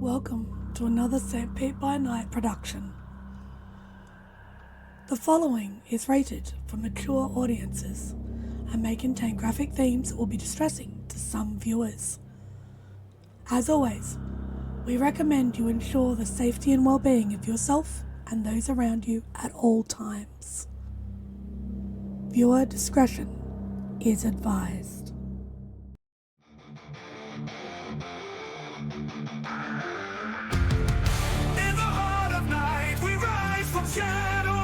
Welcome to another SPbN production. The following is rated for mature audiences and may contain graphic themes that will be distressing to some viewers. As always, we recommend you ensure the safety and well-being of yourself and those around you at all times. Viewer discretion is advised. In the heart of night, we rise from shadows,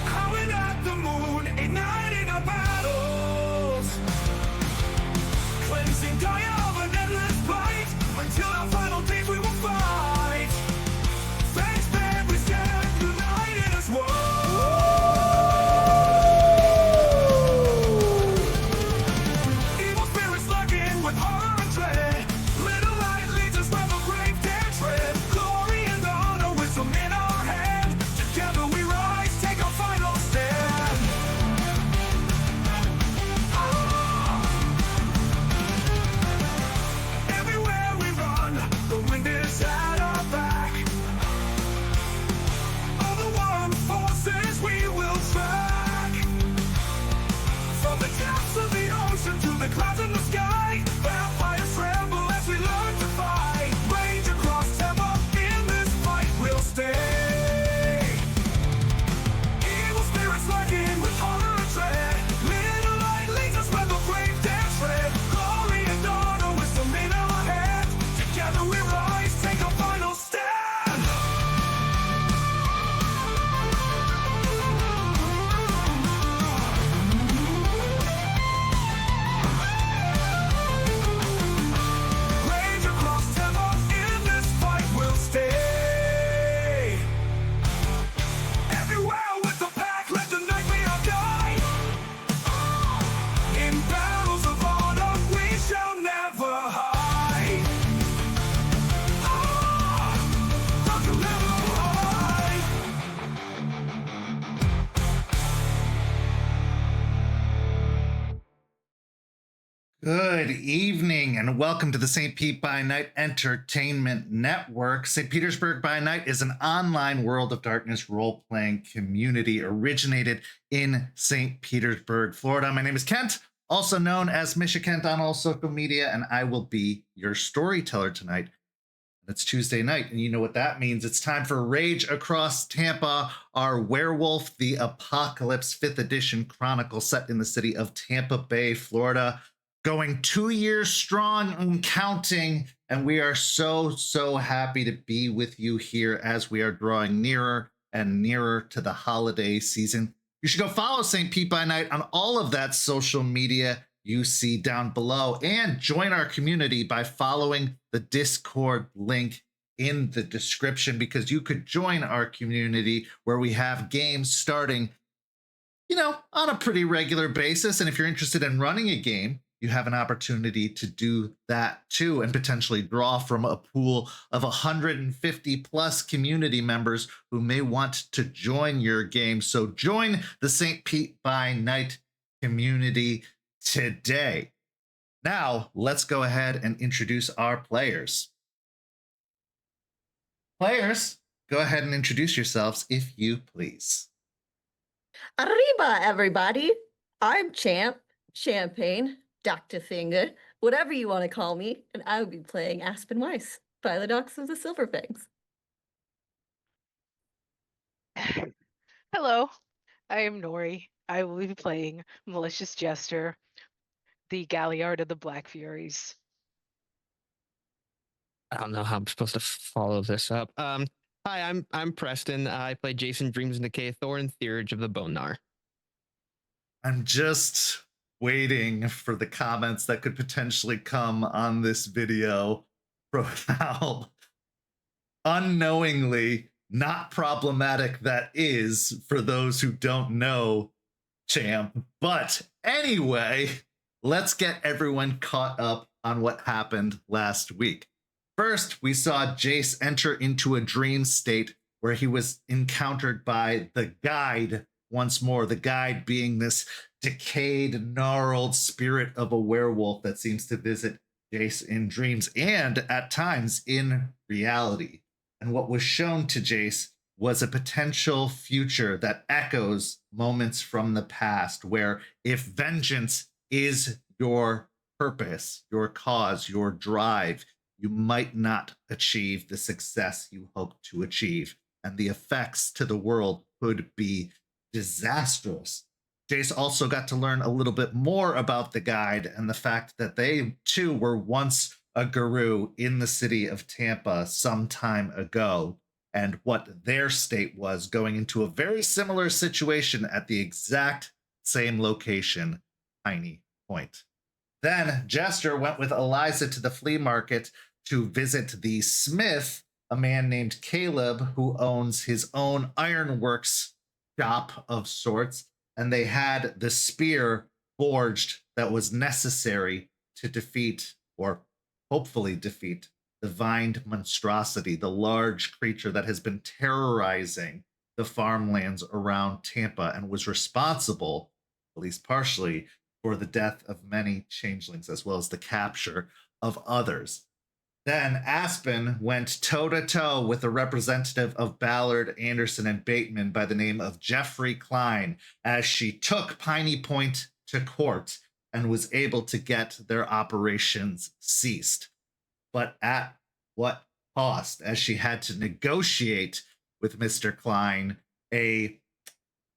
howling at the moon, igniting our battles, cleansing Gaia of an endless fight, until our final days we will fight. Thanks, man, we stand united as one. Evil spirits lurking with horror and dread. Little light leads us where the grave dare tread. Glory and honor, wisdom in our hand. Together we rise, take our final stand. Everywhere we run, the wind is at our back. All the warring forces we will track. From the depths of the ocean to the clouds in the sky, vampires tremble as we learn to fight. Rage across Tampa, in this fight we'll stay. Evil spirits lurking with horror and dread. Little light leads us where the grave dare tread. Glory and honor, wisdom in our hand. Together we rise, take our final stand. Rage across Tampa, in this fight we'll stay. Everywhere with the pack, let the night be our guide. In battles of honor, we shall never hide. Rock and never hide. Good evening and welcome to the St. Pete by Night Entertainment Network. St. Petersburg by Night is an online World of Darkness role-playing community originated in St. Petersburg, Florida. My name is Kent, also known as Misha Kent on all social media, and I will be your storyteller tonight. It's Tuesday night, and you know what that means. It's time for Rage Across Tampa, our Werewolf, the Apocalypse 5th edition chronicle set in the city of Tampa Bay, Florida. Going 2 years strong and counting, and we are so happy to be with you here as we are drawing nearer and nearer to the holiday season. You should go follow St. Pete by Night on all of that social media you see down below, and join our community by following the Discord link in the description, because you could join our community where we have games starting, on a pretty regular basis. And if you're interested in running a game, you have an opportunity to do that too, and potentially draw from a pool of 150 plus community members who may want to join your game. So join the St. Pete by Night community today. Now, let's go ahead and introduce our players. Players, go ahead and introduce yourselves if you please. Arriba, everybody. I'm Champ, Champagne, Dr. Finger, whatever you want to call me, and I will be playing Aspen Weiss by the Docks of the Silver Fangs. Hello, I am Nori. I will be playing Malicious Jester, the Galliard of the Black Furies. I don't know how I'm supposed to follow this up. Hi, I'm Preston. I play Jason Dreams in Decay Thorn, Theurge of the Bone Gnawer. I'm just waiting for the comments that could potentially come on this video from how unknowingly not problematic that is for those who don't know Champ. But anyway, let's get everyone caught up on what happened last week. First, we saw Jace enter into a dream state where he was encountered by the guide once more, the guide being this decayed, gnarled spirit of a werewolf that seems to visit Jace in dreams and at times in reality. And what was shown to Jace was a potential future that echoes moments from the past, where if vengeance is your purpose, your cause, your drive, you might not achieve the success you hope to achieve. And the effects to the world could be disastrous. Jace also got to learn a little bit more about the guide and the fact that they too were once a guru in the city of Tampa some time ago, and what their state was going into a very similar situation at the exact same location, Tiny Point. Then Jester went with Eliza to the flea market to visit the smith, a man named Caleb, who owns his own ironworks shop of sorts, and they had the spear forged that was necessary to defeat, or hopefully defeat, the Vined Monstrosity, the large creature that has been terrorizing the farmlands around Tampa and was responsible, at least partially, for the death of many changelings as well as the capture of others. Then Aspen went toe-to-toe with a representative of Ballard, Anderson, and Bateman by the name of Jeffrey Klein as she took Piney Point to court and was able to get their operations ceased. But at what cost, as she had to negotiate with Mr. Klein a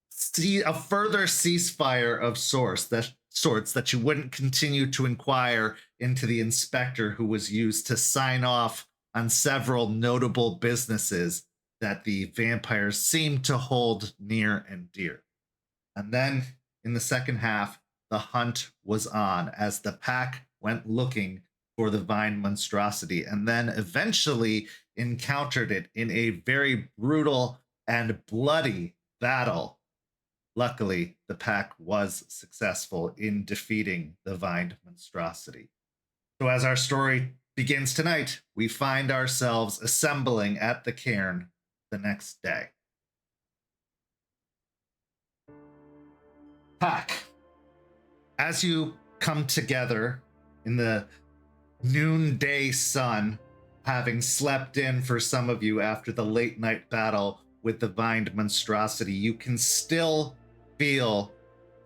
further ceasefire of sorts that you wouldn't continue to inquire into the inspector who was used to sign off on several notable businesses that the vampires seemed to hold near and dear. And then in the second half, the hunt was on as the pack went looking for the Vined Monstrosity and then eventually encountered it in a very brutal and bloody battle. Luckily, the pack was successful in defeating the Vined Monstrosity. So as our story begins tonight, we find ourselves assembling at the cairn the next day. Pack. As you come together in the noonday sun, having slept in for some of you after the late night battle with the Vined Monstrosity, you can still feel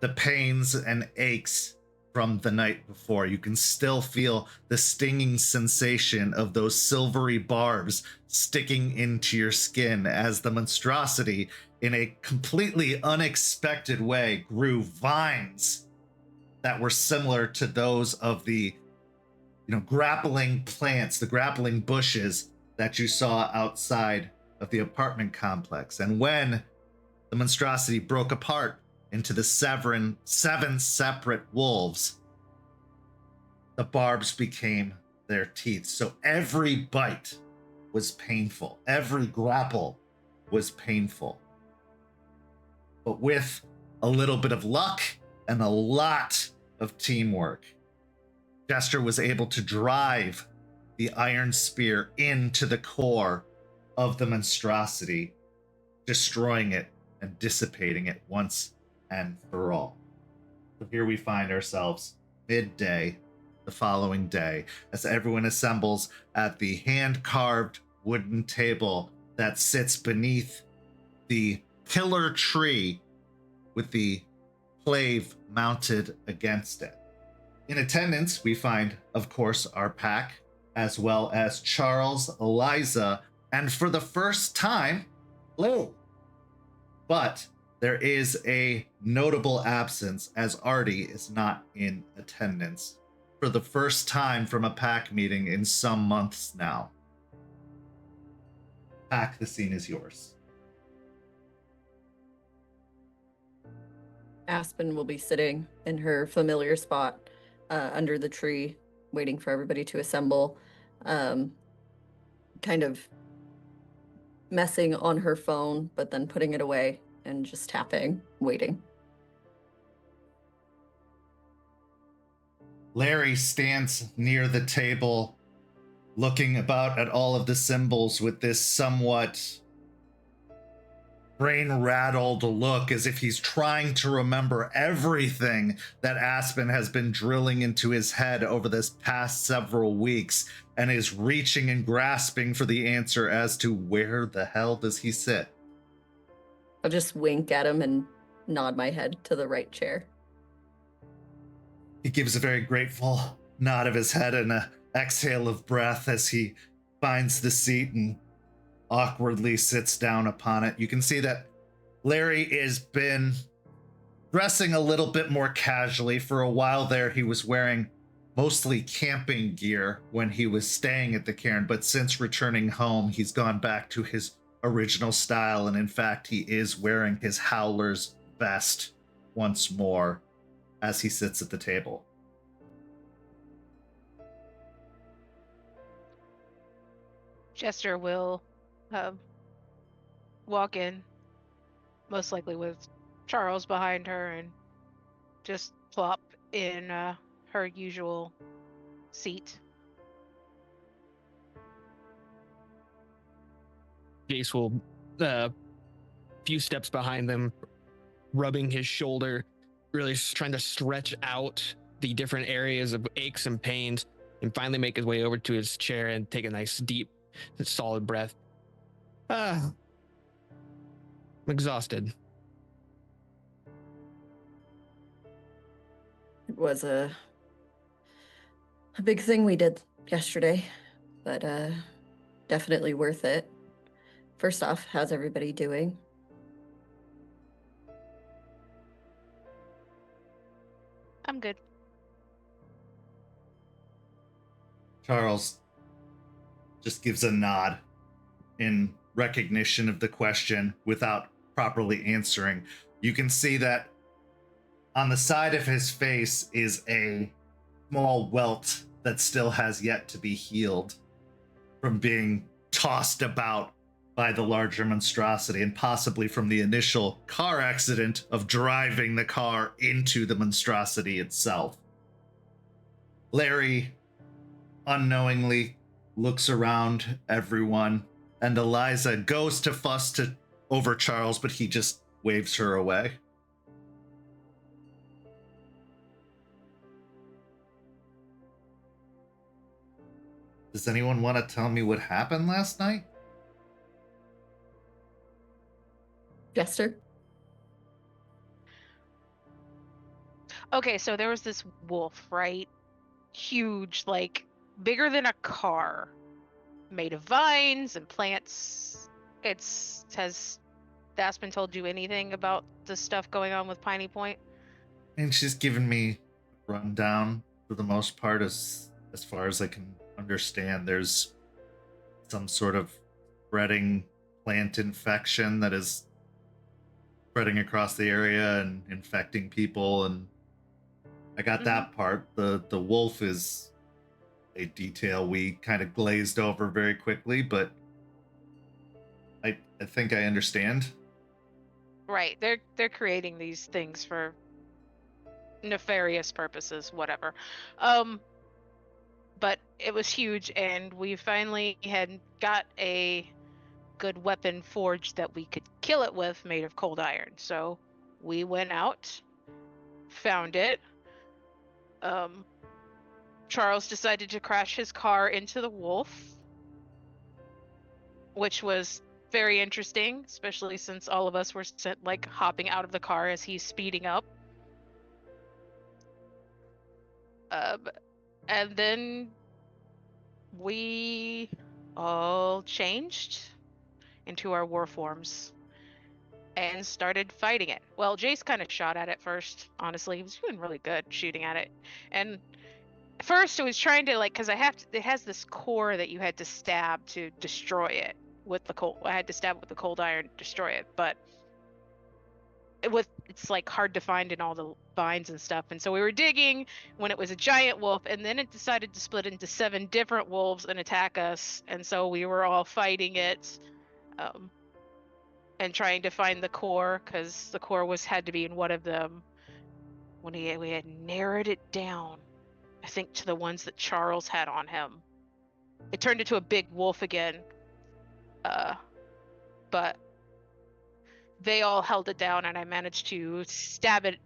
the pains and aches from the night before. You can still feel the stinging sensation of those silvery barbs sticking into your skin as the monstrosity, in a completely unexpected way, grew vines that were similar to those of the grappling plants, the grappling bushes that you saw outside of the apartment complex. And when the monstrosity broke apart into the seven separate wolves, the barbs became their teeth. So every bite was painful. Every grapple was painful. But with a little bit of luck and a lot of teamwork, Jester was able to drive the iron spear into the core of the monstrosity, destroying it and dissipating it once and for all. So here we find ourselves midday the following day as everyone assembles at the hand-carved wooden table that sits beneath the pillar tree with the clave mounted against it. In attendance, we find, of course, our pack, as well as Charles, Eliza, and for the first time, Lou. But there is a notable absence as Artie is not in attendance for the first time from a pack meeting in some months now. Pack, the scene is yours. Aspen will be sitting in her familiar spot under the tree, waiting for everybody to assemble, kind of messing on her phone, but then putting it away and just tapping, waiting. Larry stands near the table, looking about at all of the symbols with this somewhat brain rattled look as if he's trying to remember everything that Aspen has been drilling into his head over this past several weeks and is reaching and grasping for the answer as to where the hell does he sit. I'll just wink at him and nod my head to the right chair. He gives a very grateful nod of his head and an exhale of breath as he finds the seat and awkwardly sits down upon it. You can see that Larry has been dressing a little bit more casually. For a while there, he was wearing mostly camping gear when he was staying at the cairn, but since returning home, he's gone back to his original style, and in fact, he is wearing his Howler's vest once more as he sits at the table. Jester will walk in, most likely with Charles behind her, and just plop in her usual seat. Jace will few steps behind them, rubbing his shoulder, really trying to stretch out the different areas of aches and pains, and finally make his way over to his chair and take a nice deep solid breath. I'm exhausted. It was a big thing we did yesterday, but definitely worth it. First off, how's everybody doing? I'm good. Charles just gives a nod in recognition of the question without properly answering. You can see that on the side of his face is a small welt that still has yet to be healed from being tossed about by the larger monstrosity, and possibly from the initial car accident of driving the car into the monstrosity itself. Larry unknowingly looks around everyone, and Eliza goes to fuss over Charles, but he just waves her away. Does anyone want to tell me what happened last night? Jester? Okay, so there was this wolf, right? Huge, like bigger than a car, made of vines and plants. Has Aspen told you anything about the stuff going on with Piney Point? And she's given me a rundown for the most part, as far as I can understand. There's some sort of spreading plant infection that is spreading across the area and infecting people, and I got that part. The wolf is a detail we kind of glazed over very quickly, but I think I understand. Right. They're creating these things for nefarious purposes, whatever. But it was huge, and we finally had got a good weapon forged that we could kill it with, made of cold iron. So we went out, found it. Charles decided to crash his car into the wolf, which was very interesting, especially since all of us were like hopping out of the car as he's speeding up. And then we all changed into our war forms and started fighting it. Well, Jace kind of shot at it first, honestly. He was doing really good shooting at it. And first it was trying to, like, because it has this core that you had to stab to destroy it with the cold. I had to stab with the cold iron to destroy it, but it's like hard to find in all the vines and stuff. And so we were digging when it was a giant wolf, and then it decided to split into 7 different wolves and attack us. And so we were all fighting it, and trying to find the core, because the core had to be in one of them. When we had narrowed it down, I think, to the ones that Charles had on him, it turned into a big wolf again. But they all held it down, and I managed to stab it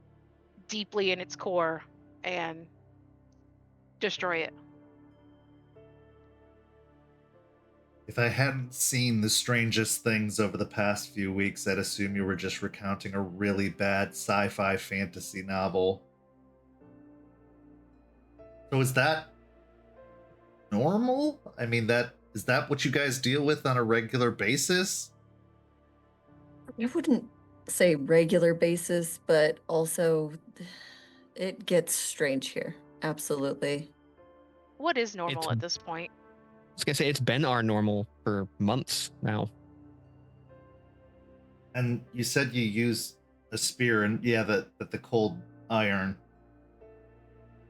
deeply in its core and destroy it. If I hadn't seen the strangest things over the past few weeks, I'd assume you were just recounting a really bad sci-fi fantasy novel. So is that normal? I mean, is that what you guys deal with on a regular basis? I wouldn't say regular basis, but also it gets strange here. Absolutely. What is normal It's- at this point? I was gonna say it's been our normal for months now. And you said you use a spear, and yeah, that the cold iron.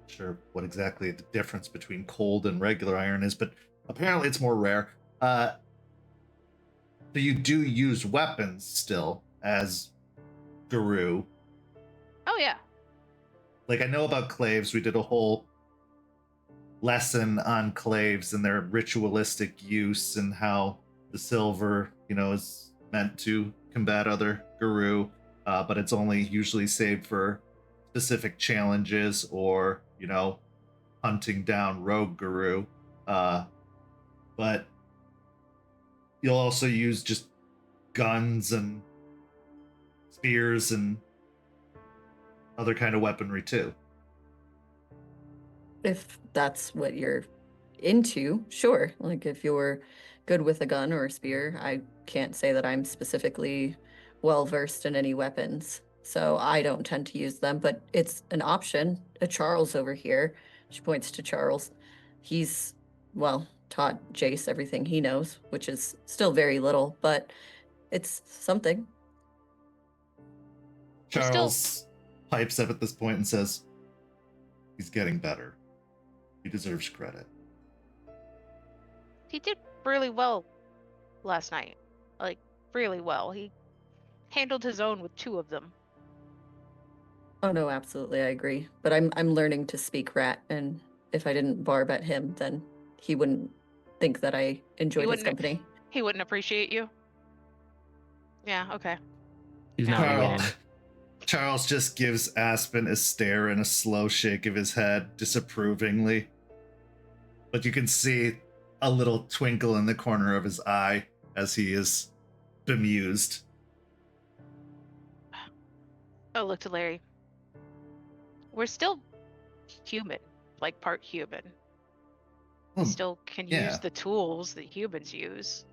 Sure, what exactly the difference between cold and regular iron is, but apparently it's more rare. So you do use weapons still as Guru. Oh yeah. Like, I know about claves. We did a whole lesson on claves and their ritualistic use and how the silver, is meant to combat other Guru, but it's only usually saved for specific challenges or, hunting down rogue Guru. But you'll also use just guns and spears and other kind of weaponry too. If that's what you're into, sure. Like if you're good with a gun or a spear, I can't say that I'm specifically well versed in any weapons. So I don't tend to use them, but it's an option. Charles over here, she points to Charles. He's, well, taught Jace everything he knows, which is still very little, but it's something. Charles pipes up at this point and says, he's getting better. He deserves credit. He did really well last night. Like, really well. He handled his own with 2 of them. Oh no, absolutely, I agree. But I'm learning to speak rat, and if I didn't barb at him, then he wouldn't think that I enjoyed his wouldn't- company. He wouldn't appreciate you. Yeah, okay. He's Yeah. not Charles, wrong. Charles just gives Aspen a stare and a slow shake of his head disapprovingly. But you can see a little twinkle in the corner of his eye as he is bemused. Oh, look to Larry. We're still human, like part human. We Hmm, still can yeah. use the tools that humans use.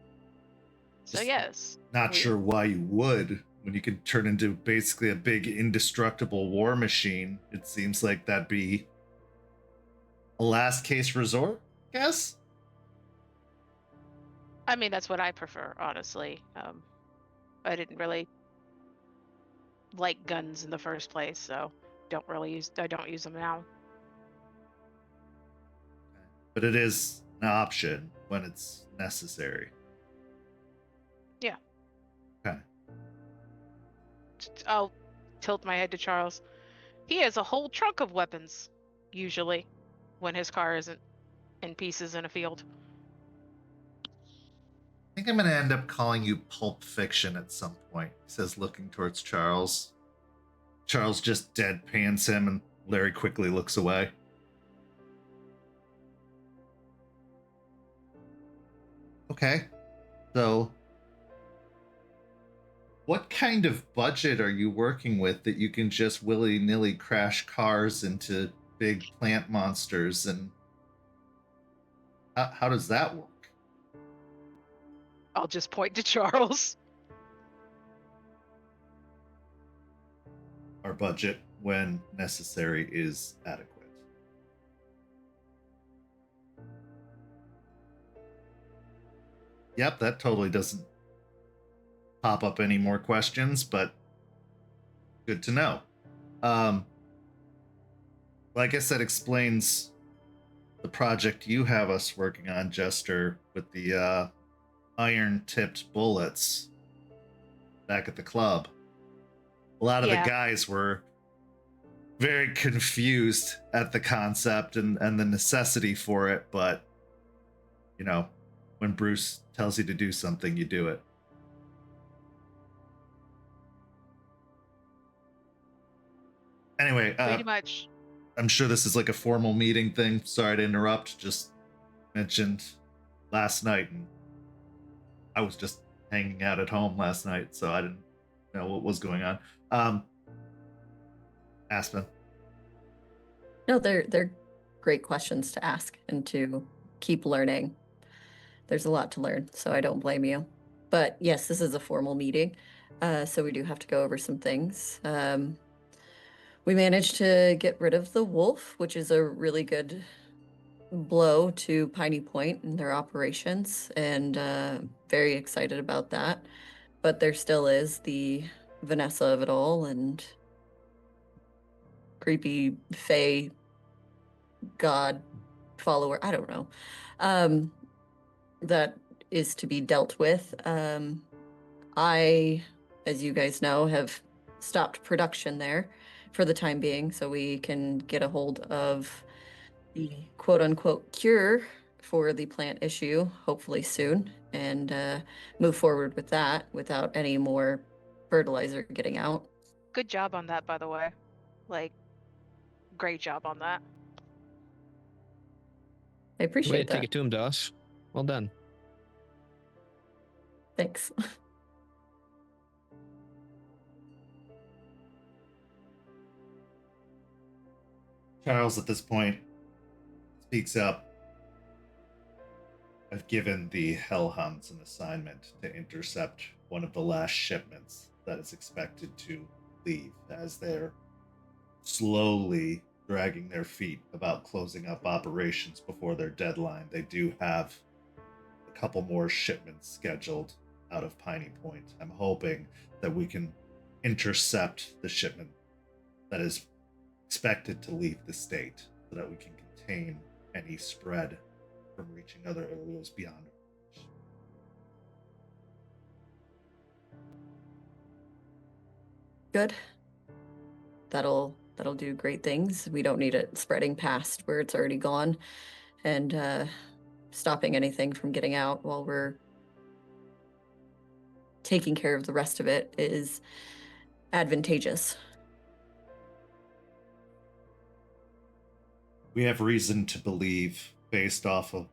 So Just yes. Not sure why you would when you could turn into basically a big indestructible war machine. It seems like that'd be a last case resort, I guess? I mean, that's what I prefer, honestly. I didn't really like guns in the first place, so I don't use them now. But it is an option when it's necessary. Yeah. Okay. I'll tilt my head to Charles. He has a whole trunk of weapons, usually, when his car isn't in pieces in a field. I think I'm going to end up calling you Pulp Fiction at some point, he says, looking towards Charles. Charles just deadpans him, and Larry quickly looks away. Okay. So, what kind of budget are you working with that you can just willy-nilly crash cars into big plant monsters, and how does that work? I'll just point to Charles. Our budget, when necessary, is adequate. Yep, that totally doesn't pop up any more questions, but good to know. Well, I guess that explains the project you have us working on, Jester, with the iron-tipped bullets back at the club. A lot of the guys were very confused at the concept and the necessity for it, but, when Bruce tells you to do something, you do it. Anyway, Pretty much. I'm sure this is like a formal meeting thing. Sorry to interrupt. Just mentioned last night, and I was just hanging out at home last night, so I didn't know what was going on. Aspen. No, they're great questions to ask and to keep learning. There's a lot to learn, so I don't blame you. But yes, this is a formal meeting, so we do have to go over some things. We managed to get rid of the wolf, which is a really good blow to Piney Point and their operations, and very excited about that. But there still is the Vanessa of it all and creepy Fae god follower. I don't know. That is to be dealt with. I, as you guys know, have stopped production there for the time being so we can get a hold of the quote unquote cure for the plant issue, hopefully soon, and move forward with that without any more fertilizer getting out. Good job on that, by the way. Like, great job on that. I Way appreciate to take that. it to him, Doss. Well done. Thanks. Charles, at this point, speaks up. I've given the Hellhounds an assignment to intercept one of the last shipments that is expected to leave, as they're slowly dragging their feet about closing up operations before their deadline. They do have a couple more shipments scheduled out of Piney Point. I'm hoping that we can intercept the shipment that is expected to leave the state so that we can contain any spread from reaching other areas beyond our reach. Good. That'll do great things. We don't need it spreading past where it's already gone and stopping anything from getting out while we're taking care of the rest of it is advantageous. We have reason to believe, based off of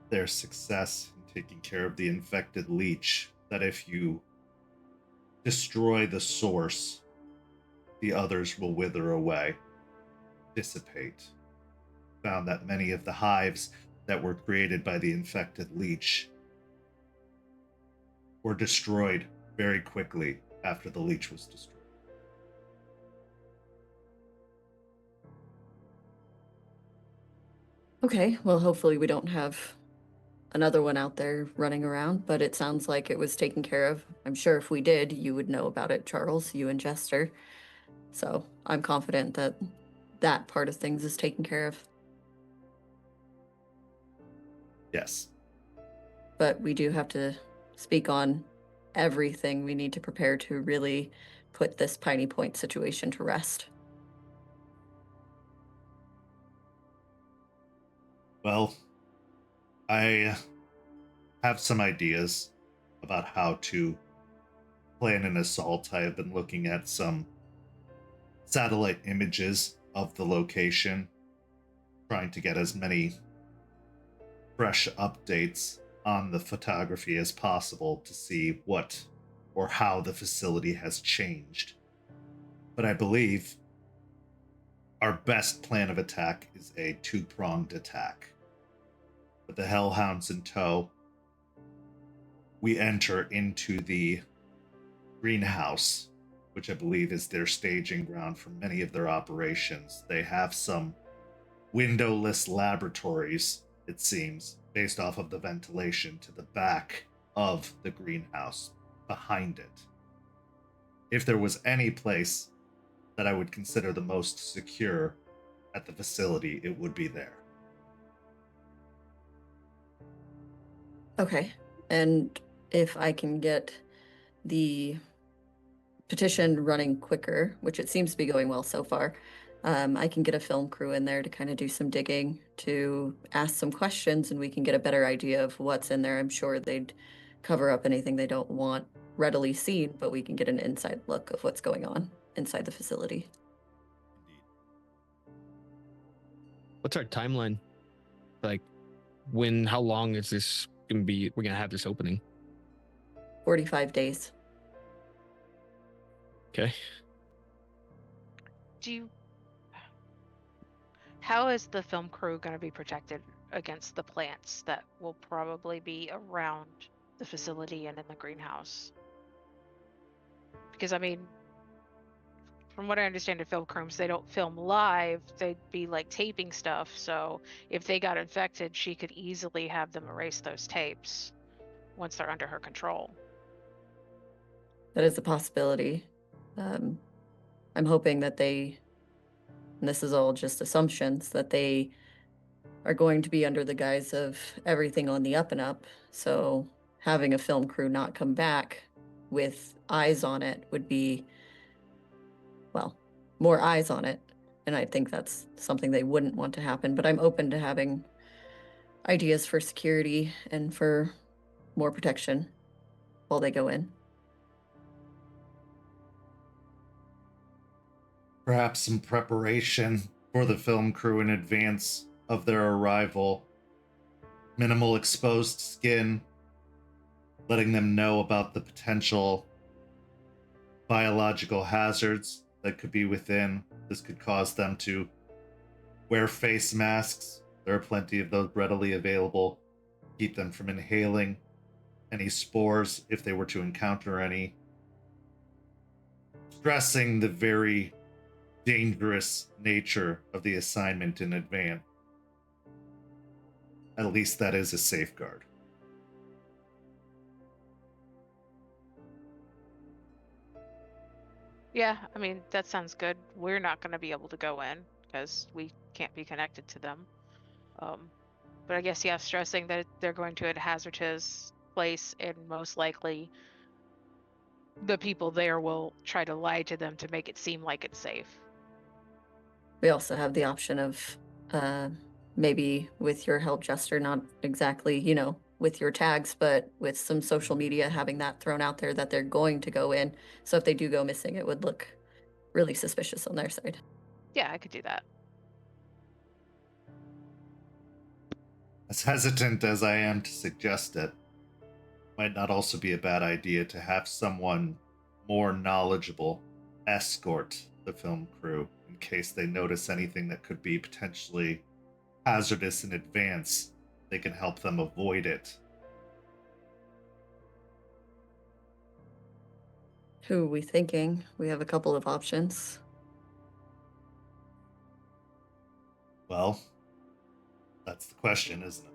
their success in taking care of the infected leech, that if you destroy the source, the others will wither away, dissipate. Found that many of the hives that were created by the infected leech were destroyed very quickly after the leech was destroyed. Okay, well, hopefully we don't have another one out there running around, but it sounds like it was taken care of. I'm sure if we did, you would know about it, Charles, you and Jester. So I'm confident that that part of things is taken care of. Yes. But we do have to speak on everything we need to prepare to really put this Piney Point situation to rest. Well, I have some ideas about how to plan an assault. I have been looking at some satellite images of the location, trying to get as many fresh updates on the photography as possible to see what or how the facility has changed. But I believe our best plan of attack is a two-pronged attack. With the Hellhounds in tow, we enter into the greenhouse, which I believe is their staging ground for many of their operations. They have some windowless laboratories, it seems, based off of the ventilation to the back of the greenhouse, behind it. If there was any place that I would consider the most secure at the facility, it would be there. Okay, and if I can get the petition running quicker, which it seems to be going well so far, I can get a film crew in there to kind of do some digging, to ask some questions, and we can get a better idea of what's in there. I'm sure they'd cover up anything they don't want readily seen, but we can get an inside look of what's going on inside the facility. What's our timeline? Like, how long is this gonna be? We're gonna have this opening. 45 days. Okay. How is the film crew going to be protected against the plants that will probably be around the facility and in the greenhouse? Because, I mean, from what I understand of film crews, they don't film live. They'd be like taping stuff. So if they got infected, she could easily have them erase those tapes once they're under her control. That is a possibility. I'm hoping that and this is all just assumptions, that they are going to be under the guise of everything on the up and up. So having a film crew not come back with eyes on it would be, well, more eyes on it. And I think that's something they wouldn't want to happen. But I'm open to having ideas for security and for more protection while they go in. Perhaps some preparation for the film crew in advance of their arrival. Minimal exposed skin, letting them know about the potential biological hazards that could be within. This could cause them to wear face masks. There are plenty of those readily available. Keep them from inhaling any spores if they were to encounter any. Stressing the very dangerous nature of the assignment in advance. At least that is a safeguard. Yeah, I mean, that sounds good. We're not going to be able to go in because we can't be connected to them. But I guess, yeah, stressing that they're going to a hazardous place, and most likely the people there will try to lie to them to make it seem like it's safe. We also have the option of maybe with your help, Jester, not exactly, with your tags, but with some social media, having that thrown out there that they're going to go in. So if they do go missing, it would look really suspicious on their side. Yeah, I could do that. As hesitant as I am to suggest it, might not also be a bad idea to have someone more knowledgeable escort the film crew in case they notice anything that could be potentially hazardous in advance. They can help them avoid it. Who are we thinking? We have a couple of options. Well, that's the question, isn't it?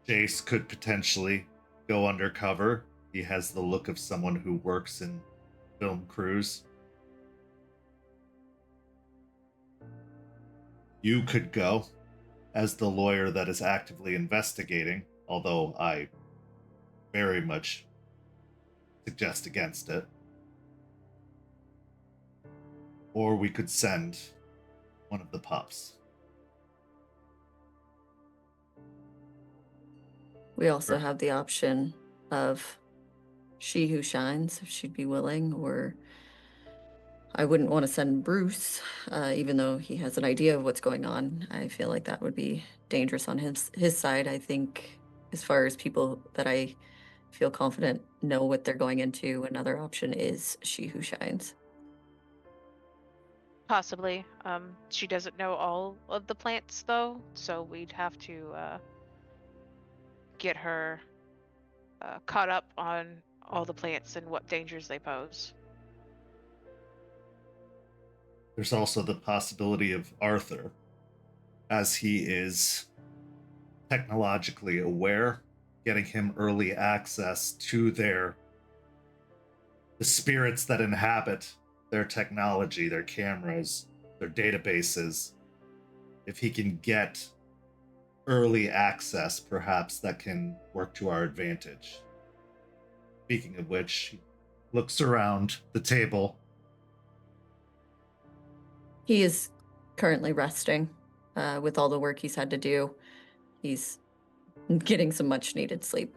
Jace could potentially go undercover. He has the look of someone who works in film crews. You could go as the lawyer that is actively investigating, although I very much suggest against it. Or we could send one of the pups. We also have the option of She Who Shines, if she'd be willing, or I wouldn't want to send Bruce, even though he has an idea of what's going on. I feel like that would be dangerous on his side. I think as far as people that I feel confident know what they're going into, another option is She Who Shines. Possibly. She doesn't know all of the plants, though, so we'd have to get her caught up on all the plants and what dangers they pose. There's also the possibility of Arthur, as he is technologically aware, getting him early access to the spirits that inhabit their technology, their cameras, their databases. If he can get early access, perhaps that can work to our advantage. Speaking of which, he looks around the table. He is currently resting with all the work he's had to do. He's getting some much needed sleep.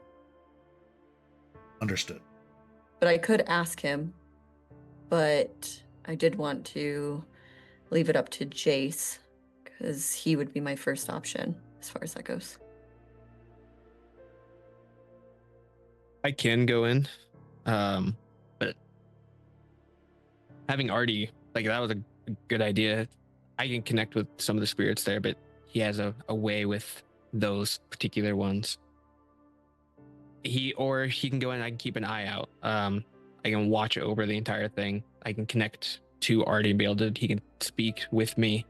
Understood. But I could ask him, but I did want to leave it up to Jace because he would be my first option as far as that goes. I can go in, but having Artie, like, that was a good idea. I can connect with some of the spirits there, but he has a way with those particular ones. He can go in and I can keep an eye out. I can watch over the entire thing. I can connect to Artie and he can speak with me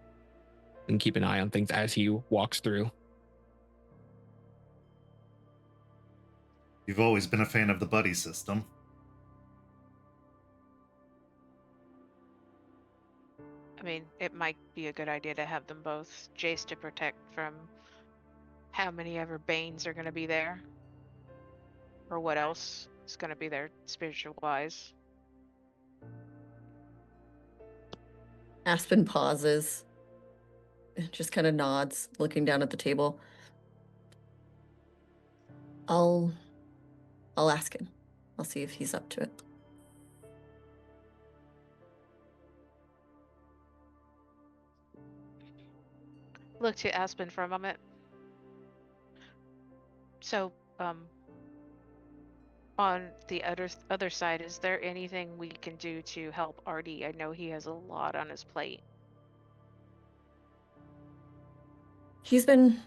and keep an eye on things as he walks through. You've always been a fan of the buddy system. I mean, it might be a good idea to have them both. Jace to protect from how many ever Banes are going to be there. Or what else is going to be there spiritual-wise. Aspen pauses, just kind of nods, looking down at the table. I'll ask him. I'll see if he's up to it. Look to Aspen for a moment. So, on the other side, is there anything we can do to help Artie? I know he has a lot on his plate. He's been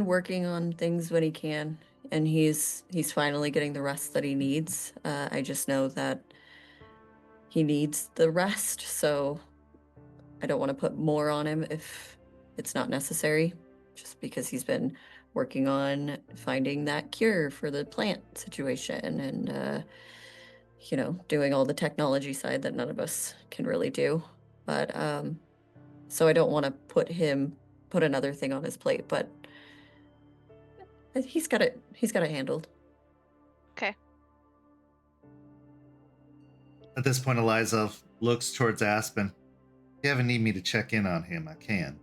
working on things when he can, and he's finally getting the rest that he needs. I just know that he needs the rest, so I don't want to put more on him if it's not necessary, just because he's been working on finding that cure for the plant situation and doing all the technology side that none of us can really do. But so I don't want to put another thing on his plate, but he's got it handled. Okay. At this point, Eliza looks towards Aspen. If you ever need me to check in on him, I can.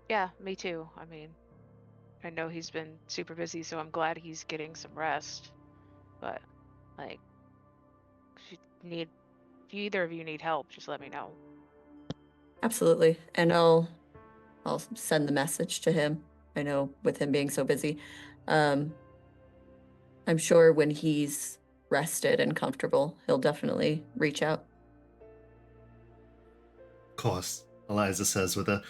Yeah, me too. I mean, I know he's been super busy, so I'm glad he's getting some rest. But, like, if either of you need help, just let me know. Absolutely. And I'll send the message to him. I know with him being so busy. I'm sure when he's rested and comfortable, he'll definitely reach out. Of course, Eliza says with a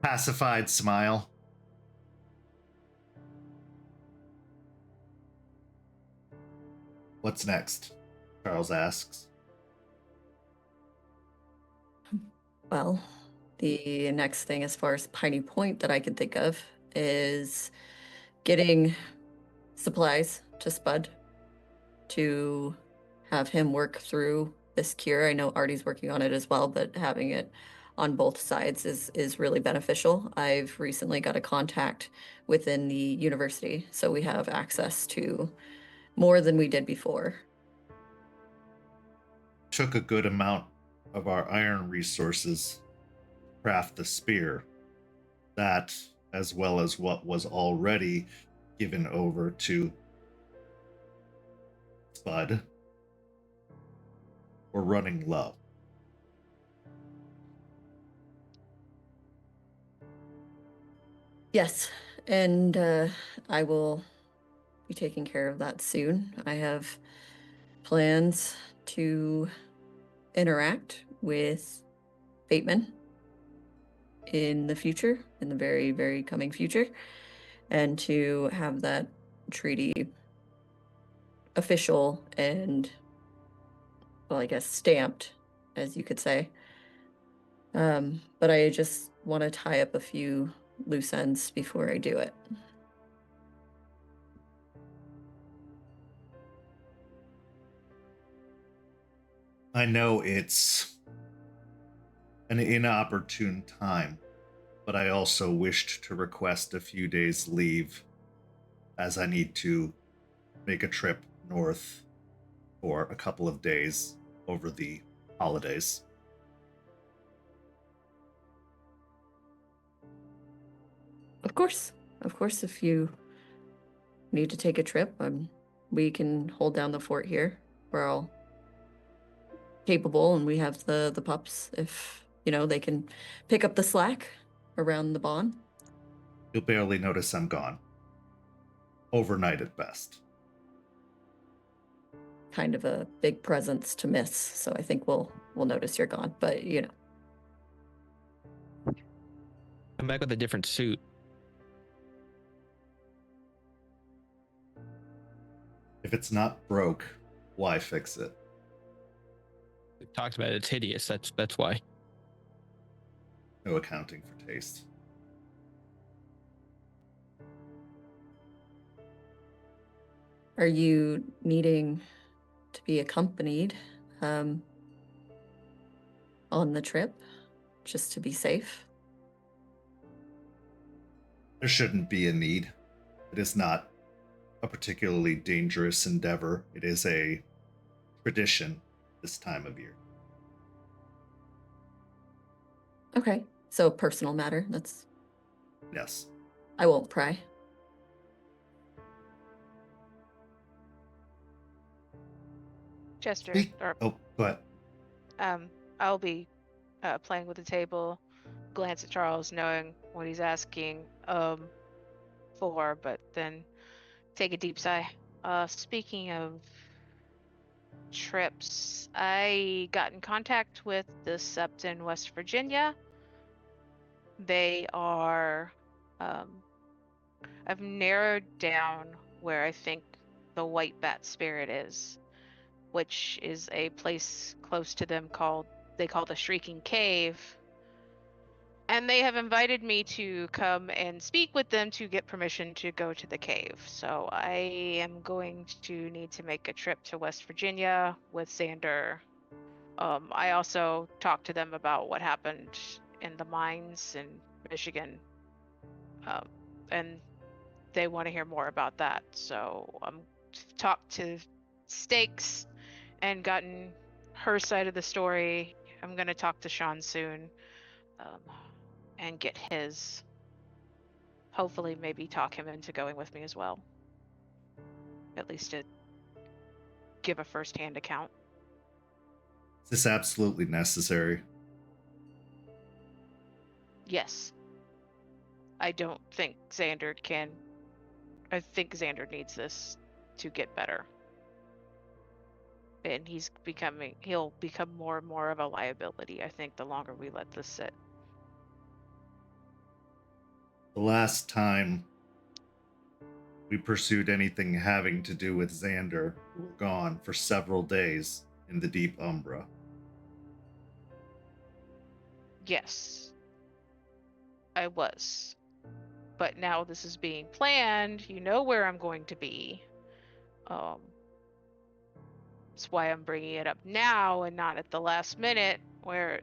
pacified smile. What's next? Charles asks. Well, the next thing as far as Piney Point that I can think of is getting supplies to Spud to have him work through this cure. I know Artie's working on it as well, but having it on both sides is really beneficial. I've recently got a contact within the university, so we have access to more than we did before. Took a good amount of our iron resources to craft the spear. That, as well as what was already given over to Spud, we're running low. Yes, and I will be taking care of that soon. I have plans to interact with Bateman in the future, in the very, very coming future, and to have that treaty official and, well, I guess stamped, as you could say. But I just want to tie up a few loose ends before I do it. I know it's an inopportune time, but I also wished to request a few days' leave as I need to make a trip north for a couple of days over the holidays. Of course, if you need to take a trip, we can hold down the fort here, or I'll capable, and we have the pups. If they can pick up the slack around the bond. You'll barely notice I'm gone. Overnight at best. Kind of a big presence to miss, so I think we'll notice you're gone. But I'm back with a different suit. If it's not broke, why fix it? We talked about it. It's hideous. That's why. No accounting for taste. are you needing to be accompanied on the trip, just to be safe? There shouldn't be a need. It is not a particularly dangerous endeavor. It is a tradition this time of year. Okay, so personal matter. That's Yes. I won't pry. Jester, Oh, but I'll be playing with the table, glance at Charles, knowing what he's asking for, but then take a deep sigh. Speaking of trips, I got in contact with the Sept in West Virginia. They are, I've narrowed down where I think the White Bat Spirit is, which is a place close to them they call the Shrieking Cave. And they have invited me to come and speak with them to get permission to go to the cave. So I am going to need to make a trip to West Virginia with Xander. I also talked to them about what happened in the mines in Michigan. And they want to hear more about that. So I'm talked to Stakes and gotten her side of the story. I'm going to talk to Shawn soon and get his. Hopefully, maybe talk him into going with me as well. At least to give a first-hand account. Is this absolutely necessary? Yes. I don't think Xander can. I think Xander needs this to get better. And he'll become more and more of a liability, I think, the longer we let this sit. The last time we pursued anything having to do with Xander, we were gone for several days in the deep Umbra. Yes. I was. But now this is being planned. You know where I'm going to be. That's why I'm bringing it up now and not at the last minute where,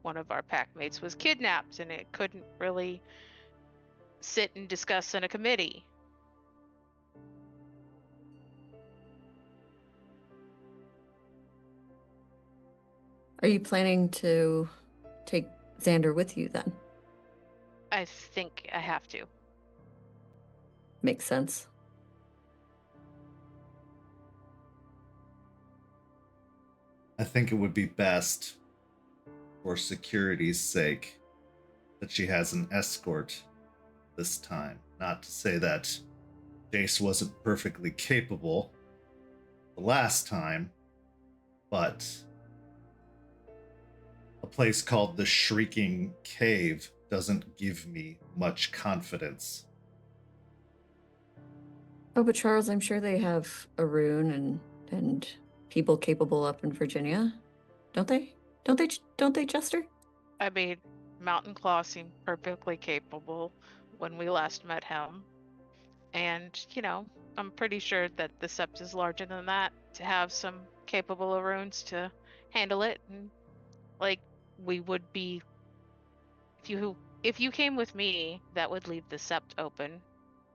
one of our pack mates was kidnapped and it couldn't really sit and discuss in a committee. Are you planning to take Xander with you then? I think I have to. Makes sense. I think it would be best, for security's sake, that she has an escort this time. Not to say that Jace wasn't perfectly capable the last time, but a place called the Shrieking Cave doesn't give me much confidence. Oh, but Charles, I'm sure they have Arun and people capable up in Virginia, don't they? Don't they, Jester? I mean, Mountain Claw seemed perfectly capable when we last met him. And, I'm pretty sure that the Sept is larger than that to have some capable Aruns to handle it. And, we would be... If you came with me, that would leave the Sept open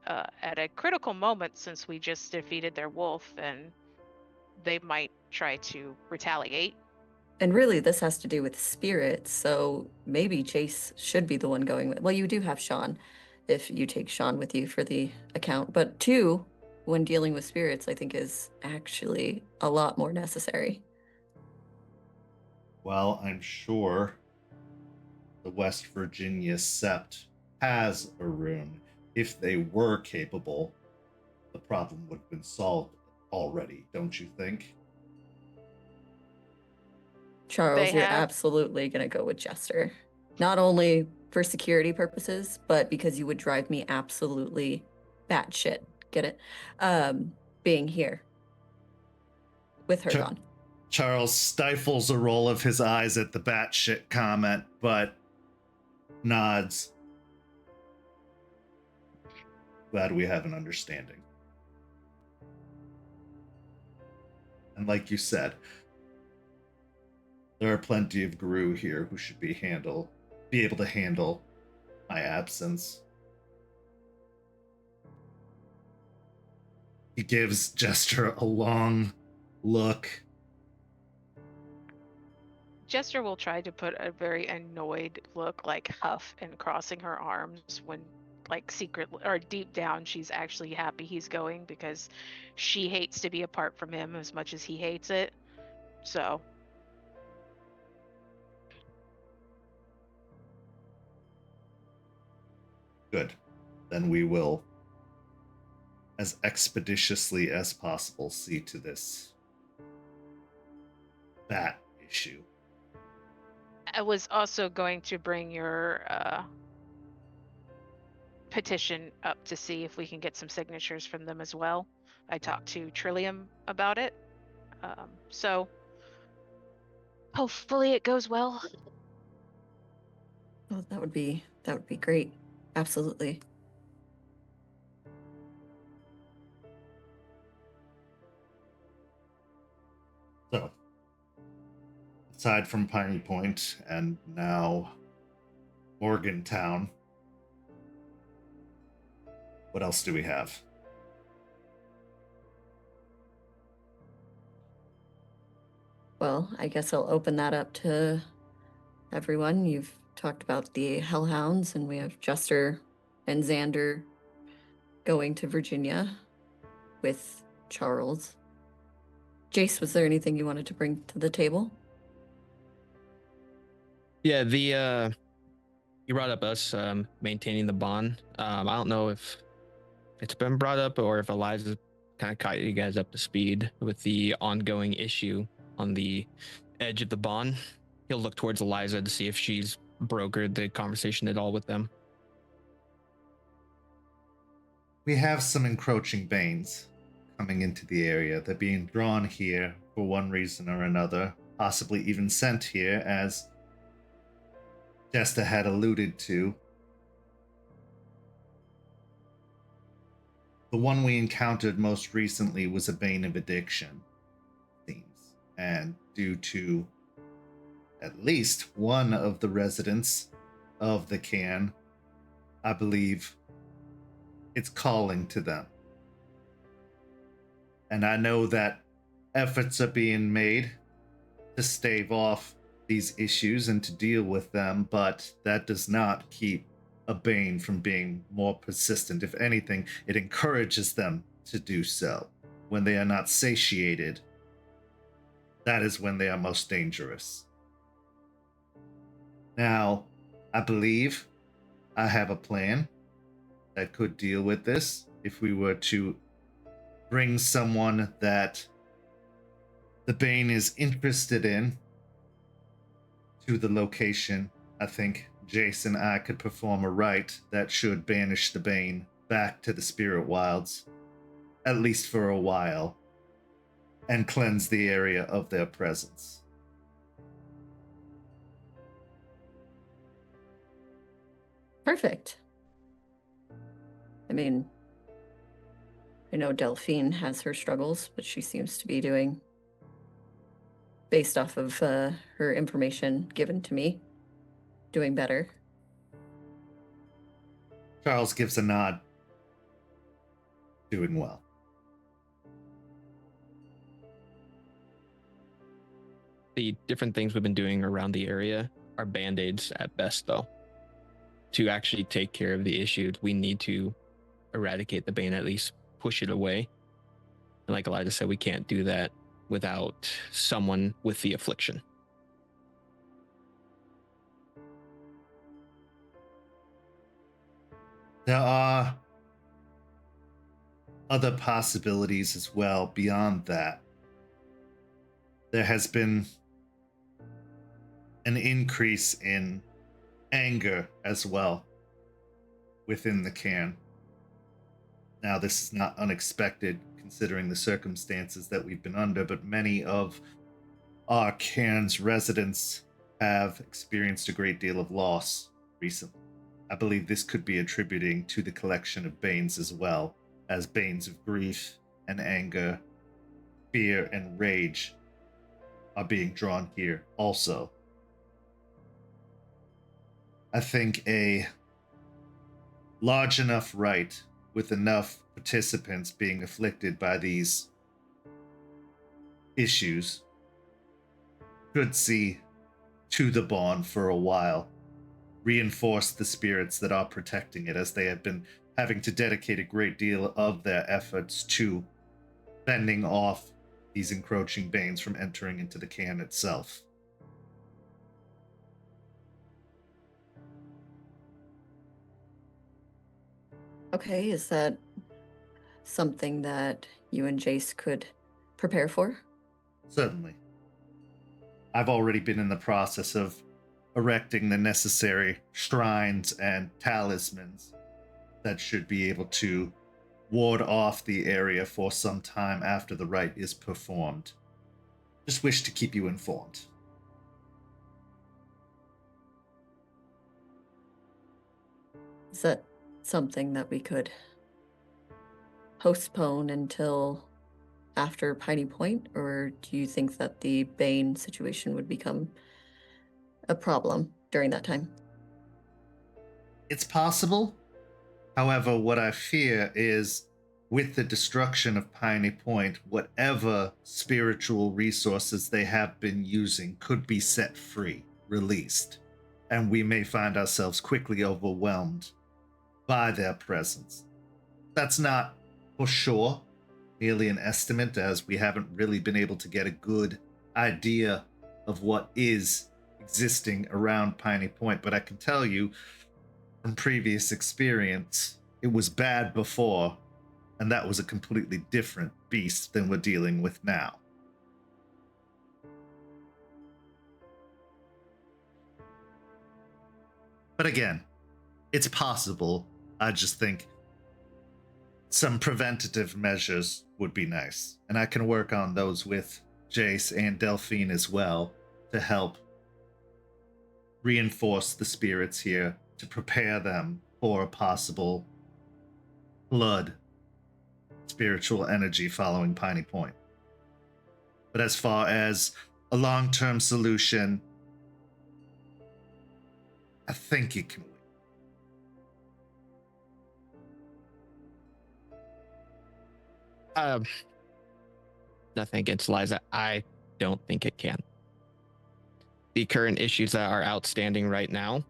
at a critical moment since we just defeated their wolf and they might try to retaliate. And really, this has to do with spirits, so maybe Jace should be the one going with. Well, you do have Shawn, if you take Shawn with you for the account. But 2, when dealing with spirits, I think is actually a lot more necessary. Well, I'm sure the West Virginia Sept has a rune. If they were capable, the problem would have been solved already, don't you think? Charles, They you're have absolutely going to go with Jester. Not only for security purposes, but because you would drive me absolutely batshit. Get it? Being here with her Ch- gone. Charles stifles a roll of his eyes at the batshit comment, but nods. Glad we have an understanding. And like you said, there are plenty of Gru here who should be able to handle my absence. He gives Jester a long look. Jester will try to put a very annoyed look, like huff and crossing her arms when, like, secret or deep down, she's actually happy he's going because she hates to be apart from him as much as he hates it. So Good. Then we will, as expeditiously as possible, see to this bat issue. I was also going to bring your petition up to see if we can get some signatures from them as well. I talked to Trillium about it. So hopefully it goes well. Oh, that would be great. Absolutely. So, aside from Piney Point and now Morgantown, what else do we have? Well, I guess I'll open that up to everyone. You've talked about the Hellhounds, and we have Jester and Xander going to Virginia with Charles. Jace, was there anything you wanted to bring to the table? Yeah, you brought up us maintaining the bond. I don't know if it's been brought up or if Eliza kind of caught you guys up to speed with the ongoing issue on the edge of the bond. He'll look towards Eliza to see if she's brokered the conversation at all with them. We have some encroaching Banes coming into the area. They're being drawn here for one reason or another, possibly even sent here, as Jester had alluded to. The one we encountered most recently was a Bane of Addiction, seems, and due to at least one of the residents of the Cairn, I believe it's calling to them. And I know that efforts are being made to stave off these issues and to deal with them, but that does not keep a Bane from being more persistent. If anything, it encourages them to do so. When they are not satiated, that is when they are most dangerous. Now, I believe I have a plan that could deal with this. If we were to bring someone that the Bane is interested in to the location, I think Jace and I could perform a rite that should banish the Bane back to the spirit wilds, at least for a while, and cleanse the area of their presence. Perfect. I mean, I know Delphine has her struggles, but she seems to be doing, based off of her information given to me, doing better. Charles gives a nod. Doing well. The different things we've been doing around the area are band-aids at best, though. To actually take care of the issues, we need to eradicate the Bane, at least push it away. And like Elijah said, we can't do that without someone with the affliction. There are other possibilities as well beyond that. There has been an increase in anger as well within the cairn. Now, this is not unexpected considering the circumstances that we've been under, but many of our cairn's residents have experienced a great deal of loss recently. I believe this could be attributing to the collection of banes as well, as banes of grief and anger, fear and rage are being drawn here also. I think a large enough rite with enough participants being afflicted by these issues could see to the bond for a while, reinforce the spirits that are protecting it, as they have been having to dedicate a great deal of their efforts to fending off these encroaching banes from entering into the cairn itself. Okay, is that something that you and Jace could prepare for? Certainly. I've already been in the process of erecting the necessary shrines and talismans that should be able to ward off the area for some time after the rite is performed. Just wish to keep you informed. Is that something that we could postpone until after Piney Point, or do you think that the Bane situation would become a problem during that time? It's possible. However, what I fear is with the destruction of Piney Point, whatever spiritual resources they have been using could be set free, released, and we may find ourselves quickly overwhelmed by their presence. That's not for sure, merely an estimate, as we haven't really been able to get a good idea of what is existing around Piney Point, but I can tell you from previous experience, it was bad before, and that was a completely different beast than we're dealing with now. But again, it's possible. I just think some preventative measures would be nice, and I can work on those with Jace and Delphine as well to help reinforce the spirits here, to prepare them for a possible blood spiritual energy following Piney Point. But as far as a long-term solution, I think it can wait. Nothing against Liza. I don't think it can. The current issues that are outstanding right now,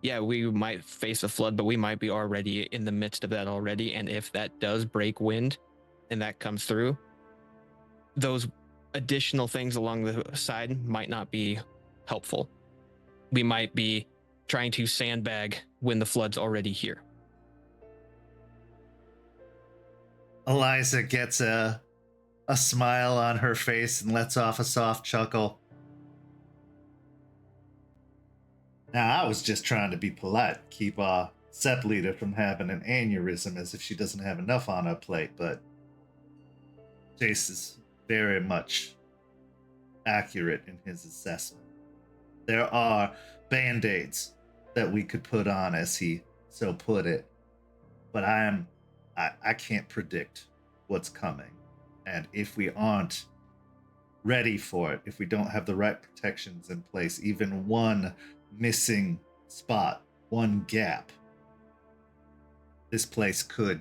yeah, we might face a flood, but we might be already in the midst of that already. And if that does break wind and that comes through, those additional things along the side might not be helpful. We might be trying to sandbag when the flood's already here. Eliza gets a smile on her face and lets off a soft chuckle. Now, I was just trying to be polite, keep our Sept leader from having an aneurysm as if she doesn't have enough on her plate, but Jace is very much accurate in his assessment. There are band-aids that we could put on, as he so put it, but I can't predict what's coming. And if we aren't ready for it, if we don't have the right protections in place, even one missing spot, one gap, this place could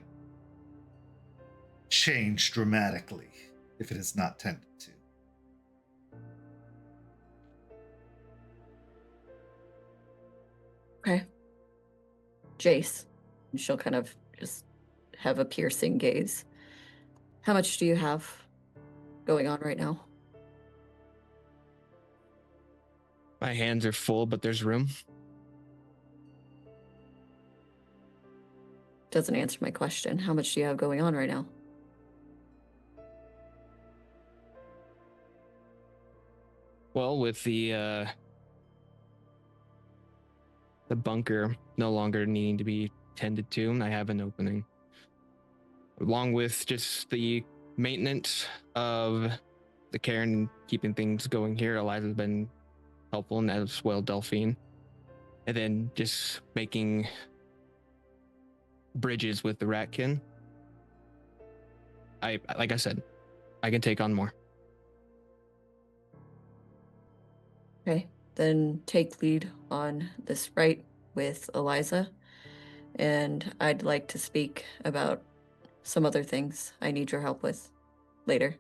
change dramatically if it is not tended to. Okay. Jace. She'll kind of just have a piercing gaze. How much do you have going on right now? My hands are full, but there's room. doesn't answer my question. How much do you have going on right now? Well, with the bunker no longer needing to be tended to, I have an opening. Along with just the maintenance of the care and keeping things going here, Eliza's been helpful, and as well Delphine. And then just making bridges with the ratkin. Like I said, I can take on more. Okay, then take lead on this right with Eliza. And I'd like to speak about some other things I need your help with later.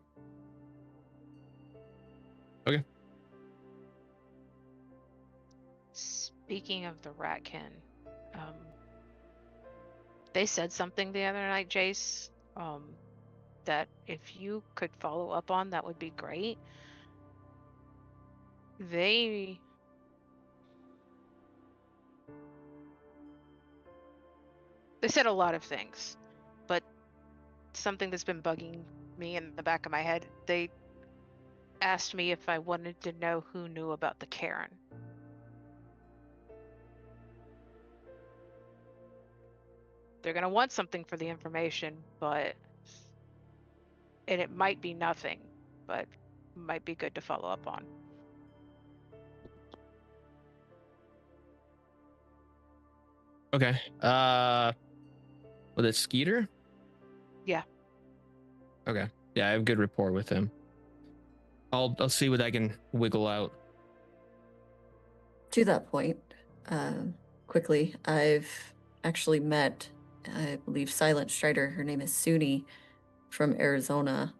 Okay. Speaking of the ratkin, they said something the other night, Jace, that if you could follow up on, that would be great. They said a lot of things, but something that's been bugging me in the back of my head, they asked me if I wanted to know who knew about the Karen. They're going to want something for the information, and it might be nothing, but might be good to follow up on. Okay. Was it Skeeter? Yeah. Okay. Yeah, I have good rapport with him. I'll see what I can wiggle out. To that point, quickly, I've actually met, I believe, Silent Strider. Her name is Suni from Arizona.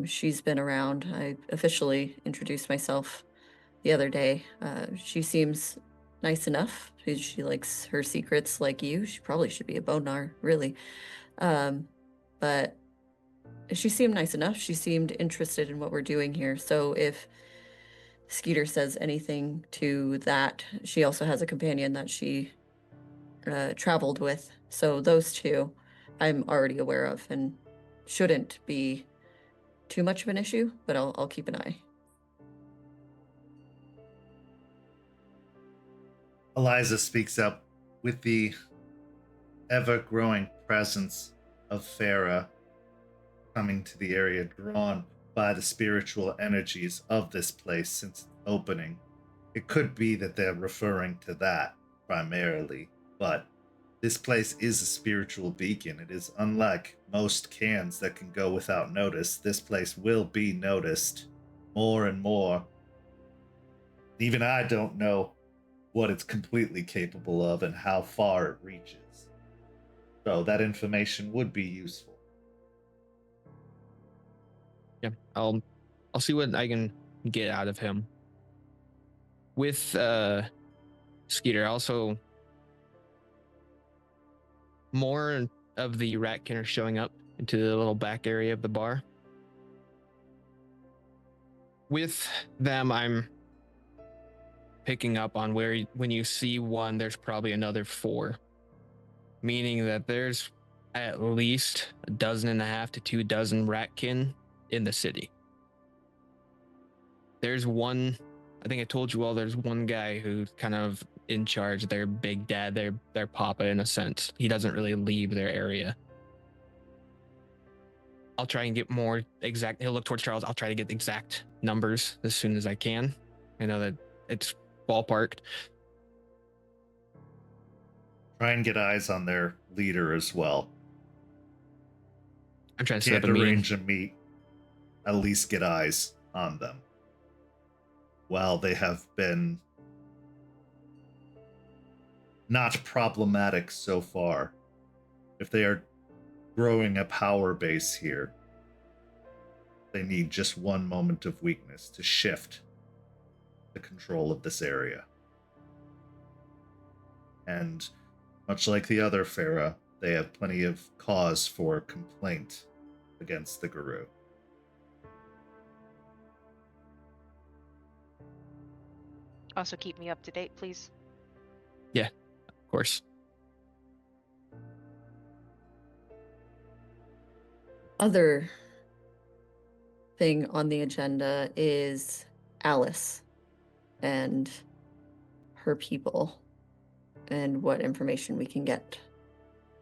She's been around. I officially introduced myself the other day. She seems nice enough. She likes her secrets like you. She probably should be a Bone Gnawer, really. But she seemed nice enough. She seemed interested in what we're doing here. So if Skeeter says anything to that, she also has a companion that she traveled with. So those two I'm already aware of and shouldn't be too much of an issue, but I'll keep an eye. Eliza speaks up with the ever-growing presence of Farah coming to the area, drawn by the spiritual energies of this place since its opening. It could be that they're referring to that primarily, but this place is a spiritual beacon. It is unlike most cans that can go without notice. This place will be noticed more and more. Even I don't know what it's completely capable of and how far it reaches. So that information would be useful. Yeah, I'll see what I can get out of him. With Skeeter, also more of the ratkin are showing up into the little back area of the bar. With them, I'm picking up on where when you see one, there's probably another 4, meaning that there's at least 1.5 to 2 dozen ratkin in the city. There's one, I think I told you all, there's one guy who's kind of in charge, their big dad, their papa in a sense. He doesn't really leave their area. I'll try and get more exact, he'll look towards Charles, I'll try to get exact numbers as soon as I can. I know that it's ballparked. Try and get eyes on their leader as well. I'm trying to set up Can't a meeting. arrange a meet. At least get eyes on them. While they have been not problematic so far, if they are growing a power base here, they need just one moment of weakness to shift the control of this area. And much like the other Farah, they have plenty of cause for complaint against the Guru. Also keep me up to date, please. Yeah, of course. other thing on the agenda is Alice and her people and what information we can get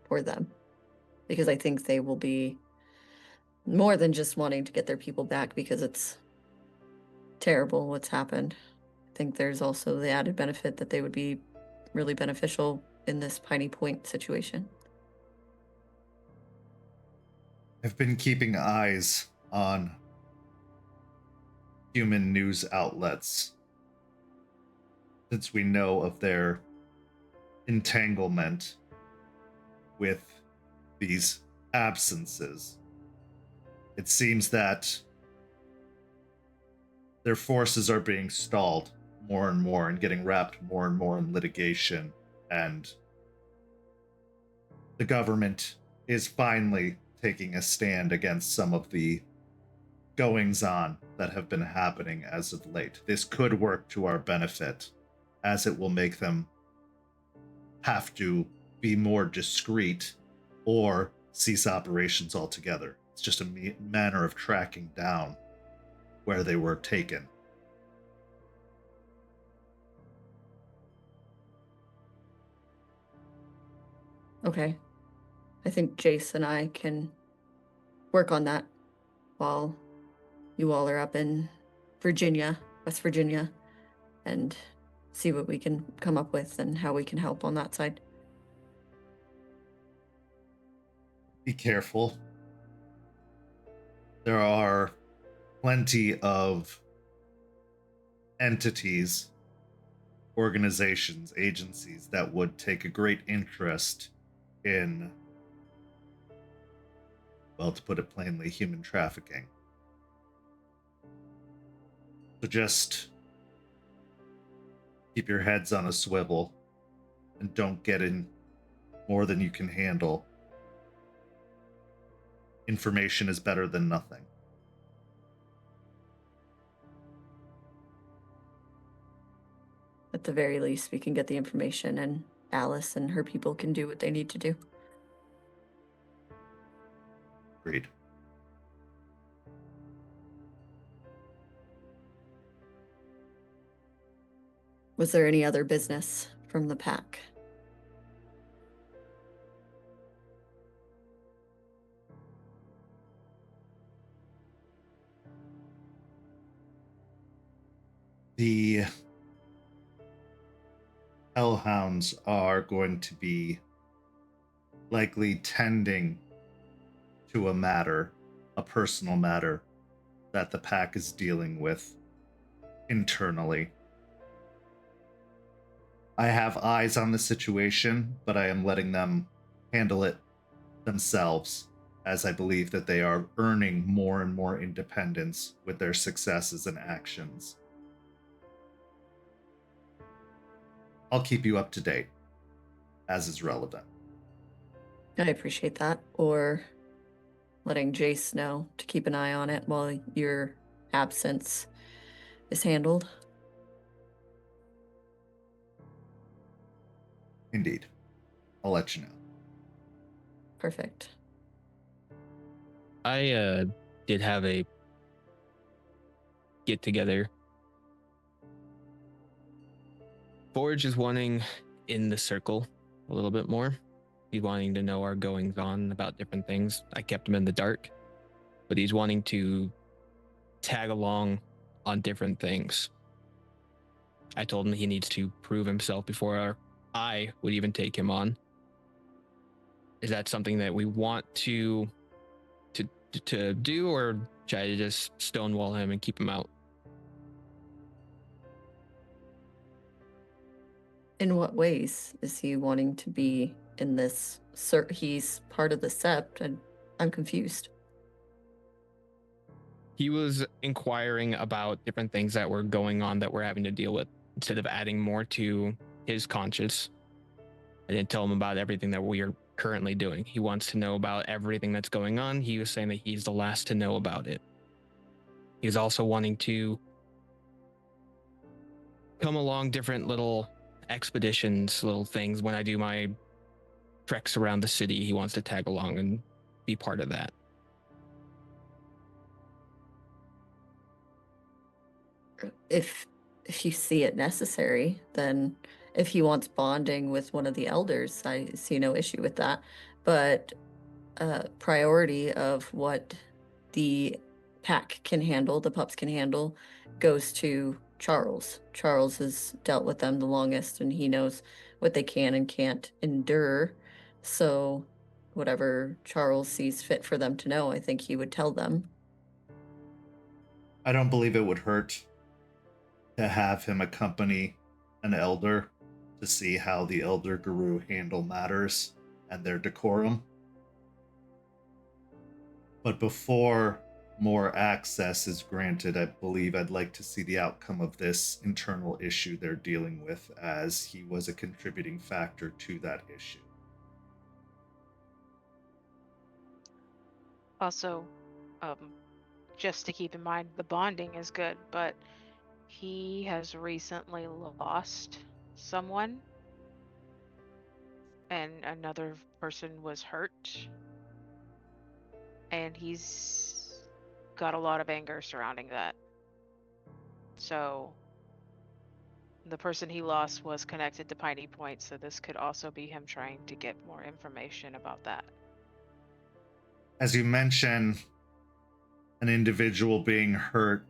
for them. Because I think they will be more than just wanting to get their people back because it's terrible what's happened. I think there's also the added benefit that they would be really beneficial in this Piney Point situation. I've been keeping eyes on human news outlets since we know of their entanglement with these absences. It seems that their forces are being stalled more and more and getting wrapped more and more in litigation, and the government is finally taking a stand against some of the goings-on that have been happening as of late. This could work to our benefit, as it will make them have to be more discreet or cease operations altogether. It's just a manner of tracking down where they were taken. Okay. I think Jace and I can work on that while you all are up in Virginia, West Virginia, and see what we can come up with and how we can help on that side. Be careful. There are plenty of entities, organizations, agencies that would take a great interest in, well, to put it plainly, human trafficking. So just keep your heads on a swivel and don't get in more than you can handle. Information is better than nothing. At the very least, we can get the information and Alice and her people can do what they need to do. Agreed. Was there any other business from the pack? The Hellhounds are going to be likely tending to a matter, a personal matter, that the pack is dealing with internally. I have eyes on the situation, but I am letting them handle it themselves, as I believe that they are earning more and more independence with their successes and actions. I'll keep you up to date, as is relevant. I appreciate that. Or letting Jace know to keep an eye on it while your absence is handled. Indeed. I'll let you know. Perfect. I did have a get together. Forge is wanting in the circle a little bit more. He's wanting to know our goings on about different things. I kept him in the dark, but he's wanting to tag along on different things. I told him he needs to prove himself before I would even take him on. Is that something that we want to do, or should I just stonewall him and keep him out? In what ways is he wanting to be in this? He's part of the Sept, and I'm confused. He was inquiring about different things that were going on that we're having to deal with. Instead of adding more to his conscience, I didn't tell him about everything that we are currently doing. He wants to know about everything that's going on. He was saying that he's the last to know about it. He's also wanting to come along different little expeditions, little things. When I do my treks around the city, he wants to tag along and be part of that. if you see it necessary, then if he wants bonding with one of the elders, I see no issue with that. But priority of what the pack can handle, the pups can handle, goes to Charles. Charles has dealt with them the longest, and he knows what they can and can't endure. So whatever Charles sees fit for them to know, I think he would tell them. I don't believe it would hurt to have him accompany an elder to see how the elder guru handle matters and their decorum. But before more access is granted, I believe I'd like to see the outcome of this internal issue they're dealing with, as he was a contributing factor to that issue. Also, just to keep in mind, the bonding is good, but he has recently lost someone, and another person was hurt, and he's got a lot of anger surrounding that. So the person he lost was connected to Piney Point, so this could also be him trying to get more information about that. As you mention an individual being hurt,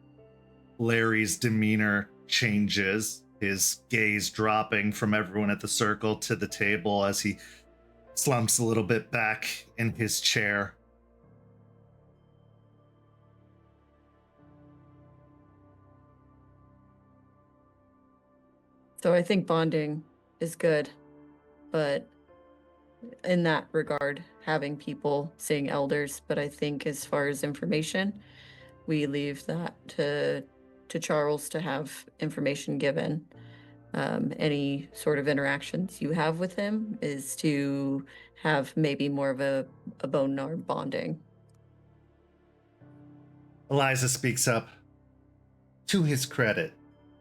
Larry's demeanor changes, his gaze dropping from everyone at the circle to the table as he slumps a little bit back in his chair. So I think bonding is good, but in that regard, having people seeing elders. But I think as far as information, we leave that to Charles to have information given. Any sort of interactions you have with him is to have maybe more of a Bone Gnawer bonding. Eliza speaks up. To his credit,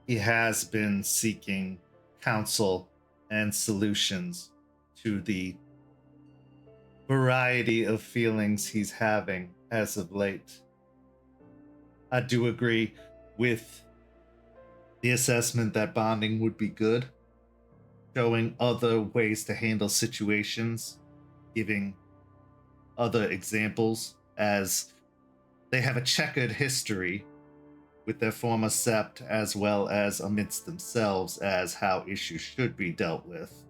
he has been seeking counsel and solutions to the variety of feelings he's having as of late. I do agree with the assessment that bonding would be good, showing other ways to handle situations, giving other examples, as they have a checkered history with their former sept as well as amidst themselves as how issues should be dealt with.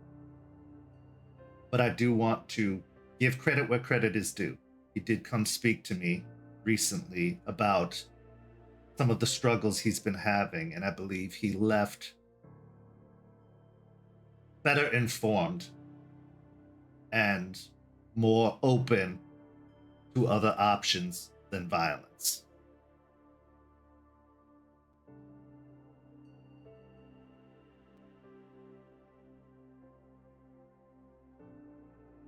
But I do want to give credit where credit is due. He did come speak to me recently about some of the struggles he's been having, and I believe he left better informed and more open to other options than violence.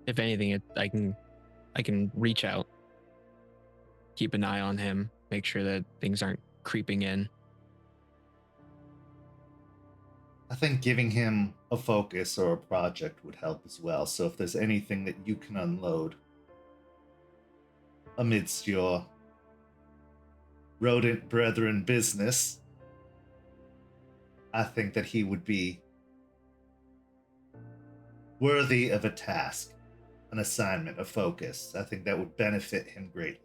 If anything, I can reach out, keep an eye on him, make sure that things aren't creeping in. I think giving him a focus or a project would help as well. So if there's anything that you can unload amidst your rodent brethren business, I think that he would be worthy of a task, an assignment, a focus. I think that would benefit him greatly.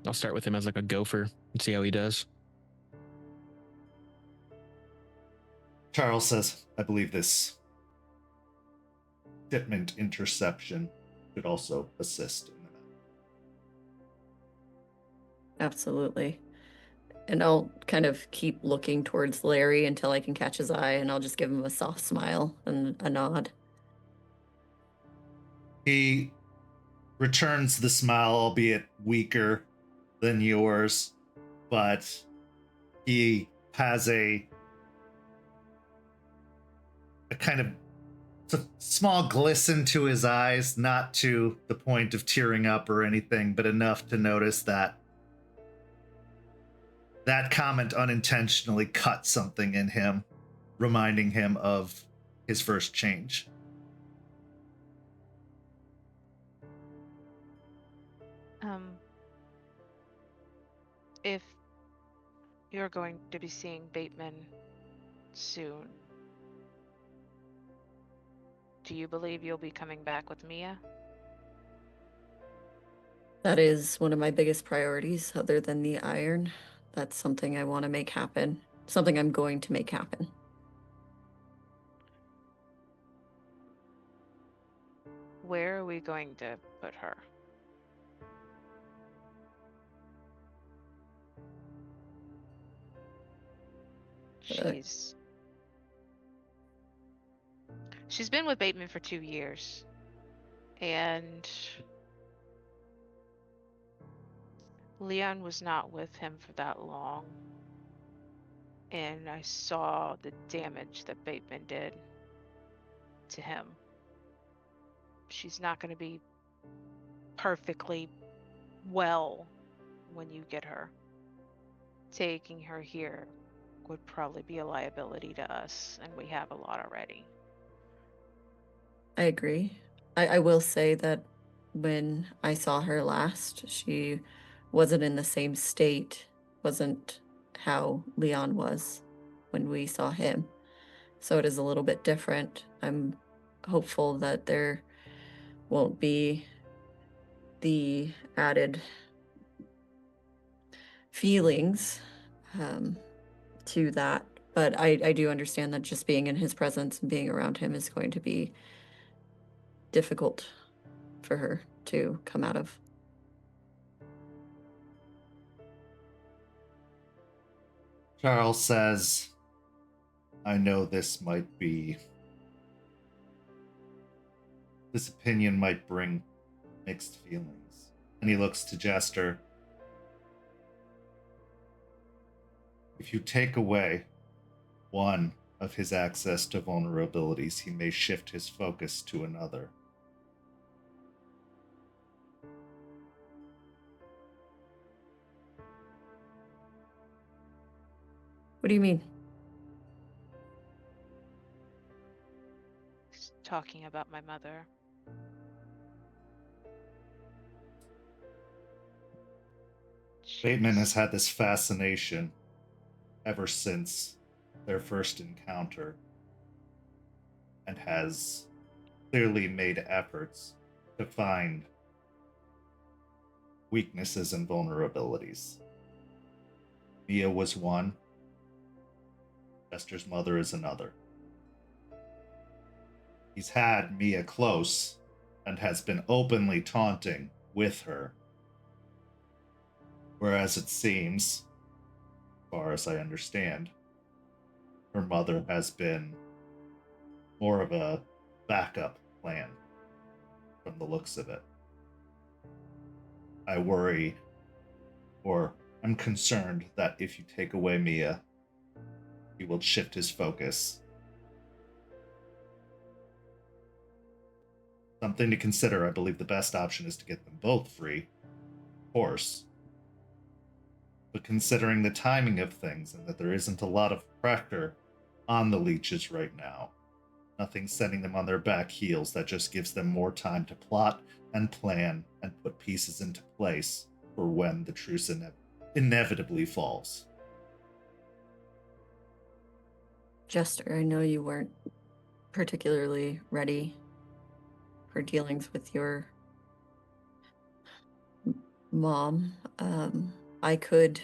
I'll start with him as like a gopher and see how he does. Charles says, I believe this shipment interception could also assist in that. Absolutely. And I'll kind of keep looking towards Larry until I can catch his eye, and I'll just give him a soft smile and a nod. He returns the smile, albeit weaker than yours, but he has a kind of small glisten to his eyes, not to the point of tearing up or anything, but enough to notice that comment unintentionally cut something in him, reminding him of his first change. If you're going to be seeing Bateman soon, do you believe you'll be coming back with Mia? That is one of my biggest priorities, other than the iron. That's something I want to make happen. Something I'm going to make happen. Where are we going to put her? She's been with Bateman for 2 years, and Leon was not with him for that long. And I saw the damage that Bateman did to him. She's not going to be perfectly well when you get her. Taking her here would probably be a liability to us, and we have a lot already. I agree. I will say that when I saw her last, she wasn't in the same state, wasn't how Leon was when we saw him. So it is a little bit different. I'm hopeful that there won't be the added feelings to that. But I do understand that just being in his presence and being around him is going to be difficult for her to come out of. Charles says, I know this opinion might bring mixed feelings. And he looks to Jester. If you take away one of his access to vulnerabilities, he may shift his focus to another. What do you mean? He's talking about my mother. Bateman has had this fascination ever since their first encounter and has clearly made efforts to find weaknesses and vulnerabilities. Mia was one. Jester's mother is another. He's had Mia close and has been openly taunting with her. Whereas it seems, as far as I understand, her mother has been more of a backup plan from the looks of it. I worry, or I'm concerned that if you take away Mia, he will shift his focus. Something to consider. I believe the best option is to get them both free, of course. But considering the timing of things and that there isn't a lot of pressure on the leeches right now, nothing sending them on their back heels, that just gives them more time to plot and plan and put pieces into place for when the truce inevitably falls. Jester, I know you weren't particularly ready for dealings with your mom. I could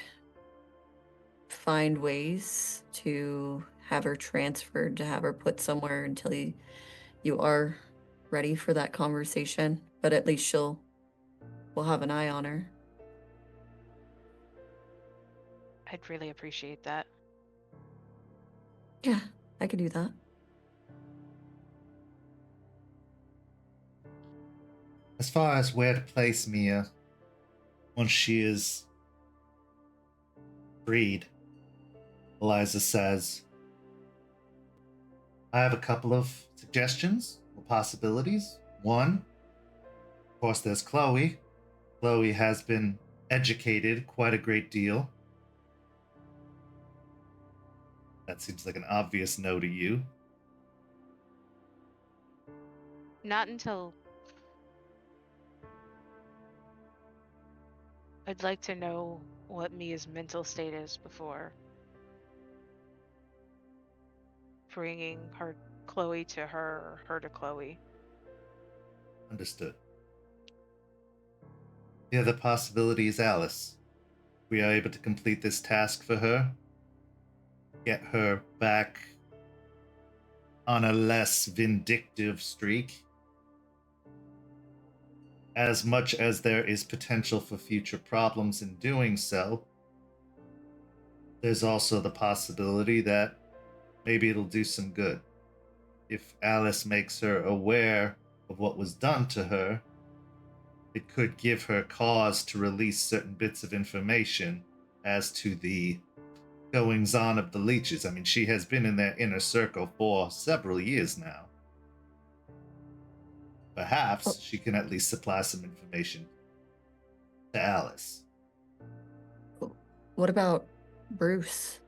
find ways to have her transferred, to have her put somewhere until you are ready for that conversation, but at least we'll have an eye on her. I'd really appreciate that. Yeah, I could do that. As far as where to place Mia once she is freed, Eliza says, I have a couple of suggestions or possibilities. One, of course, there's Chloe. Chloe has been educated quite a great deal. That seems like an obvious no to you. Not until I'd like to know what Mia's mental state is before bringing her Chloe to her or her to Chloe. Understood. The other possibility is Alice. We are able to complete this task for her, get her back on a less vindictive streak. As much as there is potential for future problems in doing so, there's also the possibility that maybe it'll do some good. If Alice makes her aware of what was done to her, it could give her cause to release certain bits of information as to the goings on of the leeches. I mean, she has been in their inner circle for several years now. Perhaps she can at least supply some information to Alice. What about Bruce?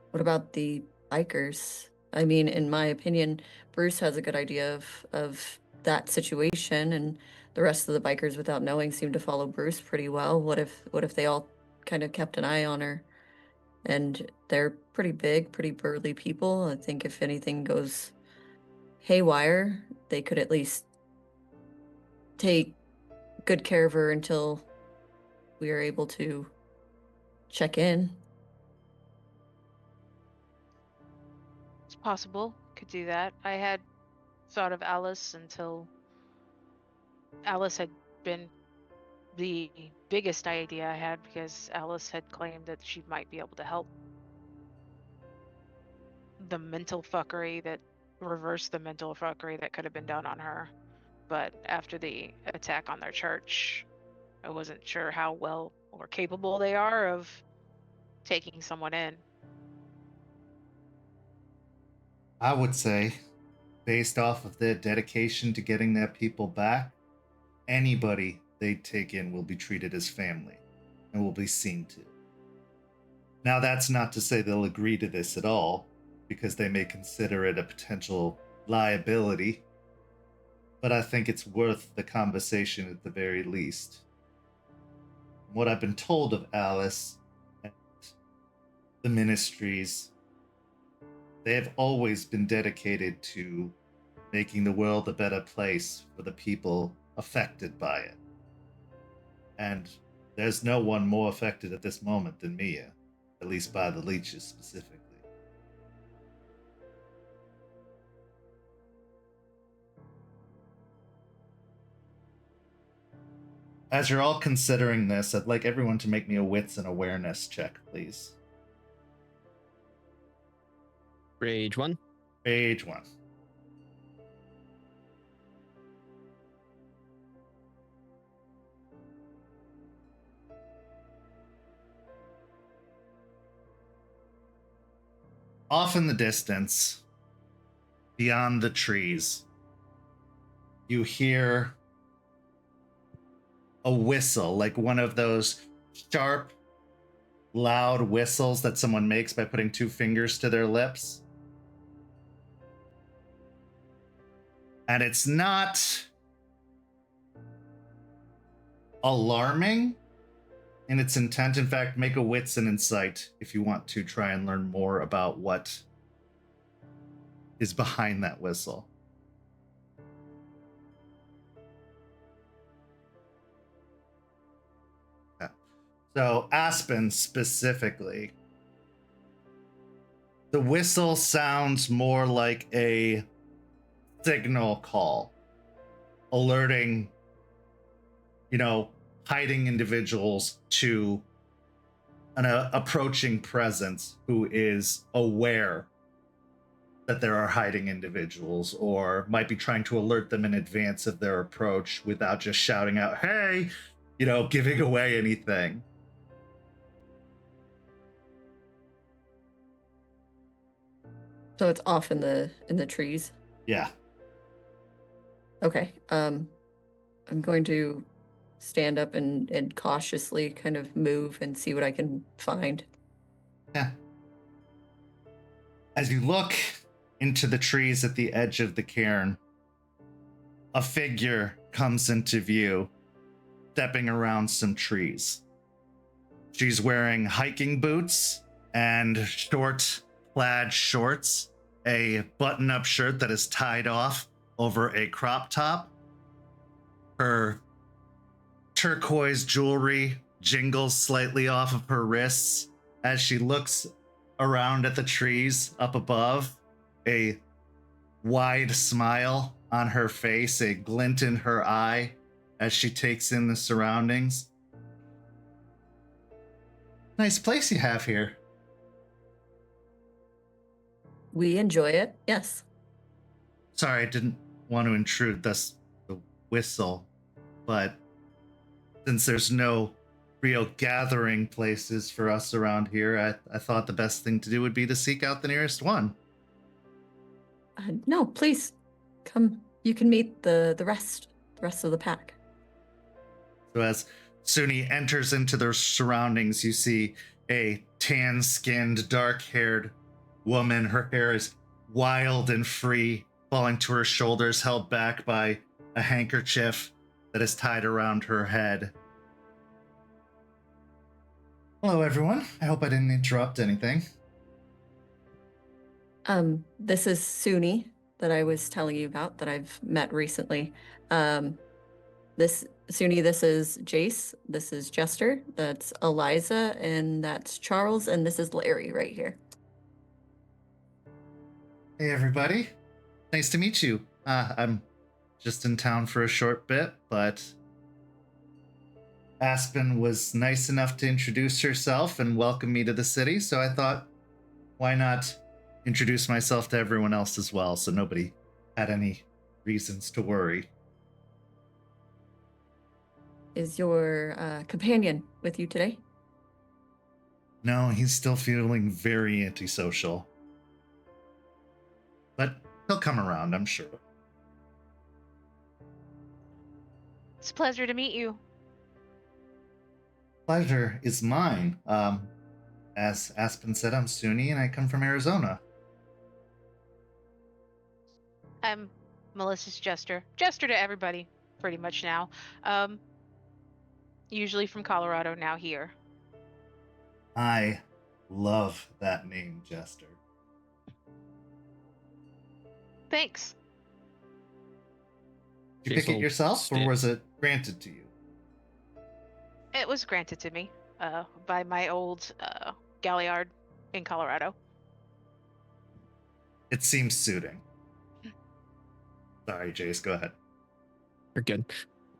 What about the bikers? I mean, in my opinion, Bruce has a good idea of that situation, and the rest of the bikers, without knowing, seem to follow Bruce pretty well. What if they all kind of kept an eye on her? And they're pretty big, pretty burly people. I think if anything goes haywire, they could at least take good care of her until we are able to check in. It's possible. Could do that. I had thought of Alice until Alice had been the biggest idea I had, because Alice had claimed that she might be able to help the mental fuckery that reverse the mental fuckery that could have been done on her. But after the attack on their church, I wasn't sure how well or capable they are of taking someone in. I would say, based off of their dedication to getting their people back, anybody they take in will be treated as family and will be seen to. Now, that's not to say they'll agree to this at all, because they may consider it a potential liability, but I think it's worth the conversation at the very least. From what I've been told of Alice and the ministries, they have always been dedicated to making the world a better place for the people affected by it. And there's no one more affected at this moment than Mia, at least by the leeches specifically. As you're all considering this, I'd like everyone to make me a wits and awareness check, please. Rage 1. Page 1. Off in the distance, beyond the trees, you hear a whistle, like one of those sharp, loud whistles that someone makes by putting two fingers to their lips. And it's not alarming in its intent. In fact, make a wits and insight if you want to try and learn more about what is behind that whistle. Yeah. So Aspen specifically, the whistle sounds more like a signal call, alerting, hiding individuals to an approaching presence who is aware that there are hiding individuals, or might be trying to alert them in advance of their approach without just shouting out, hey, giving away anything. So it's off in the trees. Yeah. Okay. I'm going to stand up and cautiously kind of move and see what I can find. Yeah. As you look into the trees at the edge of the cairn, a figure comes into view, stepping around some trees. She's wearing hiking boots and short plaid shorts, a button-up shirt that is tied off over a crop top. Her turquoise jewelry jingles slightly off of her wrists as she looks around at the trees up above, a wide smile on her face, a glint in her eye as she takes in the surroundings. Nice place you have here. We enjoy it, yes. Sorry, I didn't want to intrude the whistle, but since there's no real gathering places for us around here, I thought the best thing to do would be to seek out the nearest one. No, please, come. You can meet the rest of the pack. So as Suni enters into their surroundings, you see a tan-skinned, dark-haired woman. Her hair is wild and free, falling to her shoulders, held back by a handkerchief that is tied around her head. Hello, everyone. I hope I didn't interrupt anything. This is Suni that I was telling you about that I've met recently. This is Jace. This is Jester. That's Eliza, and that's Charles, and this is Larry right here. Hey, everybody. Nice to meet you. I'm just in town for a short bit, but Aspen was nice enough to introduce herself and welcome me to the city, so I thought, why not introduce myself to everyone else as well, so nobody had any reasons to worry. Is your companion with you today? No, he's still feeling very antisocial. But he'll come around, I'm sure. It's a pleasure to meet you. Pleasure is mine. As Aspen said, I'm Suni and I come from Arizona. I'm Melissa's Jester. Jester to everybody, pretty much now. Usually from Colorado, now here. I love that name, Jester. Thanks. Did you pick it yourself, or was it granted to you? It was granted to me by my old galliard in Colorado. It seems suiting. Sorry, Jace, go ahead. You're good.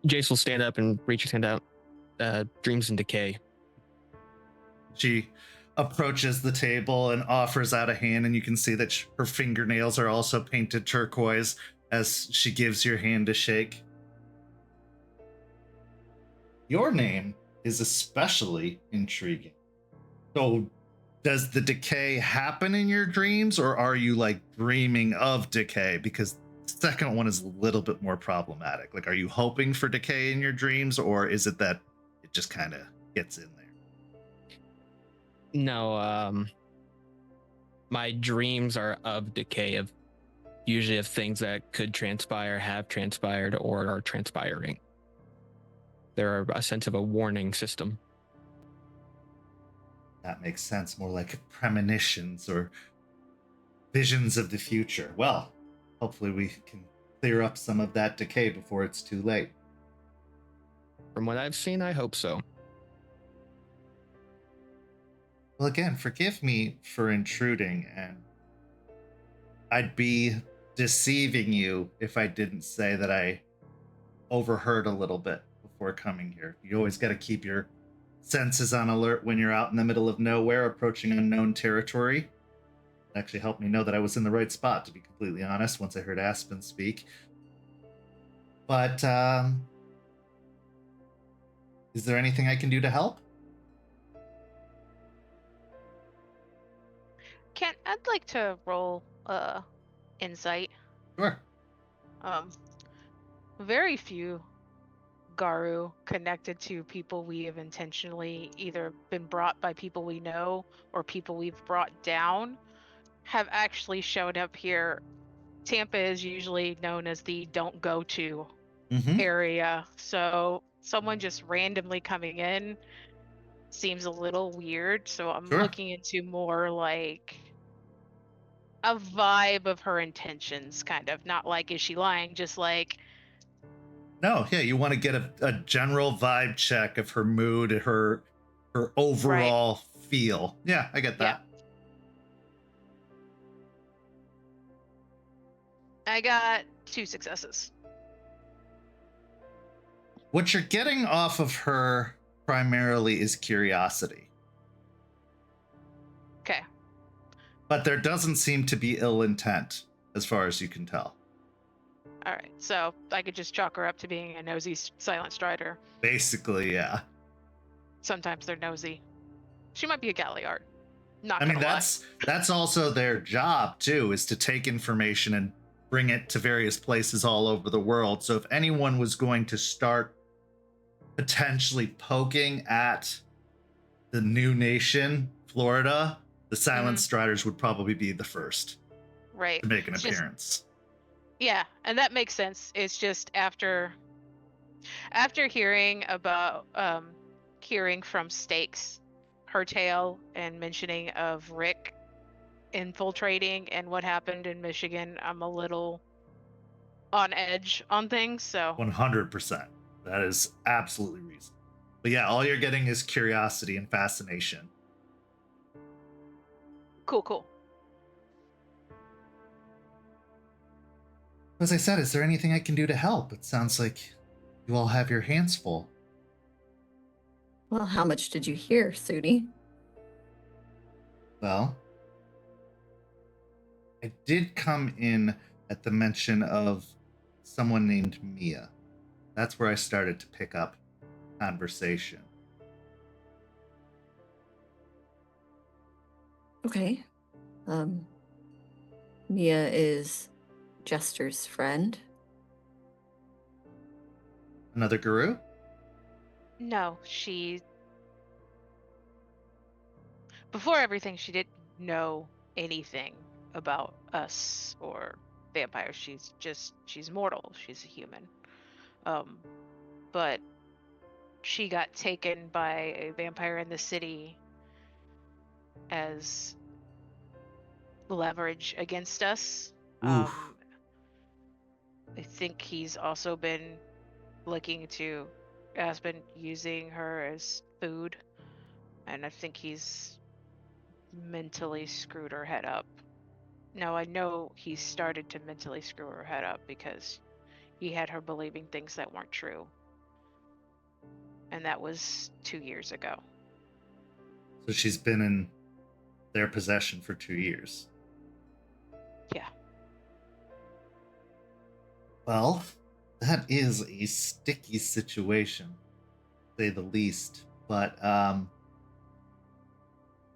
Jace will stand up and reach his hand out. Dreams in Decay. She approaches the table and offers out a hand, and you can see that her fingernails are also painted turquoise as she gives your hand a shake. Your name is especially intriguing. So, does the decay happen in your dreams, or are you like dreaming of decay? Because the second one is a little bit more problematic. Like, are you hoping for decay in your dreams, or is it that it just kind of gets in there? No, my dreams are of decay, of usually of things that could transpire, have transpired, or are transpiring. They're a sense of a warning system. That makes sense. More like premonitions or visions of the future. Well, hopefully we can clear up some of that decay before it's too late. From what I've seen, I hope so. Well, again, forgive me for intruding, and I'd be deceiving you if I didn't say that I overheard a little bit before coming here. You always got to keep your senses on alert when you're out in the middle of nowhere, approaching unknown territory. It actually helped me know that I was in the right spot, to be completely honest, once I heard Aspen speak. But, is there anything I can do to help? I'd like to roll insight. Sure. Very few Garu connected to people we have intentionally either been brought by people we know or people we've brought down have actually shown up here. Tampa is usually known as the don't go to area. So someone just randomly coming in seems a little weird, so I'm Sure. looking into more like a vibe of her intentions, kind of. Not like, is she lying? Just like, No, yeah, you want to get a general vibe check of her mood, her right. overall feel. Yeah, I get Yeah. that. I got 2 successes. What you're getting off of her primarily is curiosity. Okay. But there doesn't seem to be ill intent, as far as you can tell. All right. So I could just chalk her up to being a nosy silent strider. Basically, yeah. Sometimes they're nosy. She might be a Galliard. Not I mean, gonna lie. that's also their job too, is to take information and bring it to various places all over the world. So if anyone was going to start potentially poking at the new nation, Florida, the Silent Striders would probably be the first Right. to make an It's just- appearance. yeah, and that makes sense. It's just after hearing about hearing from Stakes, her tale, and mentioning of Rick infiltrating and what happened in Michigan, I'm a little on edge on things. So 100%. That is absolutely reasonable. But yeah, all you're getting is curiosity and fascination. cool. As I said, is there anything I can do to help? It sounds like you all have your hands full. Well, how much did you hear, Sudi? Well, I did come in at the mention of someone named Mia. That's where I started to pick up conversation. Okay. Mia is Jester's friend. Another guru? No, before everything, she didn't know anything about us or vampires. She's mortal. She's a human. But she got taken by a vampire in the city as leverage against us. Oof. I think he's also been looking to Aspen, using her as food, and I think he's mentally screwed her head up. Now, I know he started to mentally screw her head up because he had her believing things that weren't true. And that was 2 years ago. So she's been in their possession for 2 years. Yeah. Well, that is a sticky situation, to say the least. But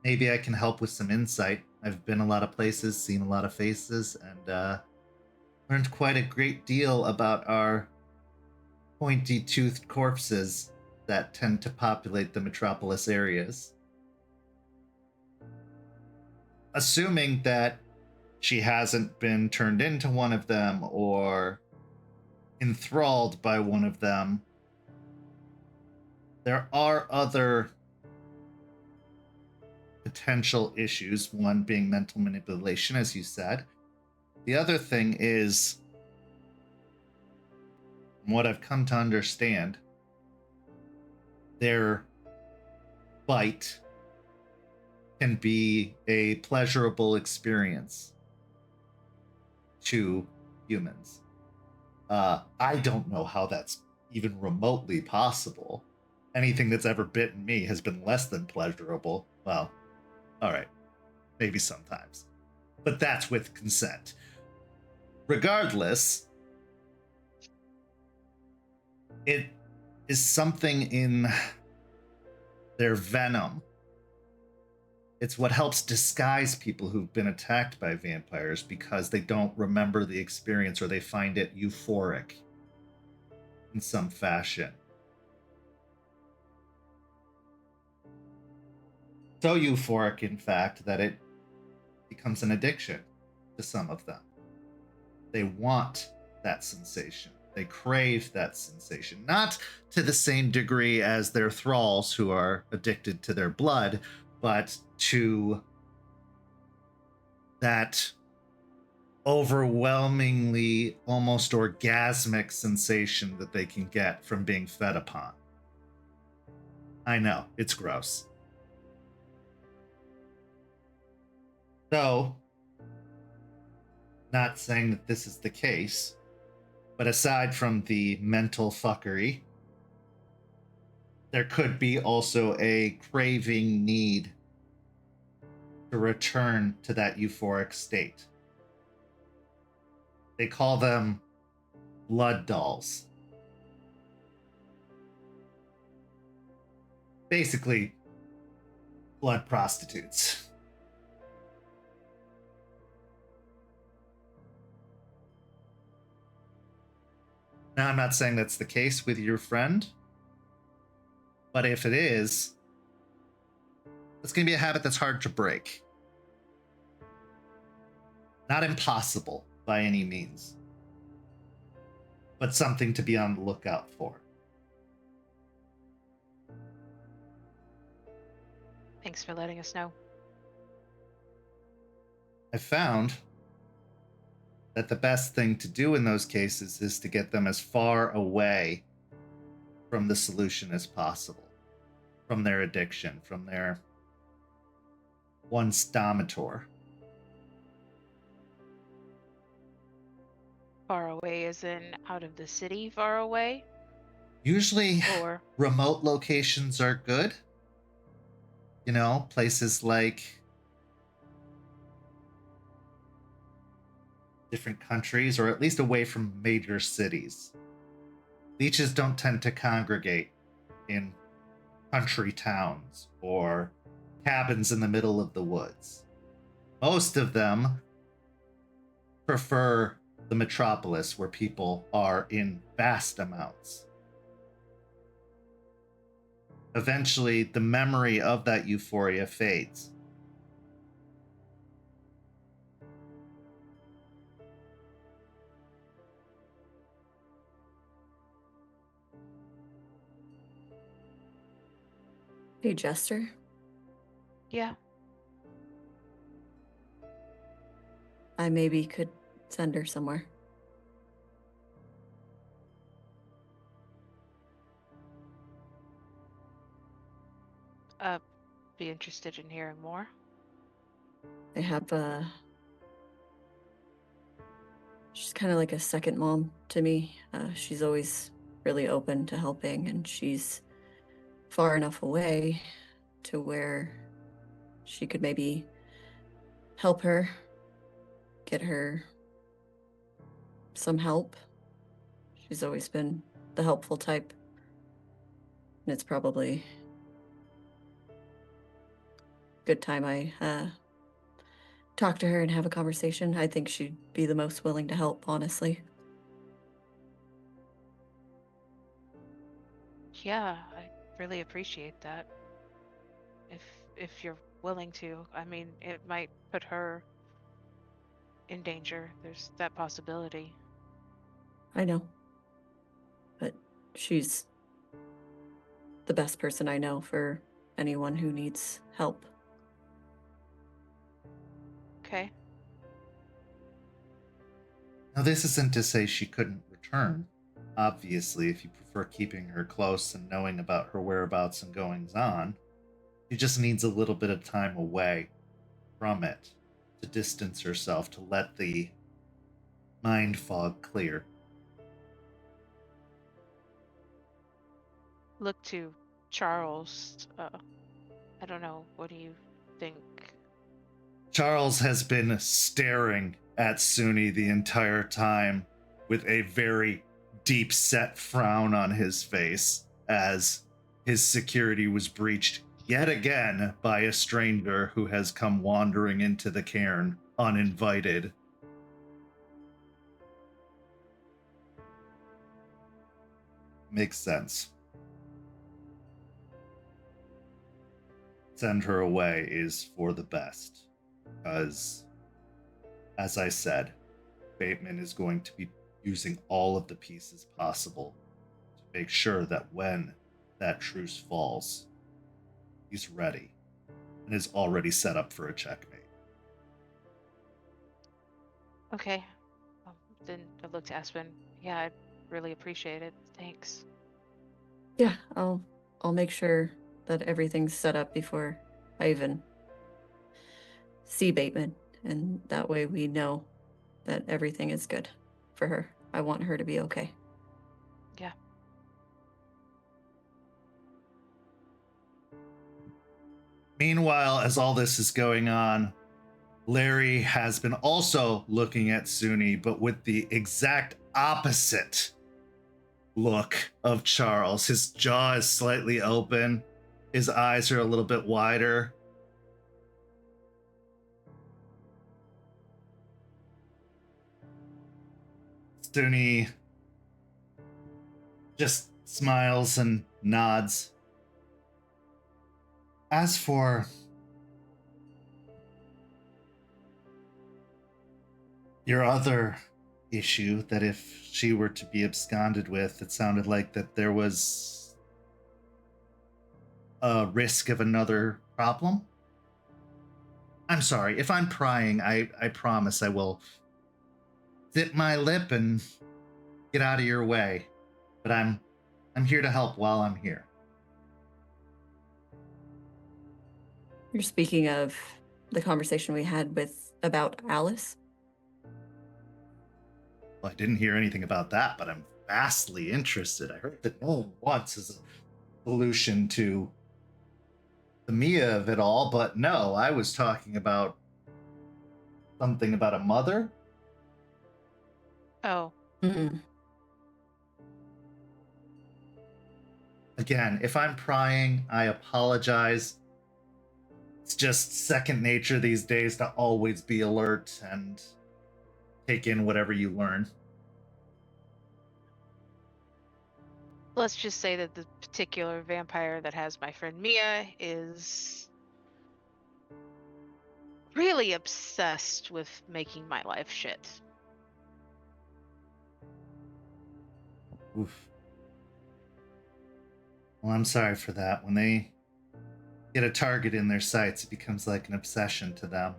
maybe I can help with some insight. I've been a lot of places, seen a lot of faces, and learned quite a great deal about our pointy-toothed corpses that tend to populate the metropolis areas. Assuming that she hasn't been turned into one of them or enthralled by one of them, there are other potential issues, one being mental manipulation, as you said. The other thing is, from what I've come to understand, their bite can be a pleasurable experience to humans. I don't know how that's even remotely possible. Anything that's ever bitten me has been less than pleasurable. Well, all right, maybe sometimes, but that's with consent. Regardless, it is something in their venom. It's what helps disguise people who've been attacked by vampires because they don't remember the experience or they find it euphoric in some fashion. So euphoric, in fact, that it becomes an addiction to some of them. They want that sensation. They crave that sensation, not to the same degree as their thralls who are addicted to their blood, but to that overwhelmingly almost orgasmic sensation that they can get from being fed upon. I know, it's gross. So, not saying that this is the case, but aside from the mental fuckery, there could be also a craving need to return to that euphoric state. They call them blood dolls. Basically, blood prostitutes. Now, I'm not saying that's the case with your friend, but if it is, it's going to be a habit that's hard to break. Not impossible by any means, but something to be on the lookout for. Thanks for letting us know. I found that the best thing to do in those cases is to get them as far away from the solution as possible, from their addiction, from their one stomator. Far away as in out of the city far away? Usually, Or remote locations are good. You know, places like different countries, or at least away from major cities. Leeches don't tend to congregate in country towns or cabins in the middle of the woods. Most of them prefer the metropolis, where people are in vast amounts. Eventually, the memory of that euphoria fades. Hey, Jester. yeah. I maybe could send her somewhere. Be interested in hearing more. I have she's kind of like a second mom to me. She's always really open to helping, and she's far enough away to where she could maybe help her, get her some help. She's always been the helpful type, and it's probably a good time I talk to her and have a conversation. I think she'd be the most willing to help, honestly. Yeah, I really appreciate that. If you're willing to. I mean, it might put her in danger. There's that possibility. I know, but she's the best person I know for anyone who needs help. Okay. Now, this isn't to say she couldn't return. Obviously, if you prefer keeping her close and knowing about her whereabouts and goings on, she just needs a little bit of time away from it to distance herself, to let the mind fog clear. Look to Charles. I don't know. What do you think? Charles has been staring at Suni the entire time with a very deep set frown on his face as his security was breached yet again by a stranger who has come wandering into the cairn uninvited. Makes sense. Send her away is for the best. Because, as I said, Bateman is going to be using all of the pieces possible to make sure that when that truce falls, he's ready and is already set up for a checkmate. Okay. Then I looked to Aspen. Yeah, I really appreciate it. Thanks. Yeah, I'll make sure that everything's set up before I even see Bateman, and that way we know that everything is good for her. I want her to be okay. Yeah. Meanwhile, as all this is going on, Larry has been also looking at Suni, but with the exact opposite look of Charles. His jaw is slightly open, his eyes are a little bit wider. Suni just smiles and nods. As for your other issue, that if she were to be absconded with, it sounded like that there was a risk of another problem. I'm sorry, if I'm prying, I promise I will zip my lip and get out of your way. But I'm here to help while I'm here. You're speaking of the conversation we had about Alice? Well, I didn't hear anything about that, but I'm vastly interested. I heard that no one wants as a solution to the Mia of it all, but no, I was talking about something about a mother. Oh, Mm-mm. Again, if I'm prying, I apologize. It's just second nature these days to always be alert and take in whatever you learn. let's just say that the particular vampire that has my friend Mia is really obsessed with making my life shit. Oof. Well, I'm sorry for that. When they get a target in their sights, it becomes like an obsession to them.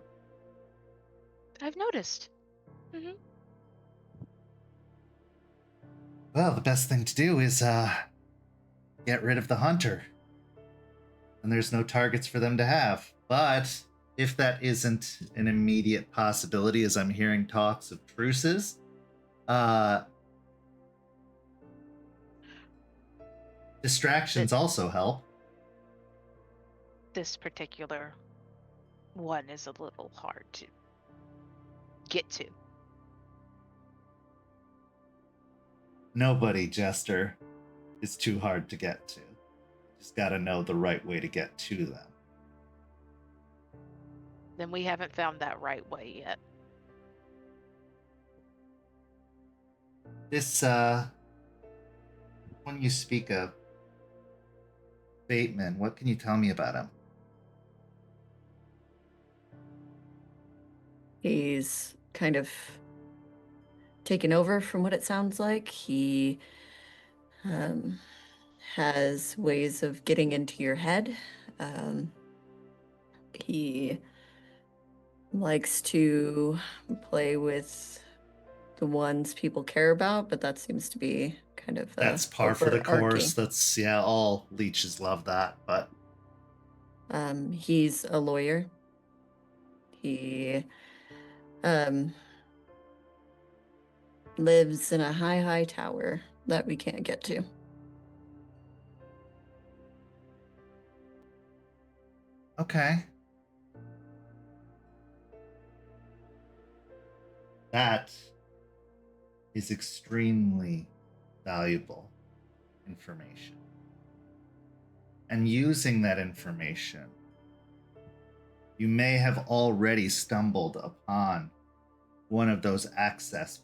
I've noticed. Well, the best thing to do is get rid of the hunter. And there's no targets for them to have. But if that isn't an immediate possibility, as I'm hearing talks of truces, distractions also help. This particular one is a little hard to get to. Nobody, Jester, is too hard to get to. Just gotta know the right way to get to them. Then we haven't found that right way yet. This, when you speak of Bateman, what can you tell me about him? He's kind of taken over from what it sounds like. He has ways of getting into your head. He likes to play with the ones people care about, but that seems to be kind of That's par for the overarching. course. That's, yeah, all leeches love that, but He's a lawyer. He lives in a high tower that we can't get to. okay. That is extremely valuable information. And using that information, you may have already stumbled upon one of those access points.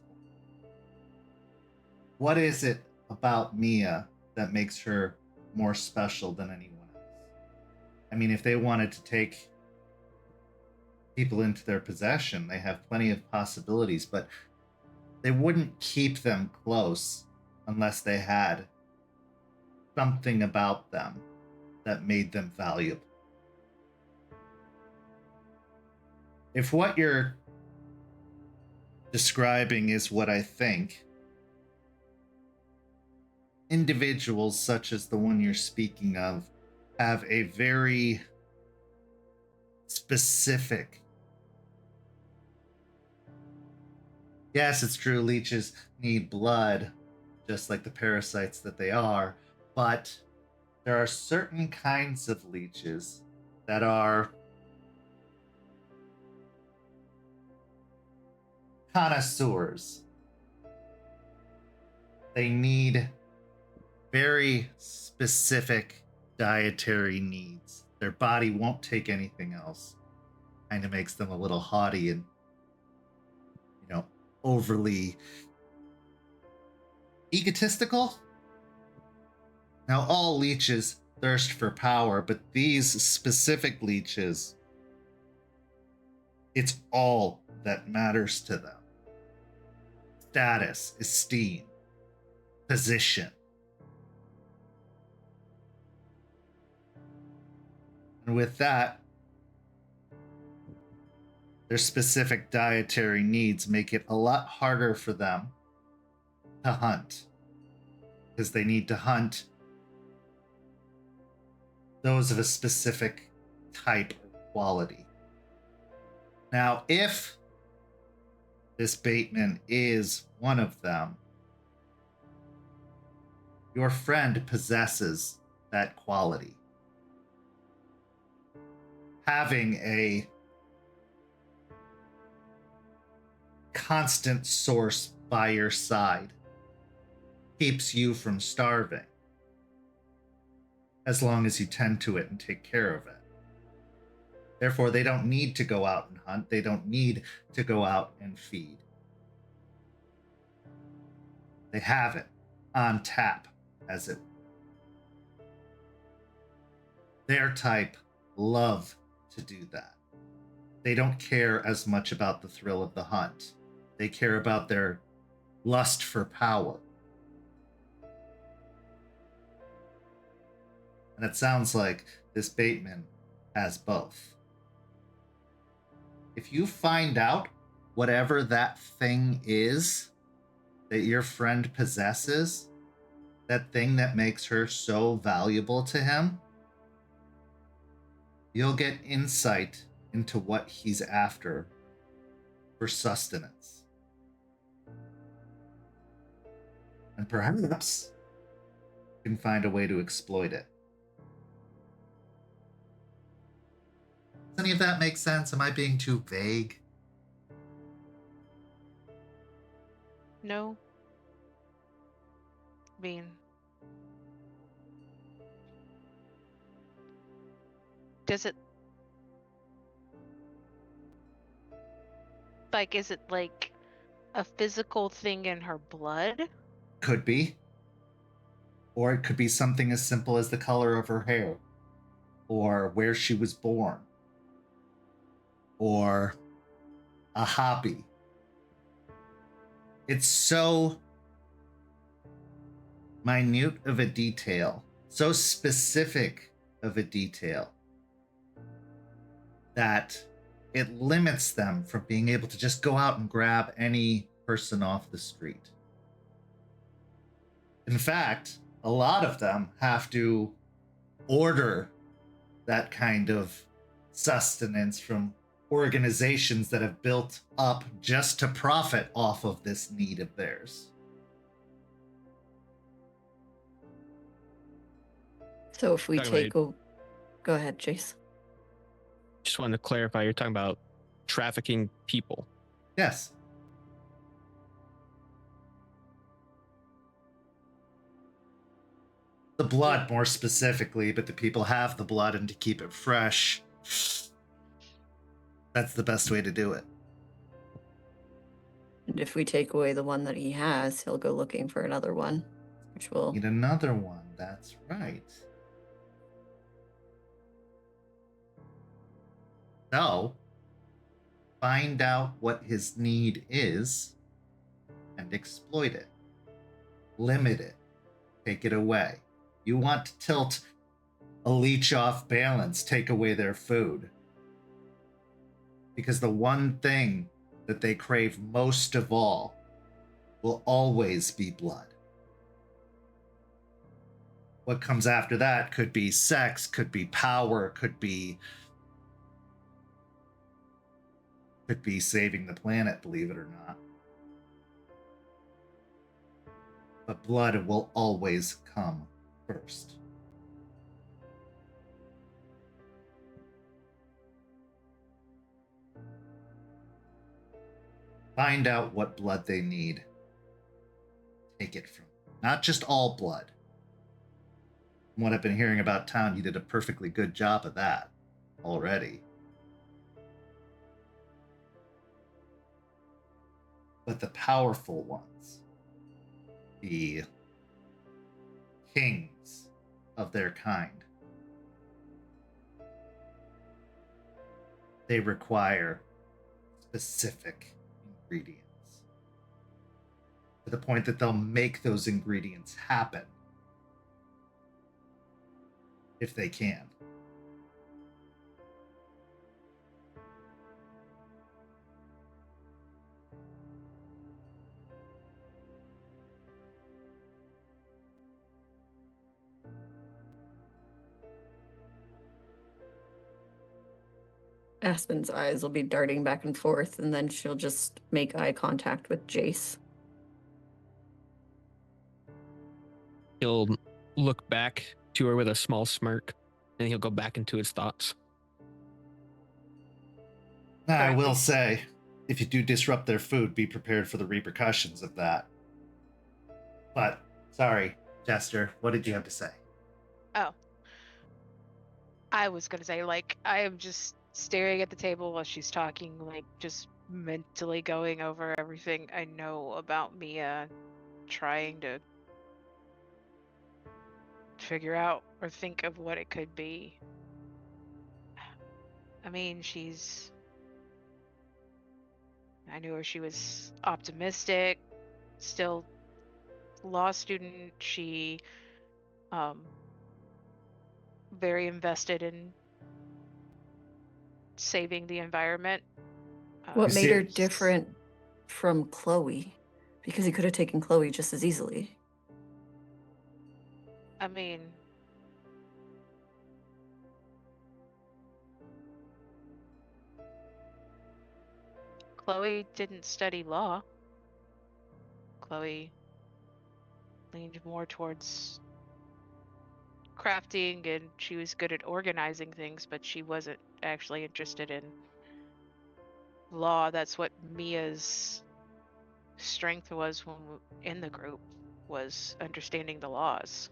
What is it about Mia that makes her more special than anyone else? I mean, if they wanted to take people into their possession, they have plenty of possibilities, but they wouldn't keep them close unless they had something about them that made them valuable. If what you're describing is what I think, individuals such as the one you're speaking of have a very specific. Yes, it's true, leeches need blood, just like the parasites that they are, but there are certain kinds of leeches that are connoisseurs. They need very specific dietary needs. Their body won't take anything else. Kind of makes them a little haughty and, overly egotistical. Now, all leeches thirst for power, but these specific leeches, it's all that matters to them. Status, esteem, position. And with that, their specific dietary needs make it a lot harder for them to hunt, because they need to hunt those of a specific type or quality. Now, if this bateman is one of them, your friend possesses that quality. Having a constant source by your side keeps you from starving, as long as you tend to it and take care of it. Therefore, they don't need to go out and hunt. They don't need to go out and feed. They have it on tap, as it. Their type love to do that. They don't care as much about the thrill of the hunt. They care about their lust for power. And it sounds like this bateman has both. If you find out whatever that thing is that your friend possesses, that thing that makes her so valuable to him, you'll get insight into what he's after for sustenance. And perhaps you can find a way to exploit it. Does any of that make sense? Am I being too vague? No. I mean, does it is it like a physical thing in her blood? Could be. Or it could be something as simple as the color of her hair, or where she was born, or a hobby. It's so minute of a detail, so specific of a detail, that it limits them from being able to just go out and grab any person off the street. In fact, a lot of them have to order that kind of sustenance from organizations that have built up just to profit off of this need of theirs. So if we Talking take a... Go ahead, Jace. Just wanted to clarify, you're talking about trafficking people. Yes. The blood, more specifically, but the people have the blood, and to keep it fresh, that's the best way to do it. And if we take away the one that he has, he'll go looking for another one, which will... Need another one, that's right. So, find out what his need is, and exploit it. Limit it. Take it away. You want to tilt a leech off balance, take away their food. Because the one thing that they crave most of all will always be blood. What comes after that could be sex, could be power, could be saving the planet, believe it or not. But blood will always come first. Find out what blood they need. Take it from them. Not just all blood. From what I've been hearing about town, you did a perfectly good job of that already. But the powerful ones, the kings of their kind, they require specific ingredients. To the point that they'll make those ingredients happen if they can. Aspen's eyes will be darting back and forth, and then she'll just make eye contact with Jace. He'll look back to her with a small smirk, and he'll go back into his thoughts. I will say, if you do disrupt their food, be prepared for the repercussions of that. But, sorry, Jester, what did you have to say? Oh. I was gonna say, like, I am just staring at the table while she's talking, like, just mentally going over everything I know about Mia, trying to figure out or think of what it could be. I mean, I knew her, she was optimistic, still law student. She, very invested in saving the environment. What You made her see- different from Chloe? Because he could have taken Chloe just as easily. I mean, Chloe didn't study law. Chloe leaned more towards crafting, and she was good at organizing things, but she wasn't actually interested in law. That's what Mia's strength was when in the group, was understanding the laws.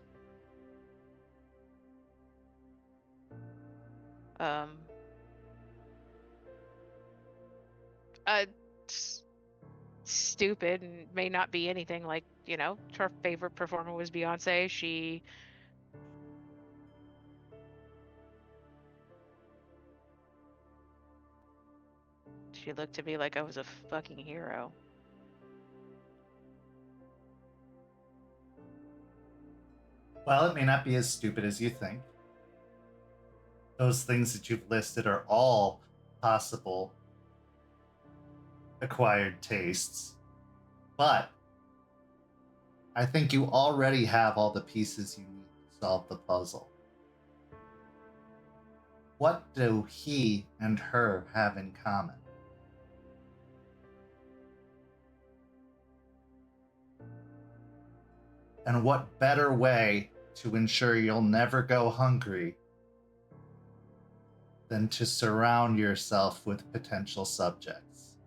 It's stupid and may not be anything, like, you know, her favorite performer was Beyonce. She looked at me like I was a fucking hero. Well, it may not be as stupid as you think. Those things that you've listed are all possible acquired tastes. But I think you already have all the pieces you need to solve the puzzle. What do he and her have in common? And what better way to ensure you'll never go hungry than to surround yourself with potential subjects?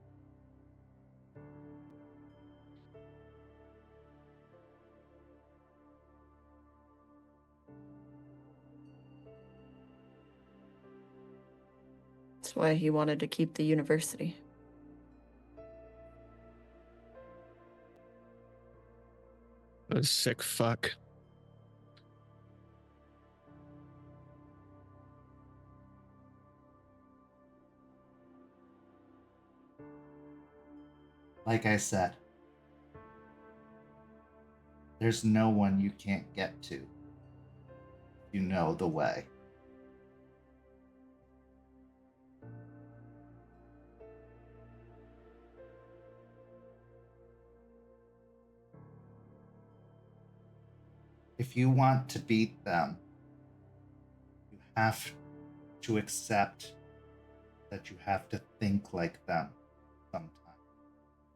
That's why he wanted to keep the university. A sick fuck. Like I said, there's no one you can't get to. You know the way. If you want to beat them, you have to accept that you have to think like them sometimes.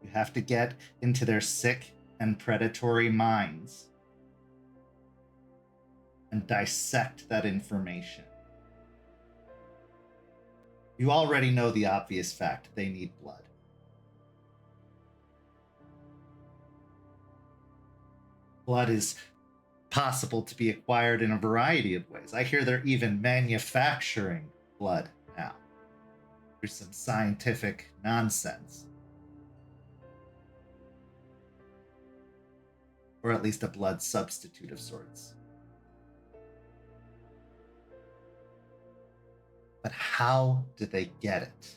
You have to get into their sick and predatory minds and dissect that information. You already know the obvious fact: they need blood. Blood is possible to be acquired in a variety of ways. I hear they're even manufacturing blood now. There's some scientific nonsense. Or at least a blood substitute of sorts. But how do they get it?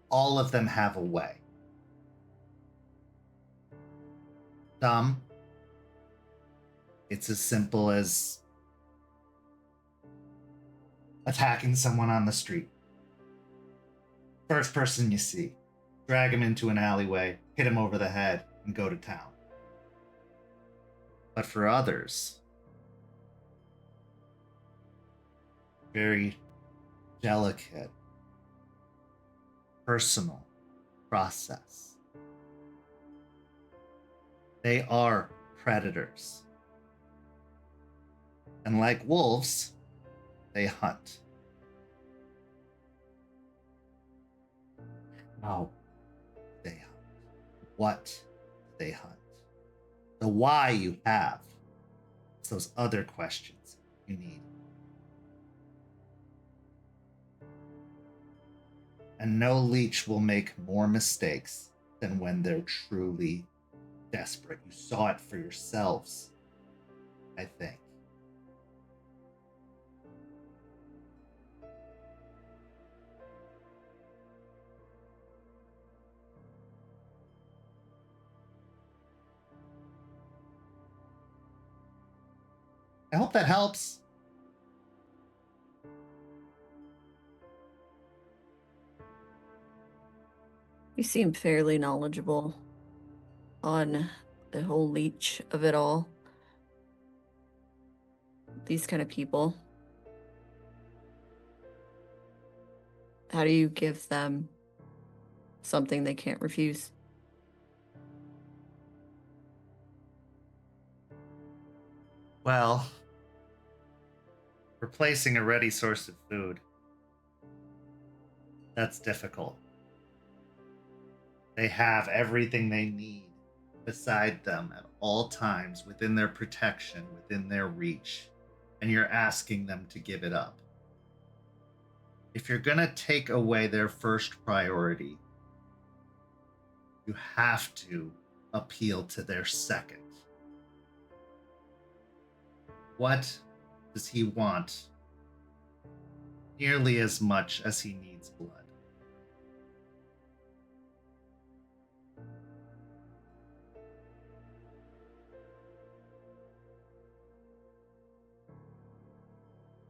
All of them have a way. Some, it's as simple as attacking someone on the street. First person you see, drag him into an alleyway, hit him over the head, and go to town. But for others, very delicate, personal process. They are predators. And like wolves, they hunt. How they hunt? What do they hunt? The why you have. It's those other questions you need. And no leech will make more mistakes than when they're truly desperate. You saw it for yourselves, I think. I hope that helps. You seem fairly knowledgeable on the whole leech of it all. These kind of people. How do you give them something they can't refuse? Well, replacing a ready source of food, that's difficult. They have everything they need beside them at all times, within their protection, within their reach, and you're asking them to give it up. If you're going to take away their first priority, you have to appeal to their second. What does he want nearly as much as he needs blood?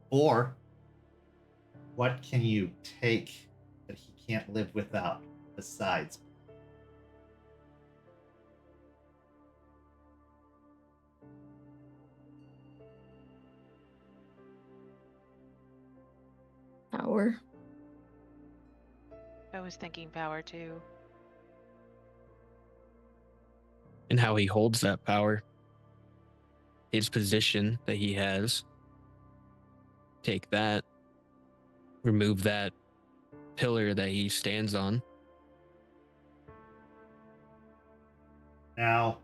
Or what can you take that he can't live without besides? Power. I was thinking power too. And how he holds that power. His position that he has. Take that. Remove that pillar that he stands on. Now,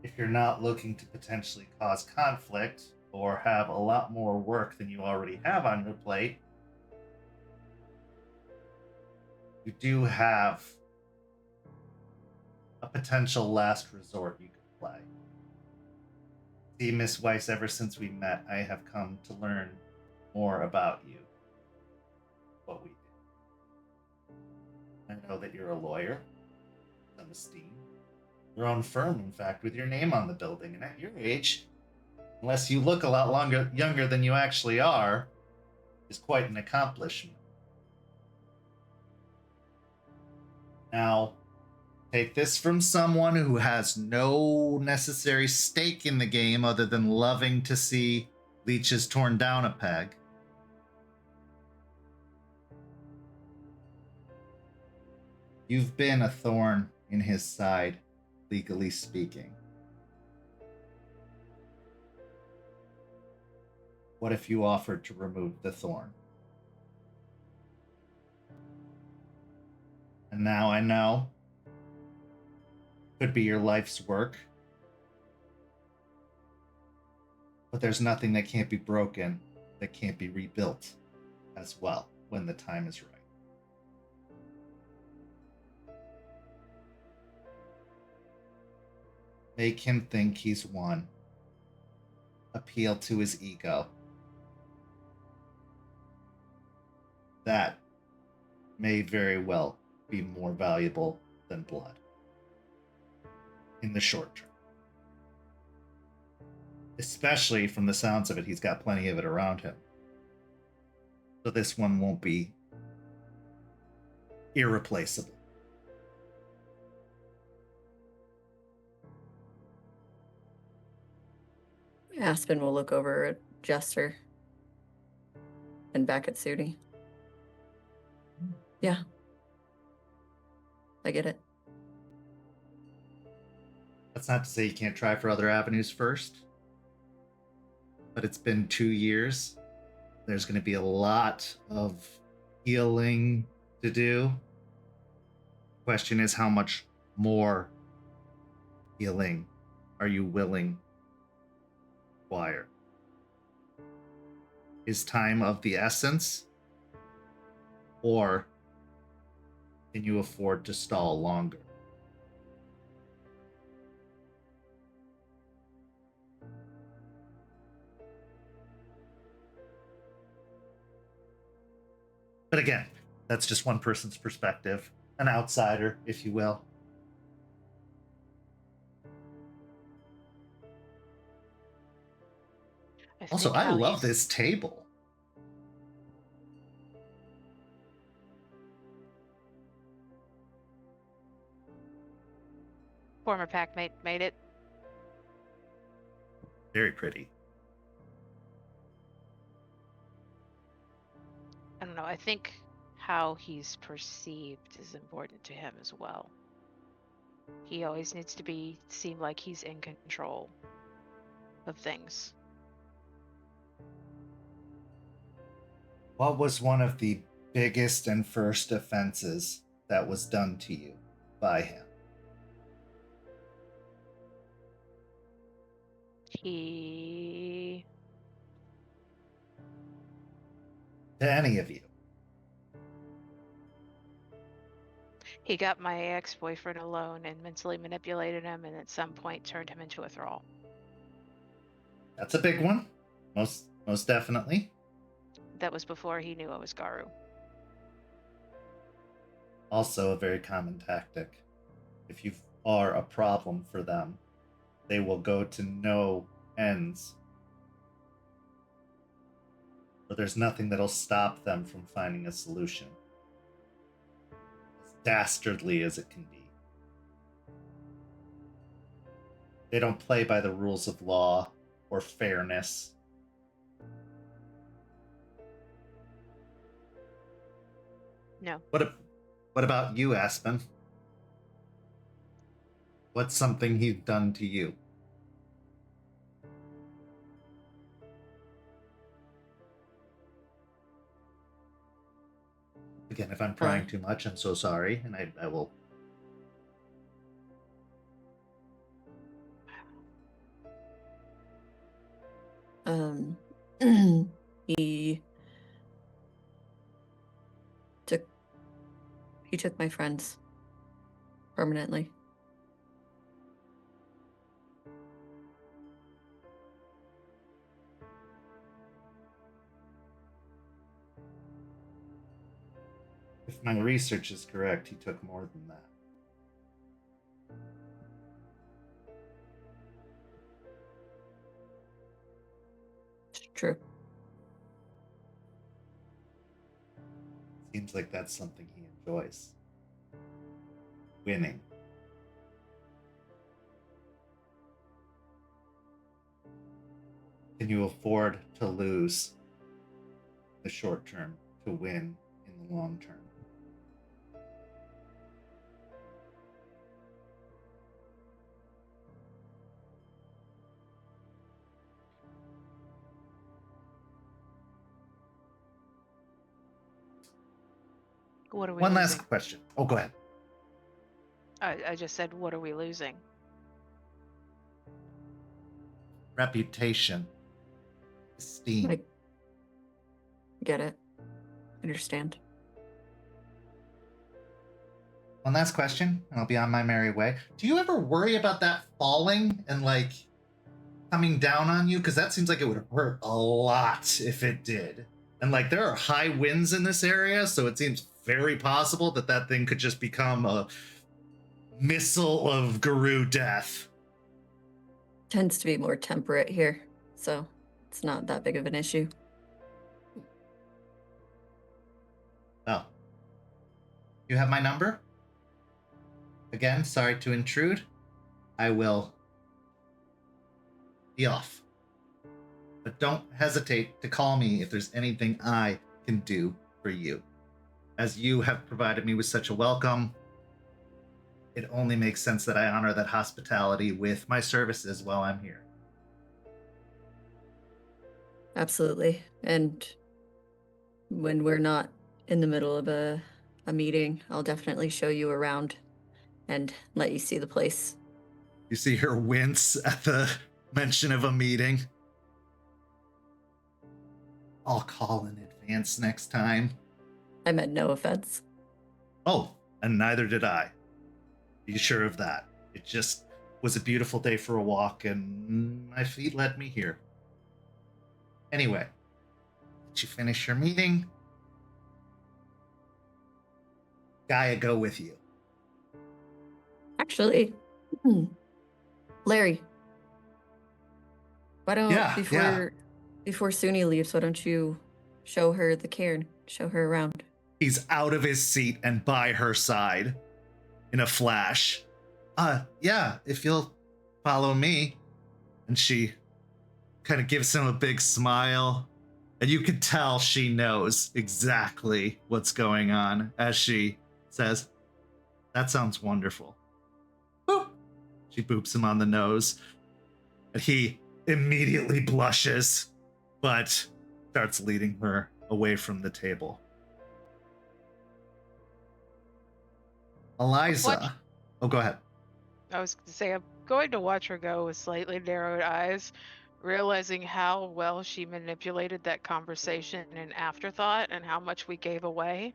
if you're not looking to potentially cause conflict or have a lot more work than you already have on your plate, you do have a potential last resort you could play. See, Miss Weiss, ever since we met, I have come to learn more about you. What we do. I know that you're a lawyer, some esteem, Your own firm, in fact, with your name on the building. And at your age, unless you look a lot younger than you actually are, is quite an accomplishment. Now, take this from someone who has no necessary stake in the game other than loving to see leeches torn down a peg. You've been a thorn in his side, legally speaking. What if you offered to remove the thorn? And now I know. Could be your life's work. But there's nothing that can't be broken, that can't be rebuilt as well when the time is right. Make him think he's won. Appeal to his ego. That may very well be more valuable than blood in the short term. Especially from the sounds of it, he's got plenty of it around him. So this one won't be irreplaceable. Aspen will look over at Jester and back at Sudi. Yeah. I get it. That's not to say you can't try for other avenues first. But it's been 2 years. There's going to be a lot of healing to do. Question is, how much more healing are you willing to require? Is time of the essence? Or can you afford to stall longer? But again, that's just one person's perspective, an outsider, if you will. Also, I love this table. Former packmate made it. Very pretty. I don't know. I think how he's perceived is important to him as well. He always needs to seem like he's in control of things. What was one of the biggest and first offenses that was done to you by him? To any of you. He got my ex-boyfriend alone and mentally manipulated him, and at some point turned him into a thrall. That's a big one. Most definitely. That was before he knew I was Garu. Also a very common tactic. If you are a problem for them, they will go to no ends. But there's nothing that'll stop them from finding a solution. As dastardly as it can be. They don't play by the rules of law or fairness. No. What about you, Aspen? What's something he's done to you? Again, if I'm prying too much, I'm so sorry, and I will. He took my friends permanently. If my research is correct, he took more than that. True. Seems like that's something he enjoys. Winning. Can you afford to lose in the short term to win in the long term? What are we One losing? last question. Oh, go ahead. I just said, what are we losing? Reputation. Esteem. I get it. Understand. One last question, and I'll be on my merry way. Do you ever worry about that falling and like coming down on you? Because that seems like it would hurt a lot if it did. And like there are high winds in this area, so it seems very possible that that thing could just become a missile of Guru death. Tends to be more temperate here, so it's not that big of an issue. Oh. You have my number? Again, sorry to intrude. I will be off. But don't hesitate to call me if there's anything I can do for you. As you have provided me with such a welcome, it only makes sense that I honor that hospitality with my services while I'm here. Absolutely. And when we're not in the middle of a meeting, I'll definitely show you around and let you see the place. You see her wince at the mention of a meeting. I'll call in advance next time. I meant no offense. Oh, and neither did I. Be sure of that. It just was a beautiful day for a walk, and my feet led me here. Anyway, did you finish your meeting? Gaia, go with you. Actually, Larry, why don't before Suni leaves, why don't you show her the cairn, show her around? He's out of his seat and by her side in a flash. Yeah, if you'll follow me. And she kind of gives him a big smile. And you can tell she knows exactly what's going on as she says, "That sounds wonderful." Boop. She boops him on the nose. And he immediately blushes, but starts leading her away from the table. Eliza. Watch. Oh, go ahead. I was going to say, I'm going to watch her go with slightly narrowed eyes, realizing how well she manipulated that conversation in afterthought and how much we gave away.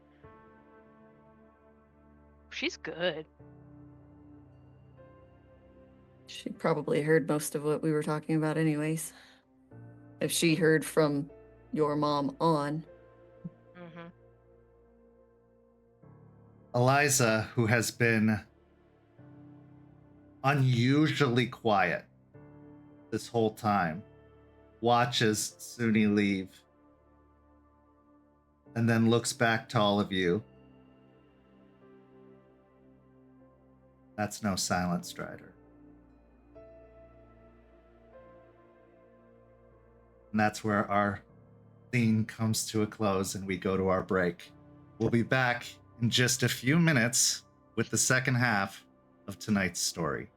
She's good. She probably heard most of what we were talking about anyways. If she heard from your mom on. Mm-hmm. Eliza, who has been unusually quiet this whole time, watches Suni leave and then looks back to all of you. That's no Silent Strider. And that's where our scene comes to a close and we go to our break. We'll be back in just a few minutes with the second half of tonight's story.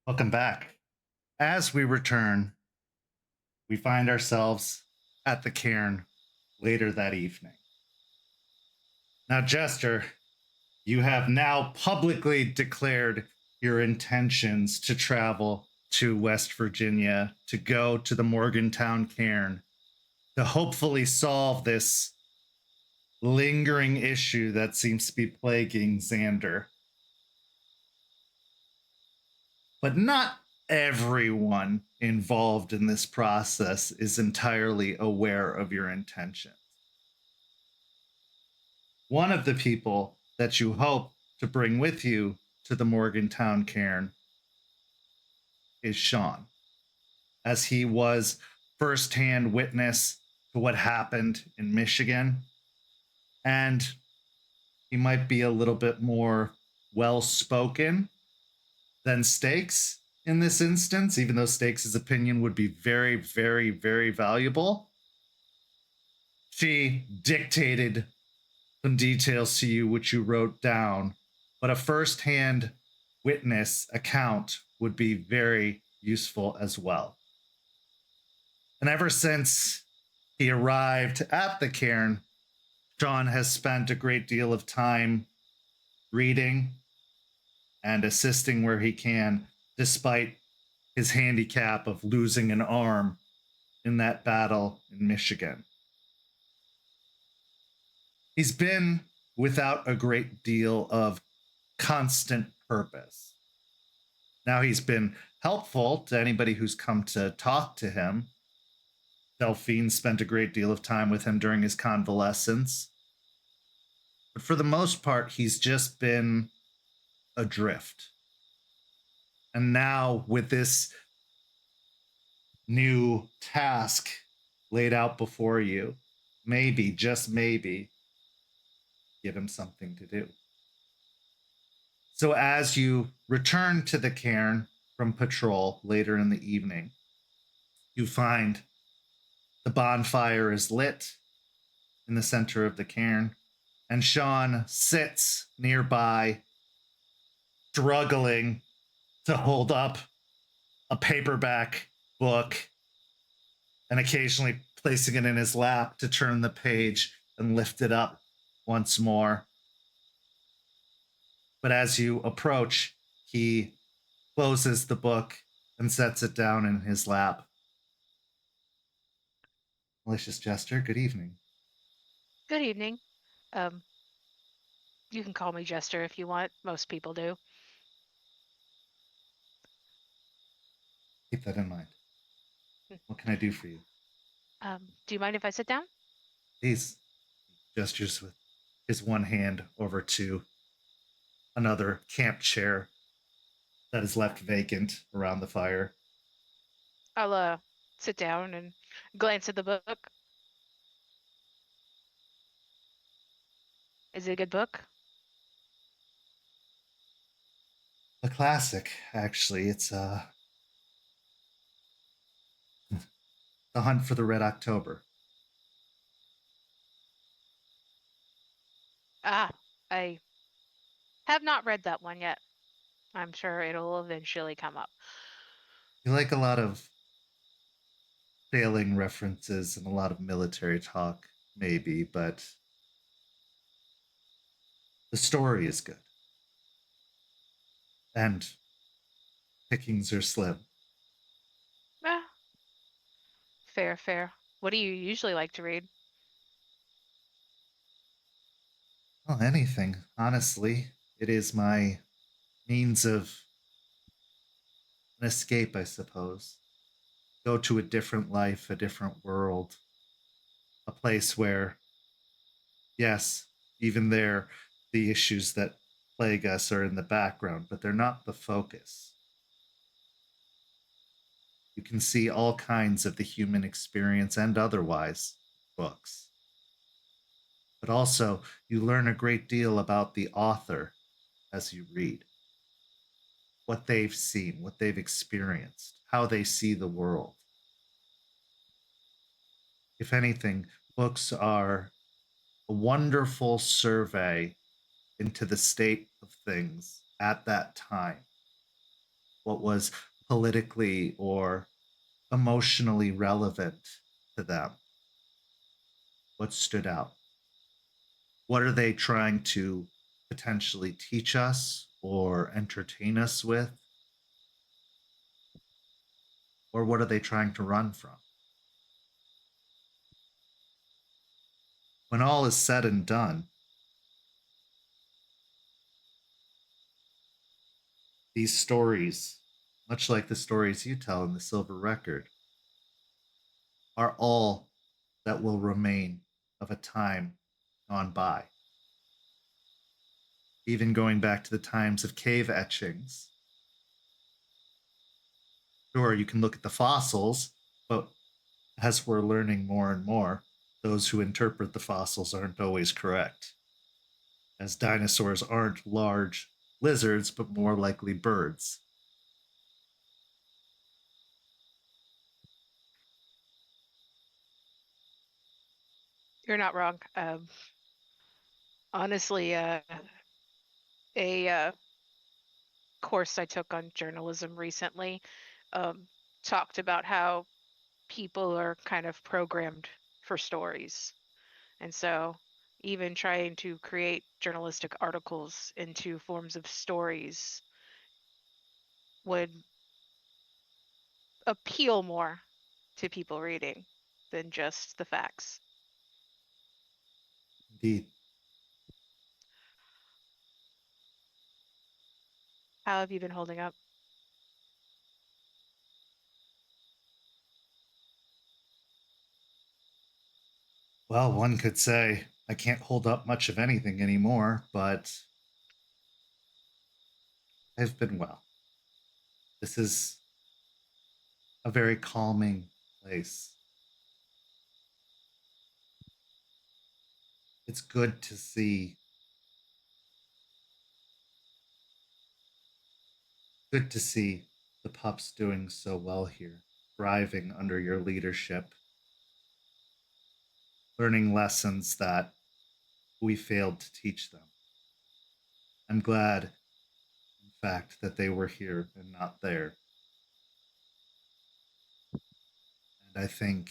Welcome back. As we return, we find ourselves at the cairn later that evening. Now, Jester, you have now publicly declared your intentions to travel to West Virginia to go to the Morgantown cairn to hopefully solve this lingering issue that seems to be plaguing Xander. But not everyone involved in this process is entirely aware of your intentions. One of the people that you hope to bring with you to the Morgantown cairn is Shawn, as he was firsthand witness to what happened in Michigan, and he might be a little bit more well-spoken than Stakes in this instance, even though Stakes' opinion would be very, very, very valuable. She dictated some details to you, which you wrote down, but a first-hand witness account would be very useful as well. And ever since he arrived at the cairn, Shawn has spent a great deal of time reading and assisting where he can, despite his handicap of losing an arm in that battle in Michigan. He's been without a great deal of constant purpose. Now he's been helpful to anybody who's come to talk to him. Delphine spent a great deal of time with him during his convalescence. But for the most part, he's just been adrift. And now, with this new task laid out before you, maybe, just maybe, give him something to do. So, as you return to the cairn from patrol later in the evening, you find the bonfire is lit in the center of the cairn, and Shawn sits nearby, struggling to hold up a paperback book and occasionally placing it in his lap to turn the page and lift it up once more. But as you approach, he closes the book and sets it down in his lap. Malicious Jester, good evening. Good evening. You can call me Jester if you want. Most people do. Keep that in mind. What can I do for you? Do you mind if I sit down? Please. He gestures with his one hand over to another camp chair that is left vacant around the fire. I'll sit down and glance at the book. Is it a good book? A classic, actually. It's The Hunt for the Red October. Ah, I have not read that one yet. I'm sure it'll eventually come up. You like a lot of sailing references and a lot of military talk, maybe, but the story is good. And pickings are slim. Ah, fair. What do you usually like to read? Well, anything, honestly. It is my means of an escape, I suppose. Go to a different life, a different world, a place where, yes, even there, the issues that plague us are in the background, but they're not the focus. You can see all kinds of the human experience and otherwise books. But also, you learn a great deal about the author as you read. What they've seen, what they've experienced, how they see the world. If anything, books are a wonderful survey into the state of things at that time. What was politically or emotionally relevant to them? What stood out? What are they trying to potentially teach us or entertain us with? Or what are they trying to run from? When all is said and done, these stories, much like the stories you tell in the Silver Record, are all that will remain of a time gone by. Even going back to the times of cave etchings. Sure, you can look at the fossils, but as we're learning more and more, those who interpret the fossils aren't always correct. As dinosaurs aren't large lizards, but more likely birds. You're not wrong. Honestly, a course I took on journalism recently talked about how people are kind of programmed for stories. And so even trying to create journalistic articles into forms of stories would appeal more to people reading than just the facts. Indeed. How have you been holding up? Well, one could say I can't hold up much of anything anymore, but I've been well. This is a very calming place. It's good to see. Good to see the pups doing so well here, thriving under your leadership, learning lessons that we failed to teach them. I'm glad, in fact, that they were here and not there. And I think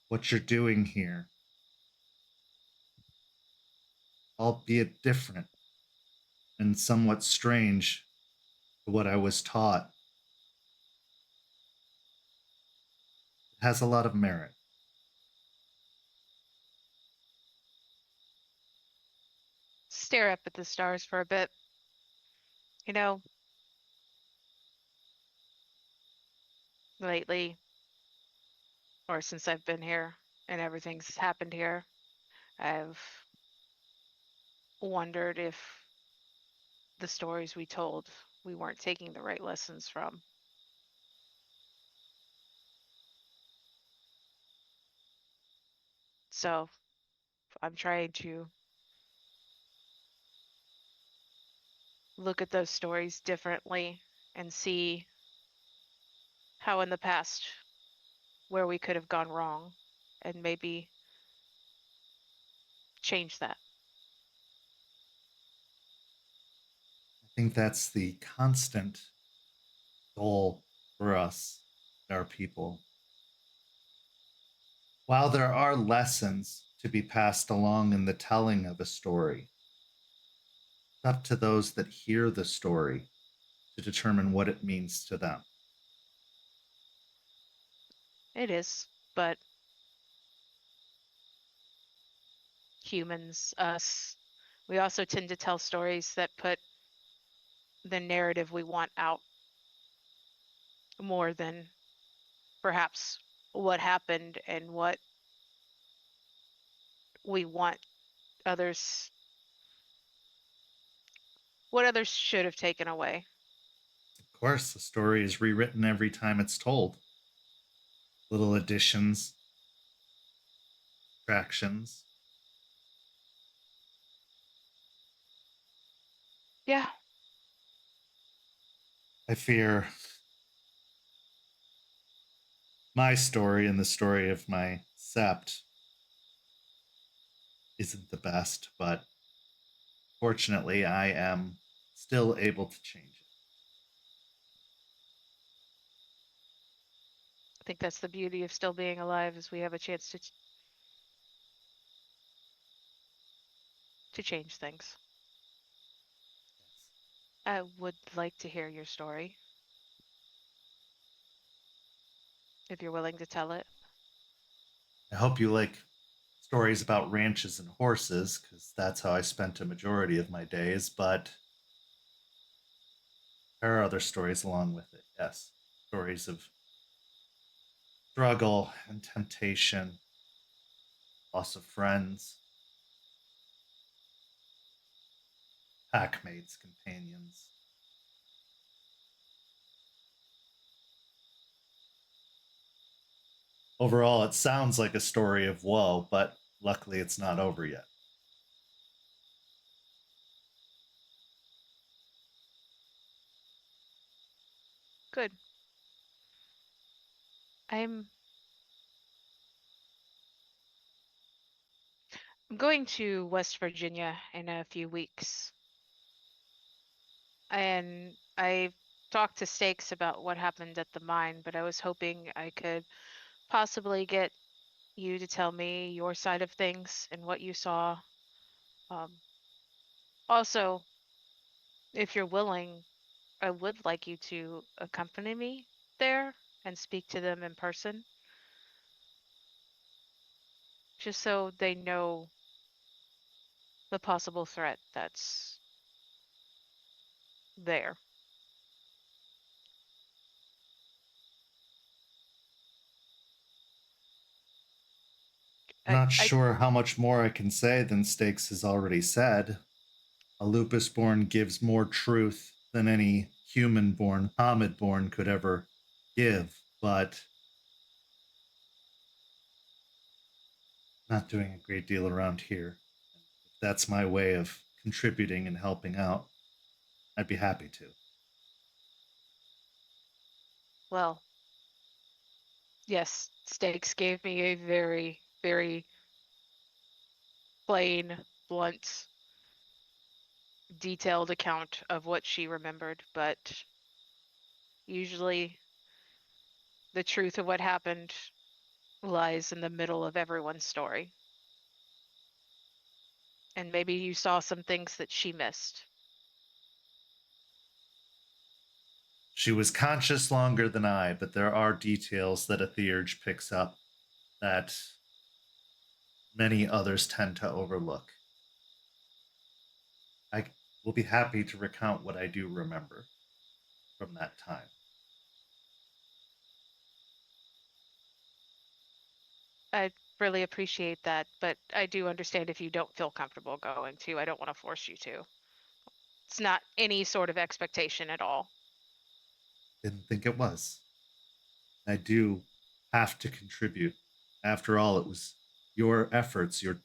what you're doing here, albeit different and somewhat strange to what I was taught, has a lot of merit. Stare up at the stars for a bit. You know, lately, or since I've been here and everything's happened here, I've wondered if the stories we told, we weren't taking the right lessons from. So I'm trying to look at those stories differently and see how in the past where we could have gone wrong and maybe change that. I think that's the constant goal for us, our people. While there are lessons to be passed along in the telling of a story, it's up to those that hear the story to determine what it means to them. It is, but humans, us, we also tend to tell stories that put the narrative we want out more than perhaps what happened and what we want others, what others should have taken away. Of course, the story is rewritten every time it's told. Little additions, subtractions. Yeah, I fear my story and the story of my sept isn't the best, but fortunately, I am still able to change it. I think that's the beauty of still being alive is we have a chance to change things. I would like to hear your story if you're willing to tell it. I hope you like stories about ranches and horses, because that's how I spent a majority of my days, but there are other stories along with it, yes. Stories of struggle and temptation, loss of friends, packmates, companions. Overall, it sounds like a story of woe, but luckily it's not over yet. Good. I'm going to West Virginia in a few weeks. And I talked to Stakes about what happened at the mine, but I was hoping I could possibly get you to tell me your side of things and what you saw. Um, Also, if you're willing, I would like you to accompany me there and speak to them in person, just so they know the possible threat that's there. I'm not I sure how much more I can say than Stakes has already said. A lupus born gives more truth than any human born, Hamid born could ever give, but I'm not doing a great deal around here. If that's my way of contributing and helping out, I'd be happy to. well, yes, Stakes gave me a very, very plain, blunt, detailed account of what she remembered, but usually the truth of what happened lies in the middle of everyone's story. And maybe you saw some things that she missed. She was conscious longer than I, but there are details that a theurge picks up that many others tend to overlook. I will be happy to recount what I do remember from that time. I really appreciate that, but I do understand if you don't feel comfortable going to. I don't want to force you to. It's not any sort of expectation at all. Didn't think it was. I do have to contribute. After all, it was your efforts, your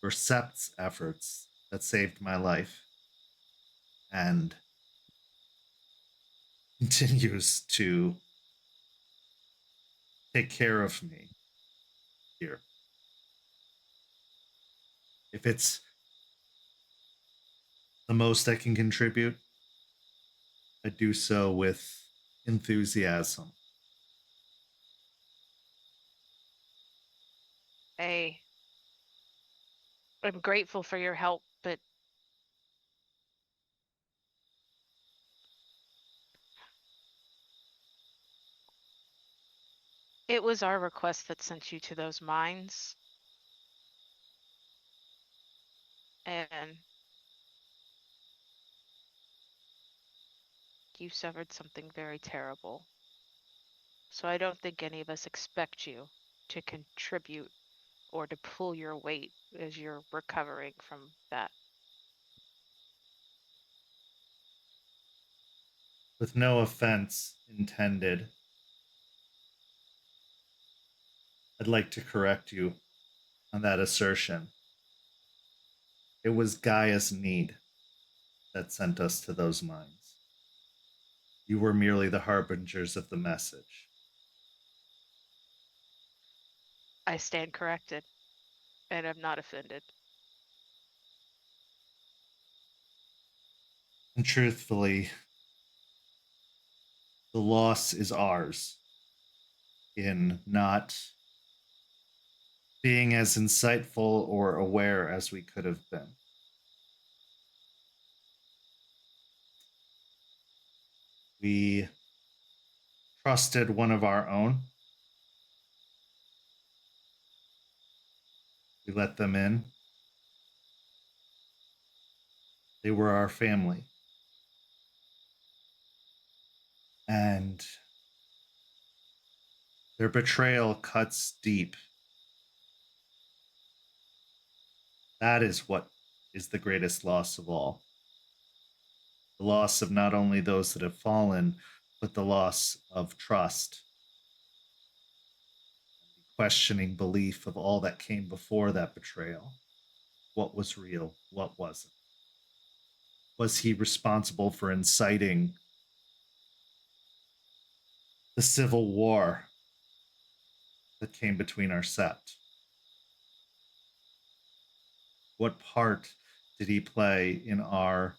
Sept's efforts that saved my life and continues to take care of me here. If it's the most I can contribute, I do so with enthusiasm. I am grateful for your help, but it was our request that sent you to those mines. And you suffered something very terrible. So I don't think any of us expect you to contribute or to pull your weight as you're recovering from that. With no offense intended, I'd like to correct you on that assertion. It was Gaia's need that sent us to those mines. You were merely the harbingers of the message. I stand corrected, and I'm not offended. And truthfully, the loss is ours in not being as insightful or aware as we could have been. We trusted one of our own. We let them in. They were our family. And their betrayal cuts deep. That is what is the greatest loss of all. The loss of not only those that have fallen, but the loss of trust, the questioning belief of all that came before that betrayal. What was real? What wasn't? Was he responsible for inciting the civil war that came between our sept? What part did he play in our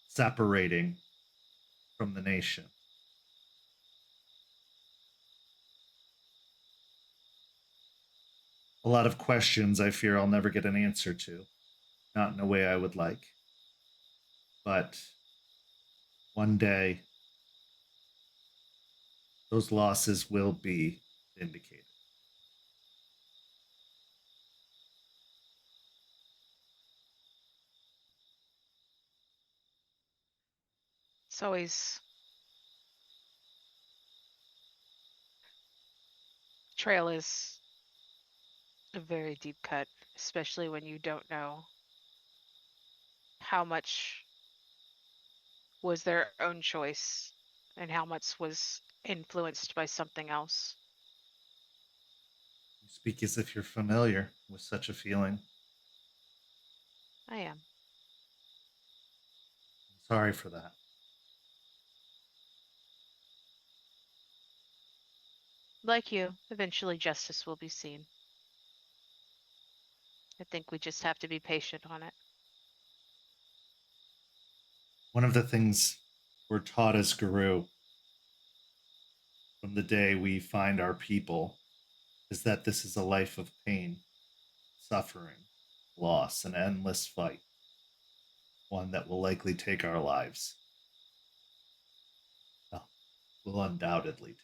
separating from the nation? A lot of questions I fear I'll never get an answer to, not in a way I would like. But one day, those losses will be vindicated. It's always trail is a very deep cut, especially when you don't know how much was their own choice and how much was influenced by something else. You speak as if you're familiar with such a feeling. I am. I'm sorry for that. Like you, eventually justice will be seen. I think we just have to be patient on it. One of the things we're taught as Guru from the day we find our people is that this is a life of pain, suffering, loss, an endless fight, one that will likely take our lives. Well, will undoubtedly take our lives,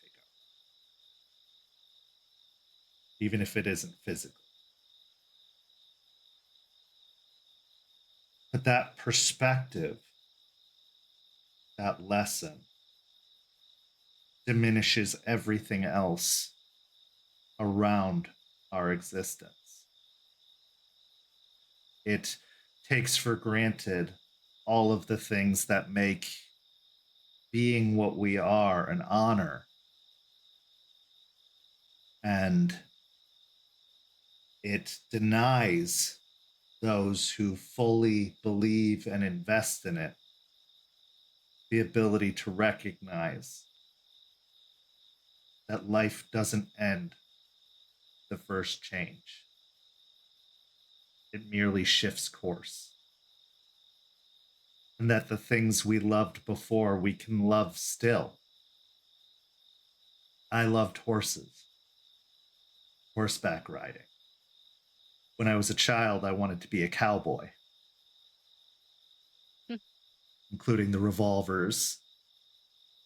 even if it isn't physical. But that perspective, that lesson, diminishes everything else around our existence. It takes for granted all of the things that make being what we are an honor. And it denies those who fully believe and invest in it the ability to recognize that life doesn't end the first change. It merely shifts course. And that the things we loved before we can love still. I loved horses, horseback riding. When I was a child, I wanted to be a cowboy, including the revolvers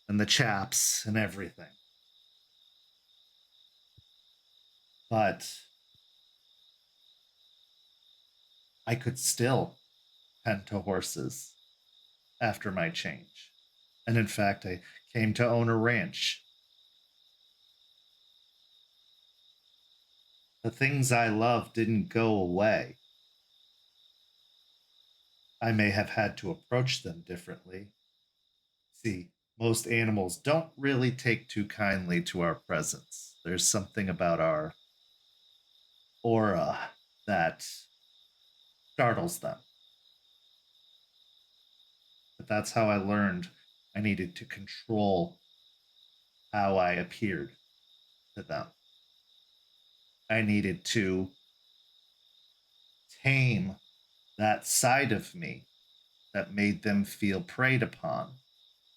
and the chaps and everything. But I could still tend to horses after my change. And in fact, I came to own a ranch. The things I loved didn't go away. I may have had to approach them differently. See, most animals don't really take too kindly to our presence. There's something about our aura that startles them. But that's how I learned I needed to control how I appeared to them. I needed to tame that side of me that made them feel preyed upon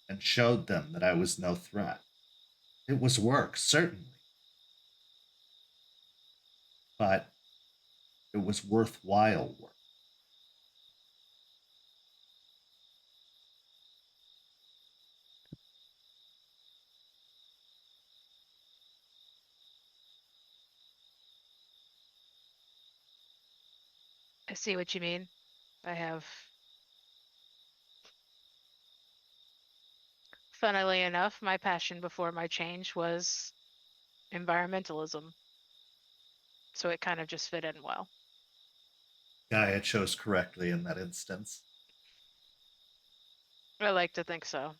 and showed them that I was no threat. It was work, certainly, but it was worthwhile work. I see what you mean. I have, funnily enough, my passion before my change was environmentalism. So it kind of just fit in well. Gaia chose correctly in that instance. I like to think so.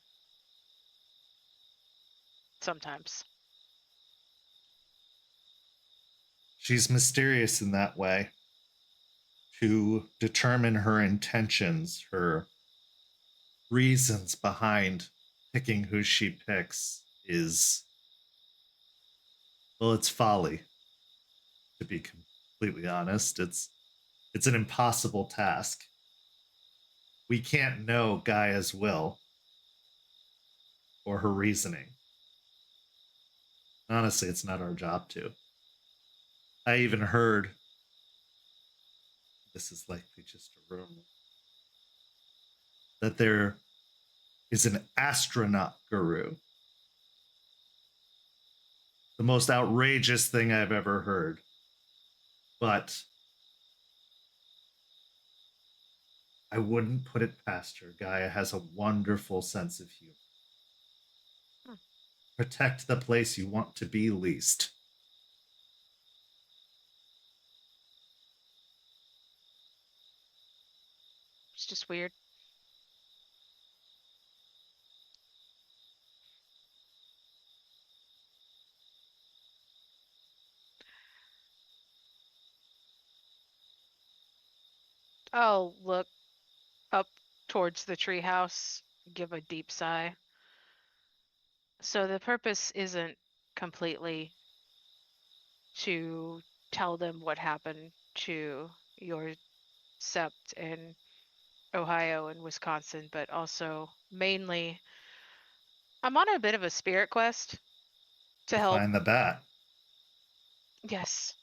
Sometimes. She's mysterious in that way. To determine her intentions, her reasons behind picking who she picks is, well, it's folly. To be completely honest, it's an impossible task. We can't know Gaia's will or her reasoning. Honestly, it's not our job to. I even heard, this is likely just a rumor, that there is an astronaut guru. The most outrageous thing I've ever heard. But I wouldn't put it past her. Gaia has a wonderful sense of humor. Hmm. Protect the place you want to be least. It's just weird. I'll look up towards the treehouse, give a deep sigh. So the purpose isn't completely to tell them what happened to your sept in Ohio and Wisconsin, but also mainly I'm on a bit of a spirit quest to help. Find the bat. Yes.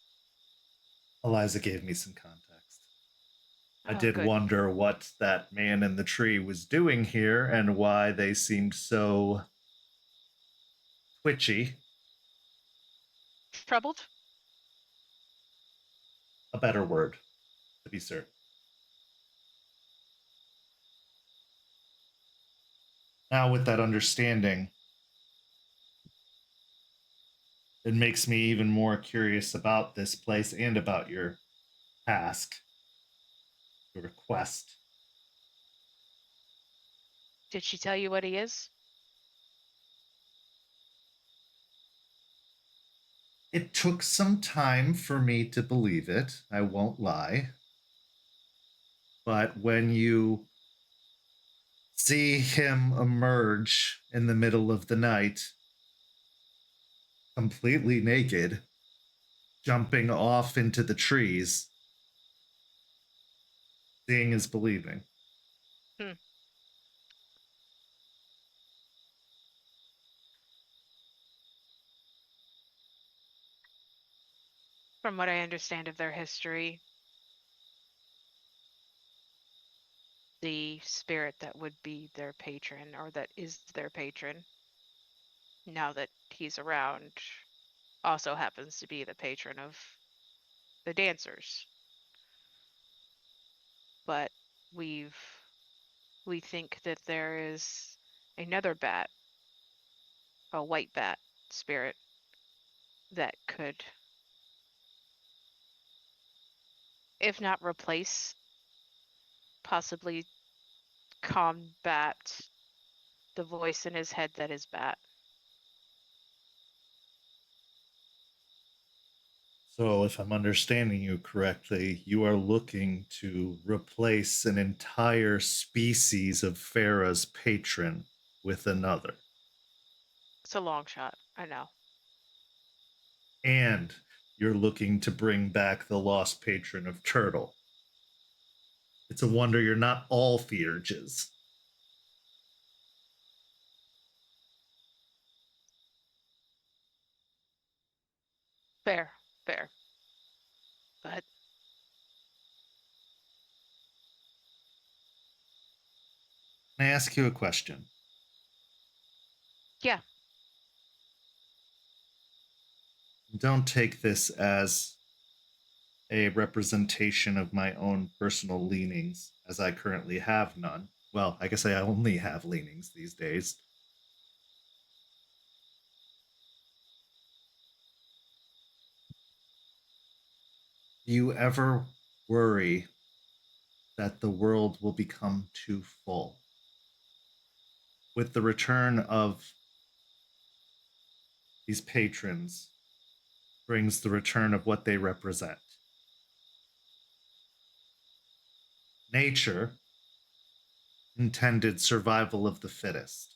Eliza gave me some context. I Oh, did good. wonder what that man in the tree was doing here and why they seemed so twitchy. Troubled? A better word, to be certain. Now, with that understanding, it makes me even more curious about this place and about your task, your request. Did she tell you what he is? It took some time for me to believe it, I won't lie. But when you see him emerge in the middle of the night, completely naked, jumping off into the trees, seeing is believing. Hmm. From what I understand of their history, the spirit that would be their patron, or that is their patron, now that he's around, also happens to be the patron of the dancers. But we think that there is another bat, a white bat spirit, that could, if not replace, possibly combat the voice in his head that is bat. So, if I'm understanding you correctly, you are looking to replace an entire species of Farah's patron with another. It's a long shot, I know. And you're looking to bring back the lost patron of Turtle. It's a wonder you're not all Theurges. Fair, fair. But Can I ask you a question? yeah, Don't take this as a representation of my own personal leanings, as I currently have none. Well, I guess I only have leanings these days. Do you ever worry that the world will become too full? With the return of these patrons brings the return of what they represent. Nature intended survival of the fittest.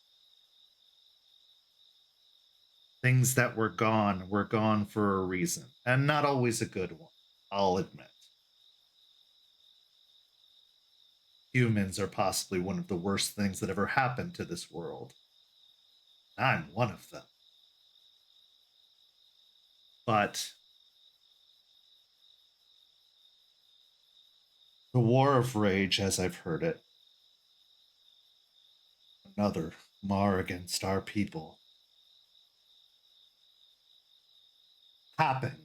Things that were gone for a reason, and not always a good one, I'll admit. Humans are possibly one of the worst things that ever happened to this world. I'm one of them. But the War of Rage, as I've heard it, another mar against our people, happened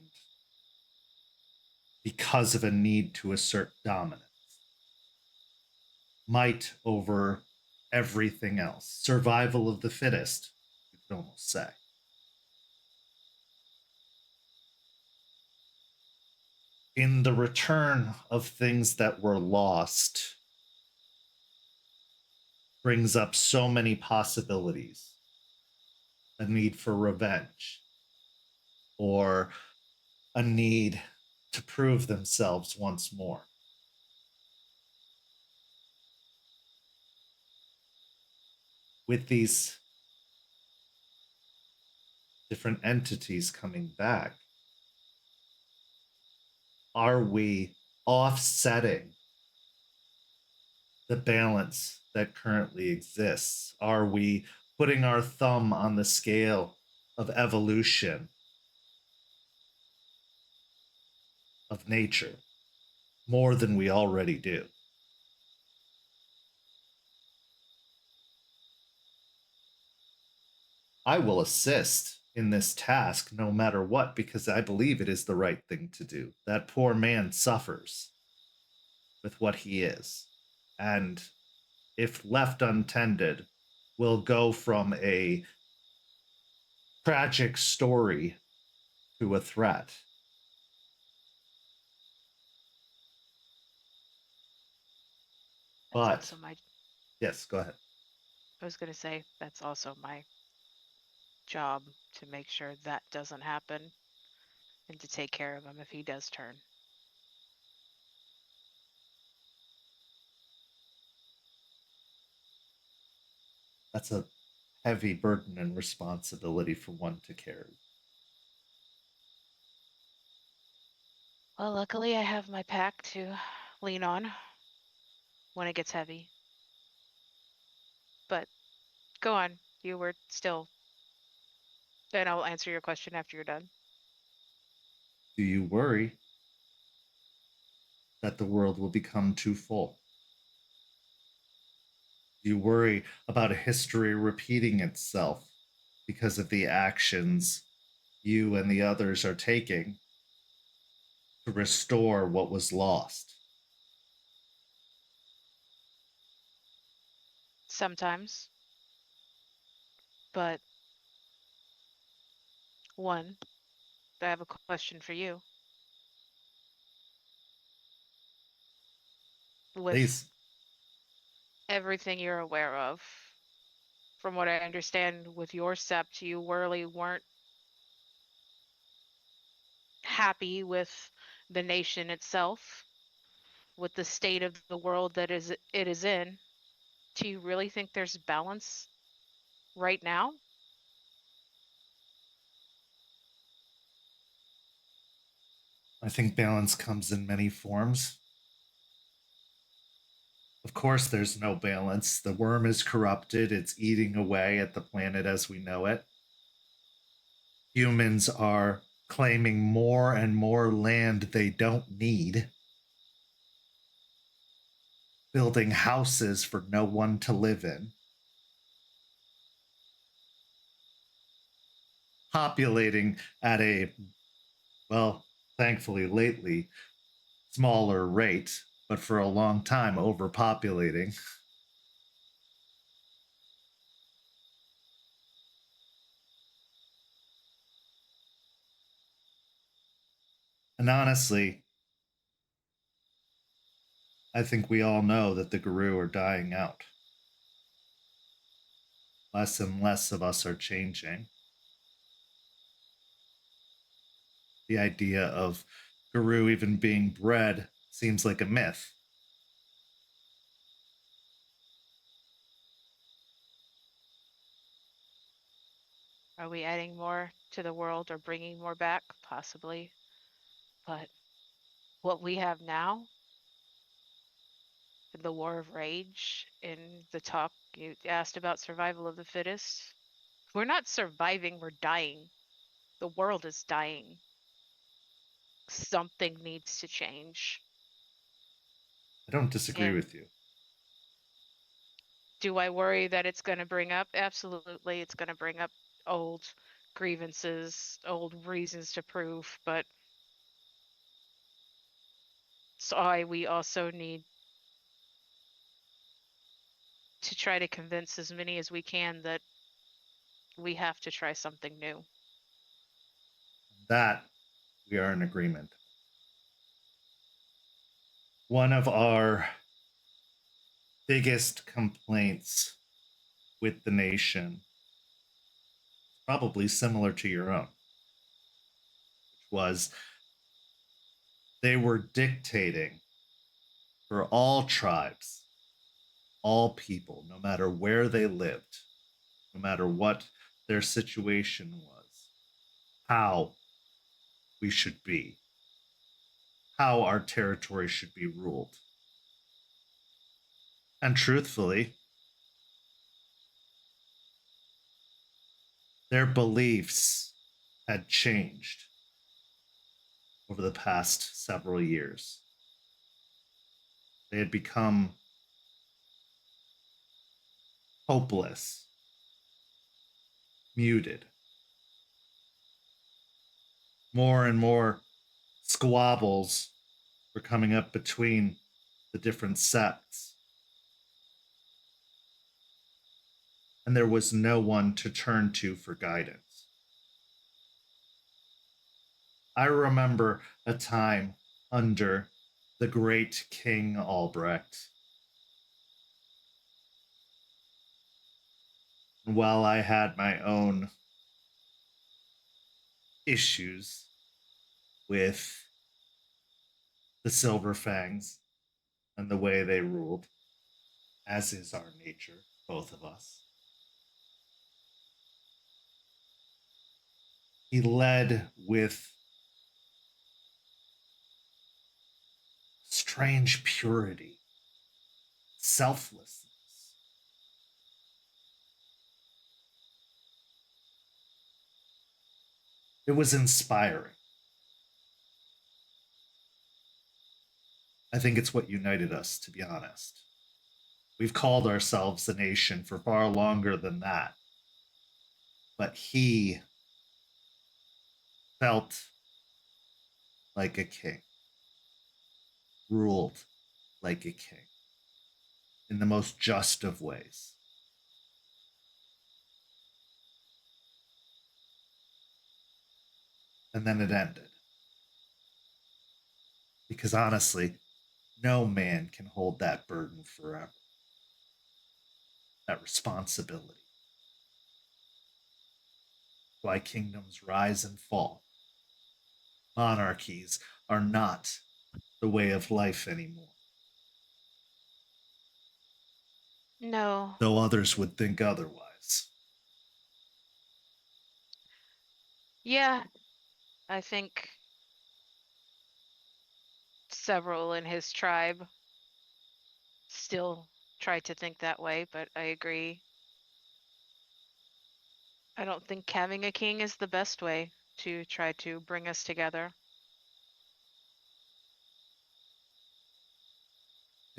because of a need to assert dominance. might over everything else. Survival of the fittest, you could almost say. In the return of things that were lost, brings up so many possibilities. A need for revenge, or a need to prove themselves once more. With these different entities coming back, are we offsetting the balance that currently exists? Are we putting our thumb on the scale of evolution of nature more than we already do? I will assist in this task no matter what, because I believe it is the right thing to do. That poor man suffers with what he is, and if left untended, will go from a tragic story to a threat. That's But also my. yes, go ahead. I was gonna say that's also my job to make sure that doesn't happen and to take care of him if he does turn. That's a heavy burden and responsibility for one to carry. Well, luckily I have my pack to lean on when it gets heavy. But go on, you were still. Then I'll answer your question after you're done. Do you worry that the world will become too full? Do you worry about a history repeating itself because of the actions you and the others are taking to restore what was lost? Sometimes. But one, I have a question for you. With Please. everything you're aware of, from what I understand with your sept, you really weren't happy with the nation itself, with the state of the world that it is in. Do you really think there's balance right now? I think balance comes in many forms. Of course, there's no balance. The worm is corrupted, it's eating away at the planet as we know it. Humans are claiming more and more land they don't need, building houses for no one to live in, populating at a, well, thankfully lately, smaller rate, but for a long time overpopulating. And honestly, I think we all know that the Guru are dying out. Less and less of us are changing. The idea of Guru even being bred seems like a myth. Are we adding more to the world or bringing more back? Possibly. But what we have now, in the war of rage, in the talk you asked about survival of the fittest, we're not surviving, we're dying. The world is dying. Something needs to change. I don't disagree And with you. do I worry that it's going to bring up? Absolutely, it's going to bring up old grievances, old reasons to prove, but so we also need try to convince as many as we can that we have to try something new. That we are in agreement. One of our biggest complaints with the nation, probably similar to your own, which was they were dictating for all tribes, all people, no matter where they lived, no matter what their situation was, how we should be, how our territory should be ruled. And truthfully, their beliefs had changed over the past several years. They had become hopeless, muted. More and more squabbles were coming up between the different septs. And there was no one to turn to for guidance. I remember a time under the great King Albrecht. And while I had my own issues with the Silver Fangs and the way they ruled, as is our nature, both of us, he led with strange purity, selflessness. It was inspiring. I think it's what united us, to be honest. We've called ourselves a nation for far longer than that. But he felt like a king, ruled like a king, in the most just of ways. And then it ended. Because honestly, no man can hold that burden forever. That responsibility. Why kingdoms rise and fall. Monarchies are not the way of life anymore. No. Though others would think otherwise. Yeah, I think several in his tribe still try to think that way, but I agree. I don't think having a king is the best way to try to bring us together.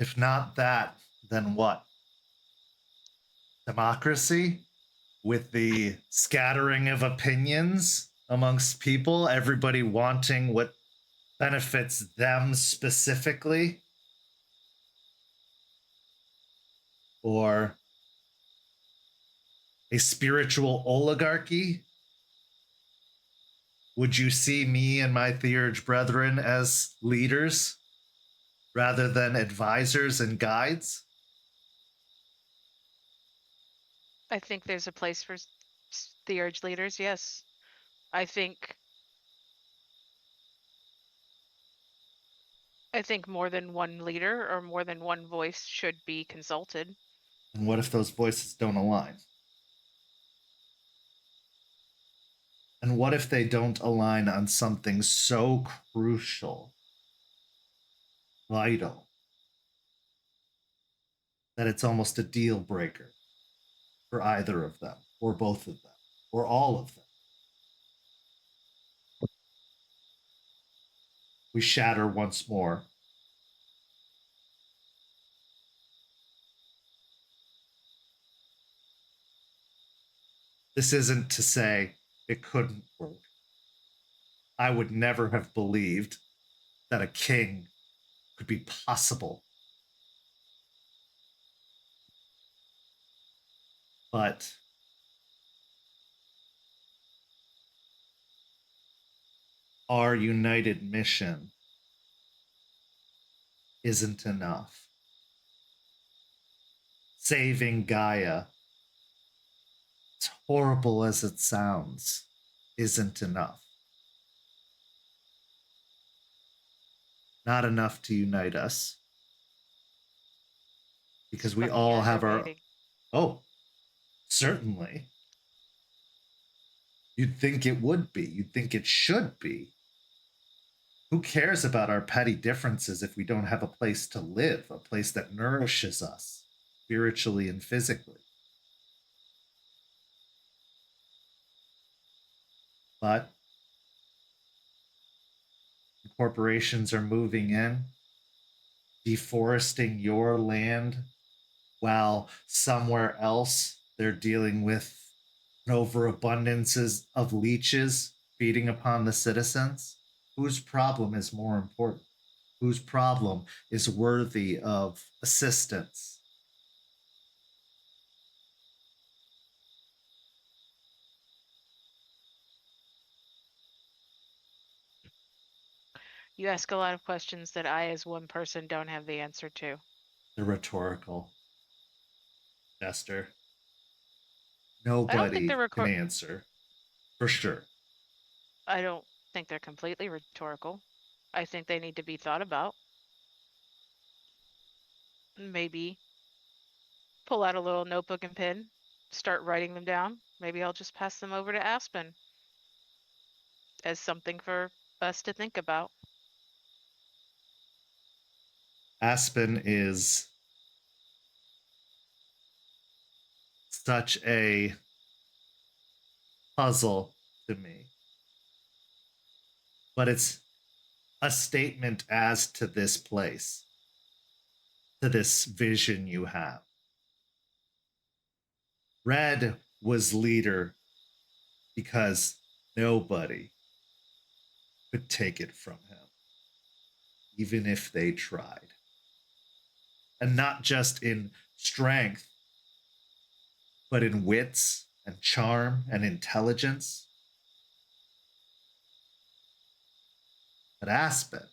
If not that, then what? Democracy? With the scattering of opinions amongst people, everybody wanting what benefits them specifically? Or a spiritual oligarchy? Would you see me and my theurge brethren as leaders rather than advisors and guides? I think there's a place for theurge leaders, yes. I think more than one leader or more than one voice should be consulted. And what if those voices don't align? And what if they don't align on something so crucial, vital, that it's almost a deal breaker for either of them, or both of them, or all of them? We shatter once more. This isn't to say it couldn't work. I would never have believed that a king could be possible. But our united mission isn't enough. Saving Gaia, as horrible as it sounds, isn't enough. Not enough to unite us. Because we Fucking all have our... aggravating. Oh, certainly. You'd think it would be. You'd think it should be. Who cares about our petty differences if we don't have a place to live, a place that nourishes us spiritually and physically? But corporations are moving in, deforesting your land, while somewhere else they're dealing with an overabundance of leeches feeding upon the citizens. Whose problem is more important? Whose problem is worthy of assistance? You ask a lot of questions that I, as one person, don't have the answer to. They're rhetorical. Jester. I don't think Nobody they're can answer, for sure. I don't think they're completely rhetorical. I think they need to be thought about. Maybe pull out a little notebook and pen, start writing them down. Maybe I'll just pass them over to Aspen as something for us to think about. Aspen is such a puzzle to me. But it's a statement as to this place, to this vision you have. Red was leader because nobody could take it from him, even if they tried. And not just in strength, but in wits and charm and intelligence. But Aspen,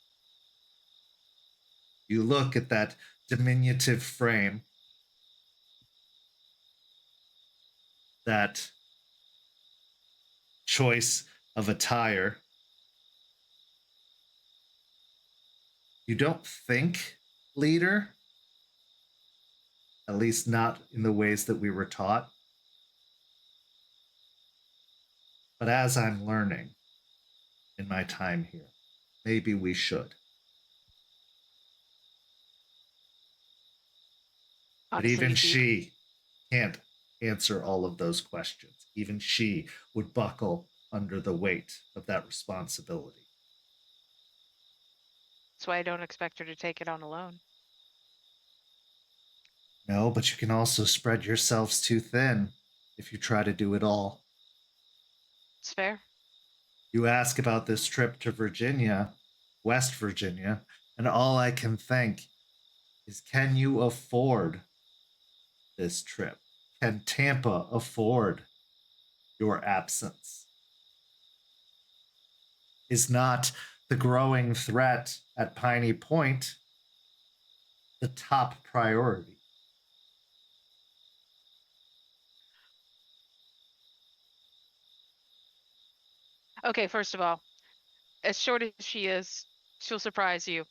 you look at that diminutive frame, that choice of attire. You don't think leader, at least not in the ways that we were taught. But as I'm learning in my time here, maybe we should. But Honestly, even if you- she can't answer all of those questions. Even she would buckle under the weight of that responsibility. That's why I don't expect her to take it on alone. No, but you can also spread yourselves too thin if you try to do it all. It's fair. You ask about this trip to Virginia, West Virginia, and all I can think is, can you afford this trip? Can Tampa afford your absence? Is not the growing threat at Piney Point the top priority? Okay, first of all, as short as she is, she'll surprise you.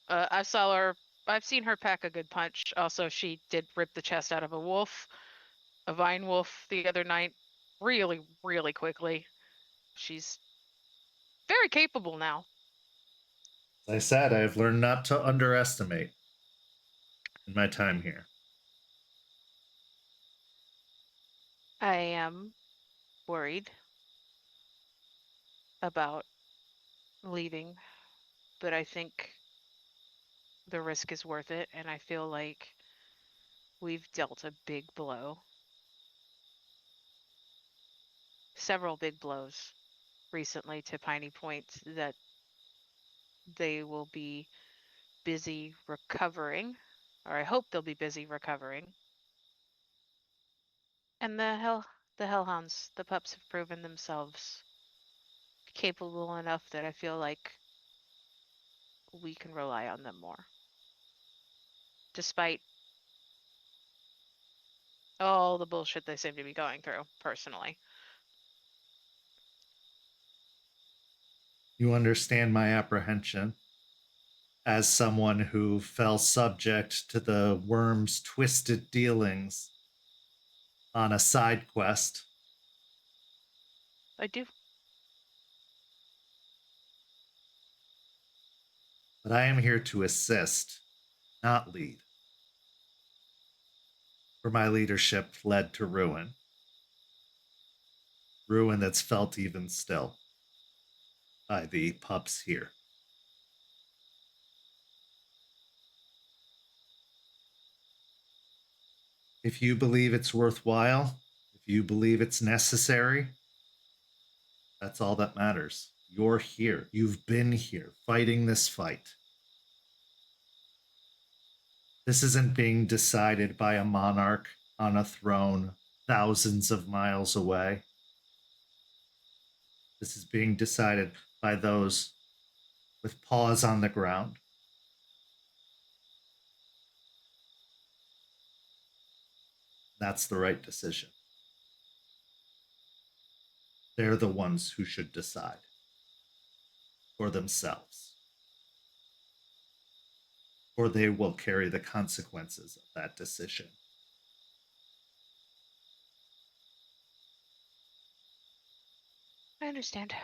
I've seen her pack a good punch. Also, she did rip the chest out of a wolf, a vine wolf the other night, really, really quickly. She's very capable now. As I said, I've learned not to underestimate in my time here. I am worried about leaving, but I think the risk is worth it, and I feel like we've dealt a big blow. Several big blows recently to Piney Point that they will be busy recovering, or I hope they'll be busy recovering. And the hellhounds, the pups have proven themselves capable enough that I feel like we can rely on them more. Despite all the bullshit they seem to be going through, personally. You understand my apprehension as someone who fell subject to the worm's twisted dealings on a side quest. I do. But I am here to assist, not lead. For my leadership led to ruin. Ruin that's felt even still by the pups here. If you believe it's worthwhile, if you believe it's necessary, that's all that matters. You're here. You've been here fighting this fight. This isn't being decided by a monarch on a throne thousands of miles away. This is being decided by those with paws on the ground. That's the right decision. They're the ones who should decide for themselves, or they will carry the consequences of that decision. I understand.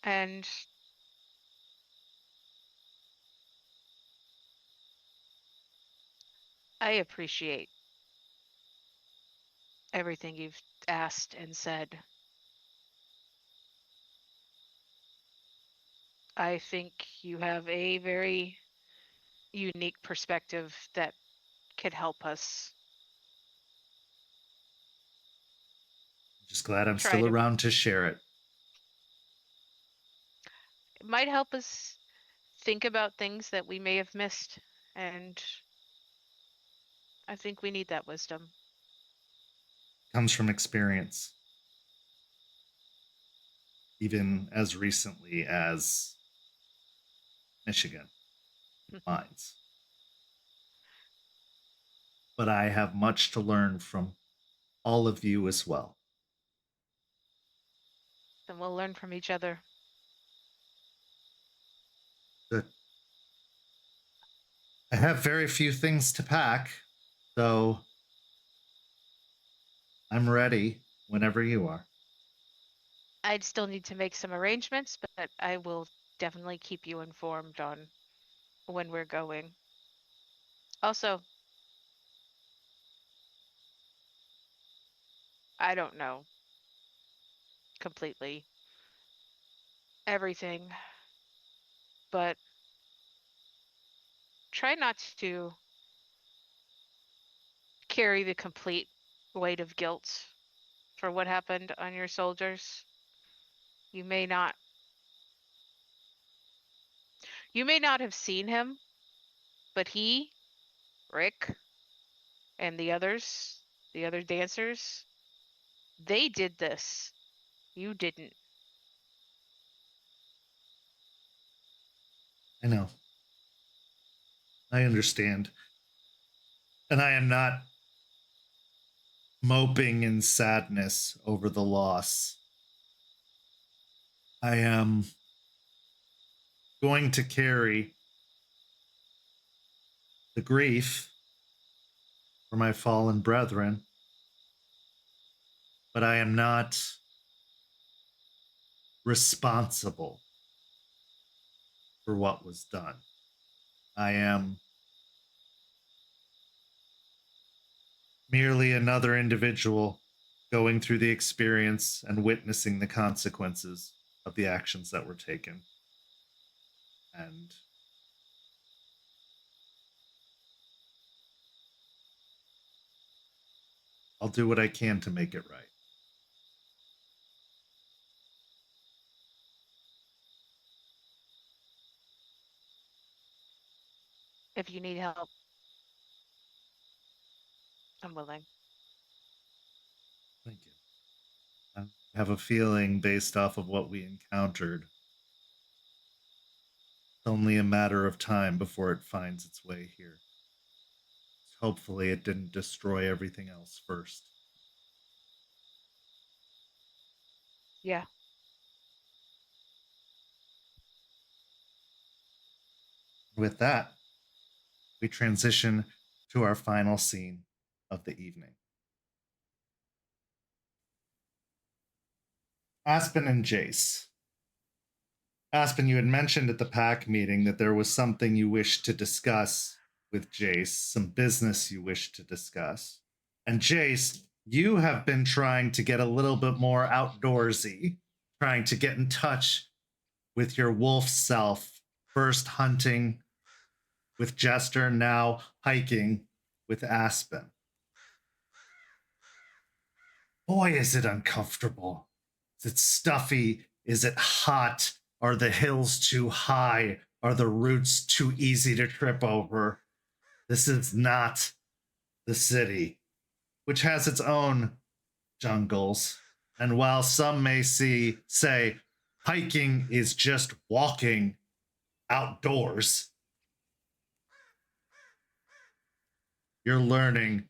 And I appreciate everything you've asked and said. I think you have a very unique perspective that could help us Just glad I'm try still to. around to share it. It might help us think about things that we may have missed, and I think we need that wisdom. Comes from experience, even as recently as Michigan mines. But I have much to learn from all of you as well. Then we'll learn from each other. Good. I have very few things to pack, so I'm ready whenever you are. I'd still need to make some arrangements, but I will definitely keep you informed on when we're going. Also, I don't know completely everything, but try not to carry the complete weight of guilt for what happened on your soldiers. You may not you may not have seen him, but he, Rick, and the other dancers, they did this. You didn't. I know. I understand. And I am not moping in sadness over the loss. I am going to carry the grief for my fallen brethren, but I am not responsible for what was done. I am merely another individual going through the experience and witnessing the consequences of the actions that were taken. And I'll do what I can to make it right. If you need help, I'm willing. Thank you. I have a feeling based off of what we encountered, it's only a matter of time before it finds its way here. Hopefully it didn't destroy everything else first. Yeah. With that, we transition to our final scene of the evening. Aspen and Jace. Aspen, you had mentioned at the pack meeting that there was something you wished to discuss with Jace, some business you wished to discuss. And Jace, you have been trying to get a little bit more outdoorsy, trying to get in touch with your wolf self, first hunting with Jester, now hiking with Aspen. Boy, is it uncomfortable. Is it stuffy? Is it hot? Are the hills too high? Are the roots too easy to trip over? This is not the city, which has its own jungles. And while some may say hiking is just walking outdoors, you're learning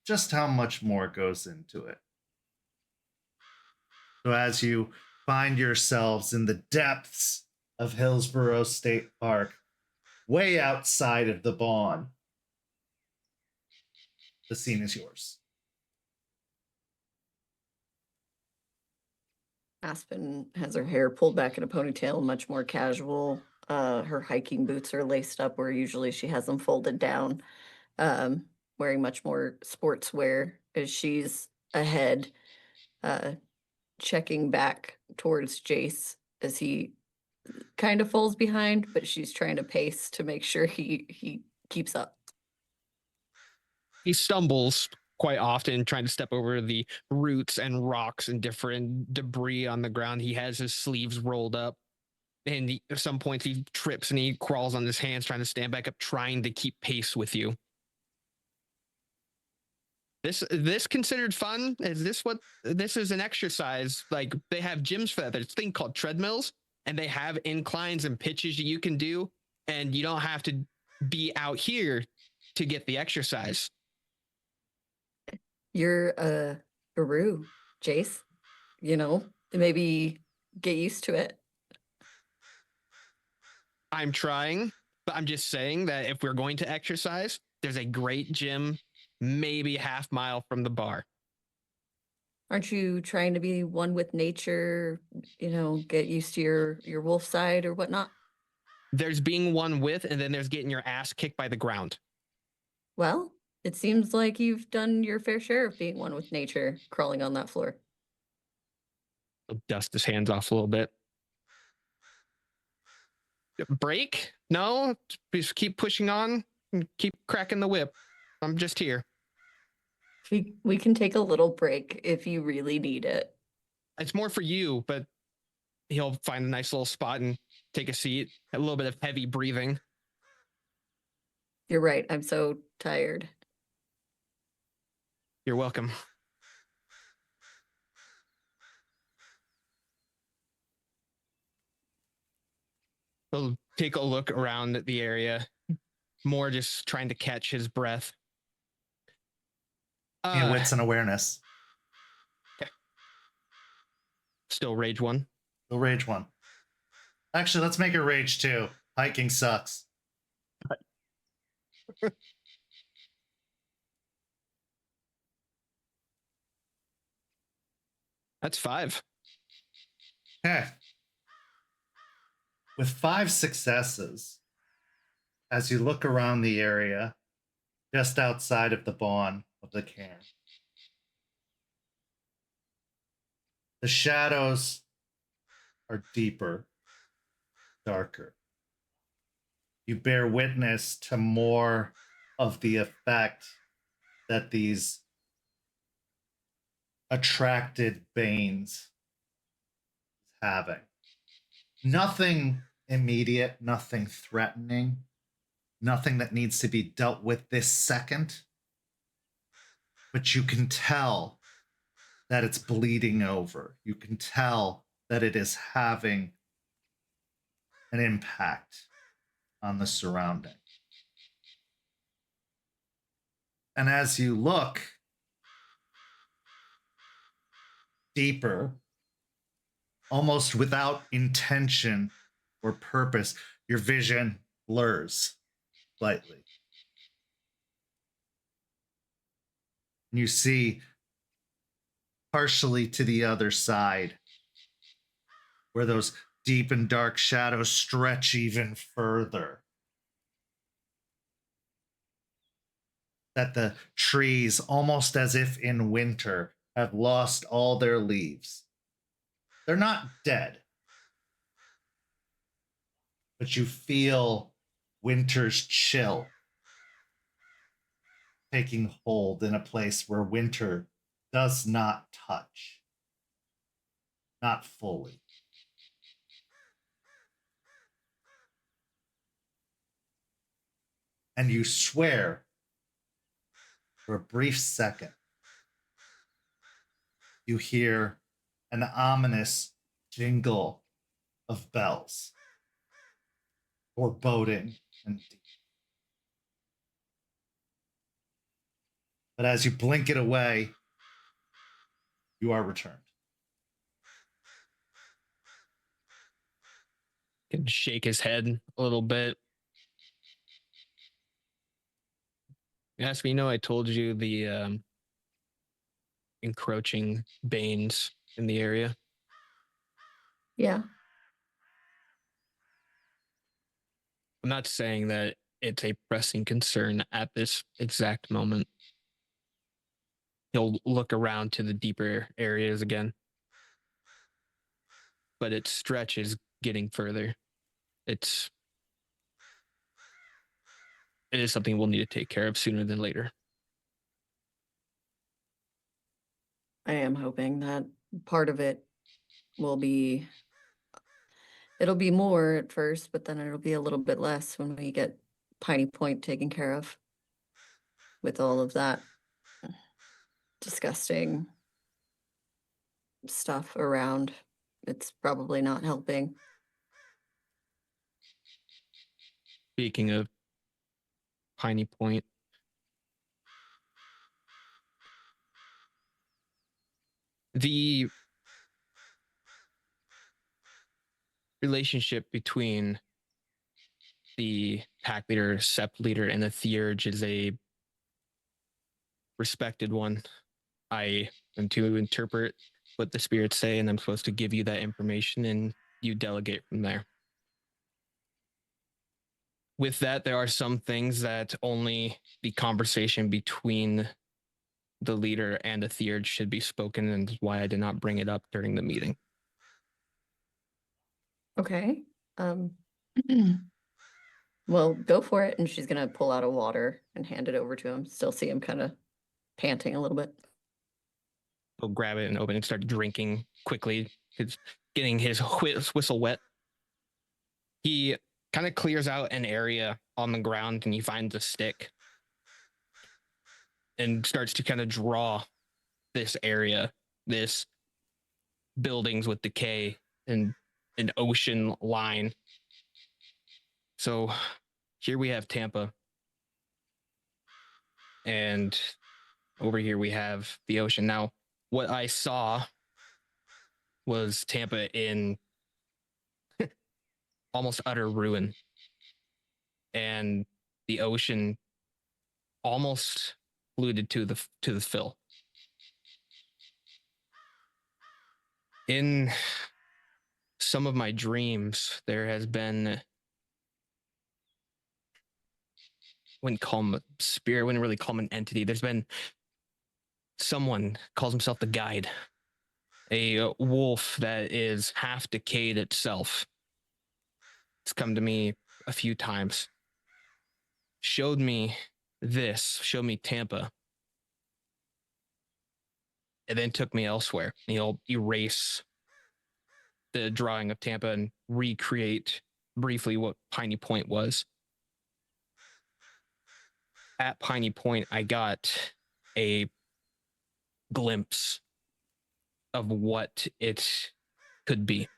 just how much more goes into it. So as you find yourselves in the depths of Hillsborough State Park, way outside of the Bawn, the scene is yours. Aspen has her hair pulled back in a ponytail, much more casual. Her hiking boots are laced up where usually she has them folded down. Wearing much more sportswear as she's ahead, checking back towards Jace as he kind of falls behind, but she's trying to pace to make sure he keeps up. He stumbles quite often, trying to step over the roots and rocks and different debris on the ground. He has his sleeves rolled up, and at some points he trips and he crawls on his hands, trying to stand back up, trying to keep pace with you. This considered fun? Is this what this is? An exercise? Like, they have gyms for that. There's a thing called treadmills, and they have inclines and pitches that you can do, and you don't have to be out here to get the exercise. You're a guru, Jace. You know, maybe get used to it. I'm trying, but I'm just saying that if we're going to exercise, there's a great gym maybe half mile from the bar. Aren't you trying to be one with nature, you know, get used to your wolf side or whatnot? There's being one with, and then there's getting your ass kicked by the ground. Well, it seems like you've done your fair share of being one with nature, crawling on that floor. He'll dust his hands off a little bit. Break? No, just keep pushing on and keep cracking the whip. I'm just here. We can take a little break if you really need it. It's more for you, but he'll find a nice little spot and take a seat. A little bit of heavy breathing. You're right. I'm so tired. You're welcome. He'll take a look around the area, more just trying to catch his breath. Wits and awareness. Okay. Still rage 1. Still rage 1. Actually, let's make it rage 2. Hiking sucks. That's 5. Okay. With 5 successes, as you look around the area, just outside of the Bawn of the cairn, the shadows are deeper, darker. You bear witness to more of the effect that these attracted banes is having. Nothing immediate, nothing threatening, nothing that needs to be dealt with this second. But you can tell that it's bleeding over. You can tell that it is having an impact on the surrounding. And as you look deeper, almost without intention or purpose, your vision blurs slightly. And you see partially to the other side where those deep and dark shadows stretch even further. That the trees, almost as if in winter, have lost all their leaves. They're not dead, but you feel winter's chill taking hold in a place where winter does not touch. Not fully. And you swear for a brief second, you hear an ominous jingle of bells, foreboding and deep. But as you blink it away, you are returned. Can shake his head a little bit. Yes, you know, I told you the encroaching banes in the area. Yeah. I'm not saying that it's a pressing concern at this exact moment. He'll look around to the deeper areas again. But its stretch is getting further. It is something we'll need to take care of sooner than later. I am hoping that part of it will be, it'll be more at first, but then it'll be a little bit less when we get Piney Point taken care of with all of that disgusting stuff around. It's probably not helping. Speaking of Piney Point, the relationship between the pack leader, Sept leader, and the Theurge is a respected one. I am to interpret what the spirits say, and I'm supposed to give you that information, and you delegate from there. With that, there are some things that only the conversation between the leader and the Theurge should be spoken, and why I did not bring it up during the meeting. Okay. Well, go for it. And she's gonna pull out a water and hand it over to him. Still see him kind of panting a little bit. He'll grab it and open it and start drinking quickly. He's getting his whistle wet. He kind of clears out an area on the ground and he finds a stick and starts to kind of draw this area, this buildings with decay and an ocean line. So here we have Tampa. And over here we have the ocean. Now, what I saw was Tampa in almost utter ruin. And the ocean almost polluted to the fill. In some of my dreams, there has been, wouldn't call him a spirit, wouldn't really call him an entity. There's been someone calls himself the guide, a wolf that is half decayed itself. It's come to me a few times. Showed me this, showed me Tampa, and then took me elsewhere. He'll erase the drawing of Tampa and recreate briefly what Piney Point was. At Piney Point, I got a glimpse of what it could be.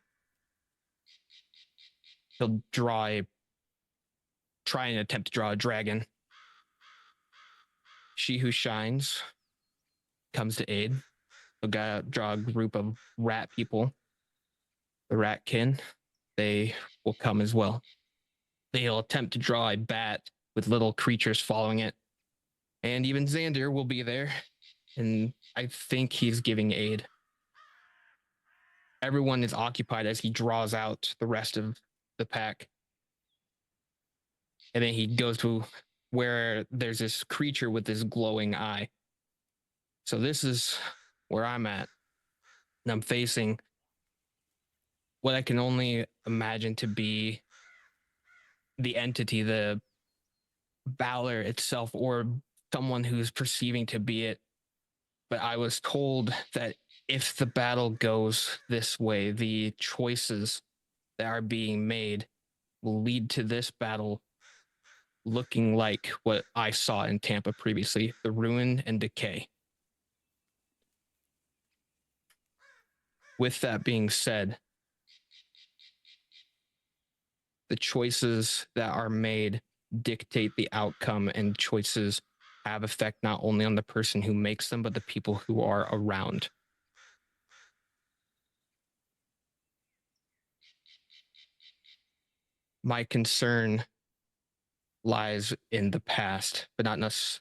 He'll try and attempt to draw a dragon. She who shines comes to aid. He'll draw a group of rat people. The ratkin, they will come as well. They'll attempt to draw a bat with little creatures following it. And even Xander will be there. And I think he's giving aid. Everyone is occupied as he draws out the rest of the pack. And then he goes to where there's this creature with this glowing eye. So this is where I'm at. And I'm facing what I can only imagine to be the entity, the Valor itself, or someone who's perceiving to be it. But I was told that if the battle goes this way, the choices that are being made will lead to this battle looking like what I saw in Tampa previously, the ruin and decay. With that being said, the choices that are made dictate the outcome, and choices have effect not only on the person who makes them, but the people who are around. My concern lies in the past, but not necessarily.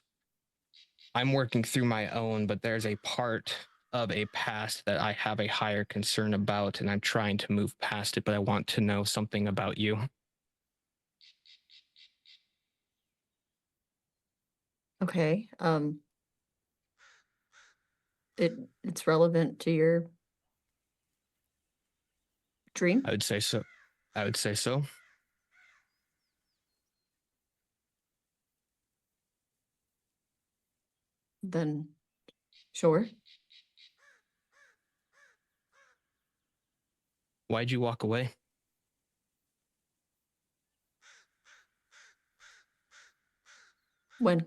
I'm working through my own, but there's a part of a past that I have a higher concern about, and I'm trying to move past it, but I want to know something about you. Okay. It's relevant to your dream. I would say so. I would say so. Then, sure. Why'd you walk away? When?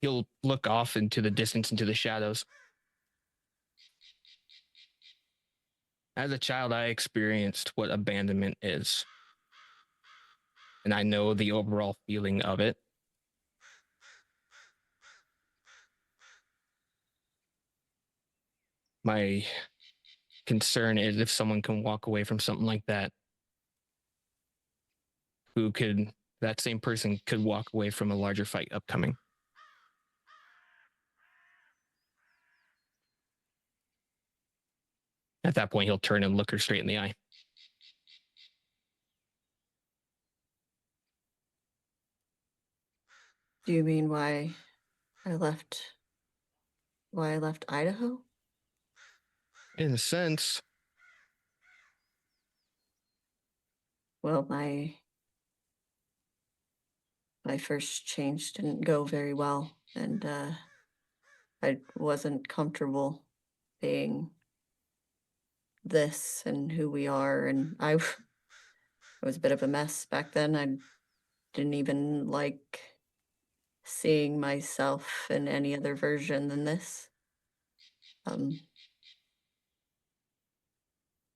He'll look off into the distance, into the shadows. As a child, I experienced what abandonment is. And I know the overall feeling of it. My concern is if someone can walk away from something like that, that same person could walk away from a larger fight upcoming. At that point, he'll turn and look her straight in the eye. Do you mean why I left Idaho? In a sense, Well, my first change didn't go very well, and I wasn't comfortable being this and who we are, and I was a bit of a mess back then. I didn't even like seeing myself in any other version than this.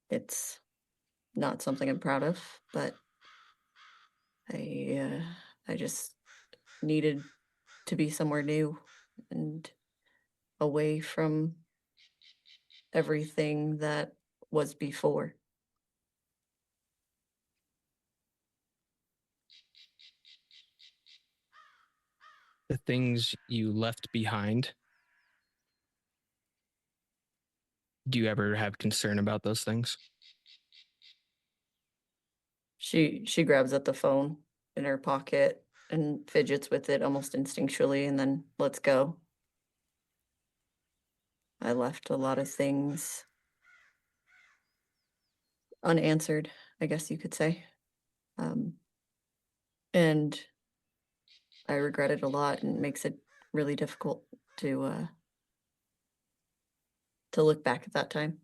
It's not something I'm proud of, but I just needed to be somewhere new and away from everything that was before. the things you left behind, do you ever have concern about those things? She grabs at the phone in her pocket and fidgets with it almost instinctually, and then lets go. I left a lot of things unanswered, I guess you could say. And I regret it a lot, and it makes it really difficult to look back at that time.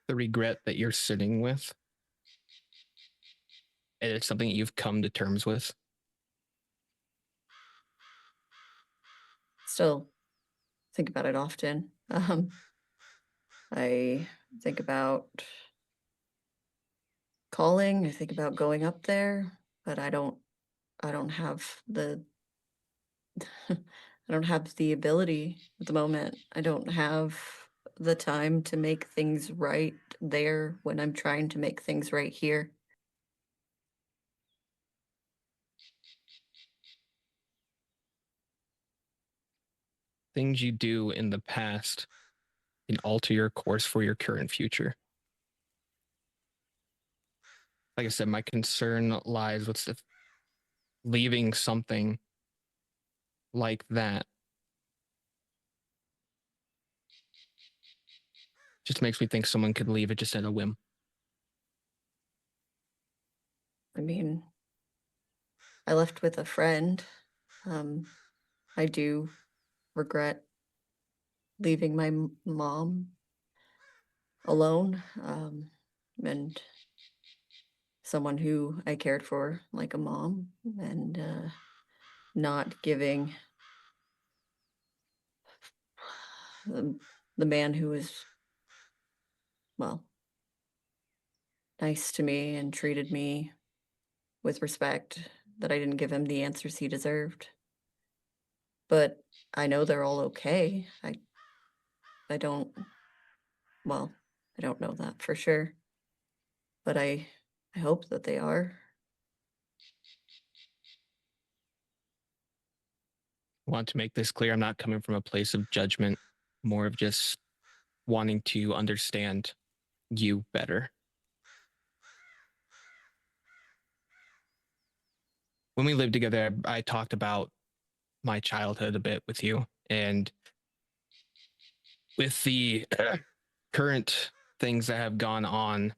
The regret that you're sitting with and it's something that you've come to terms with? Still think about it often. I think about calling, I think about going up there, but I don't have the I don't have the ability at the moment. I don't have the time to make things right there when I'm trying to make things right here. Things you do in the past can alter your course for your current future. Like I said, my concern lies with leaving something like that. Just makes me think someone could leave it just at a whim. I mean, I left with a friend. I do regret leaving my mom alone, and someone who I cared for like a mom, and not giving the man who was, well, nice to me and treated me with respect, that I didn't give him the answers he deserved. But I know they're all okay. I don't, well, I don't know that for sure, but I hope that they are. I want to make this clear. I'm not coming from a place of judgment, more of just wanting to understand you better. When we lived together, I talked about my childhood a bit with you, and with the current things that have gone on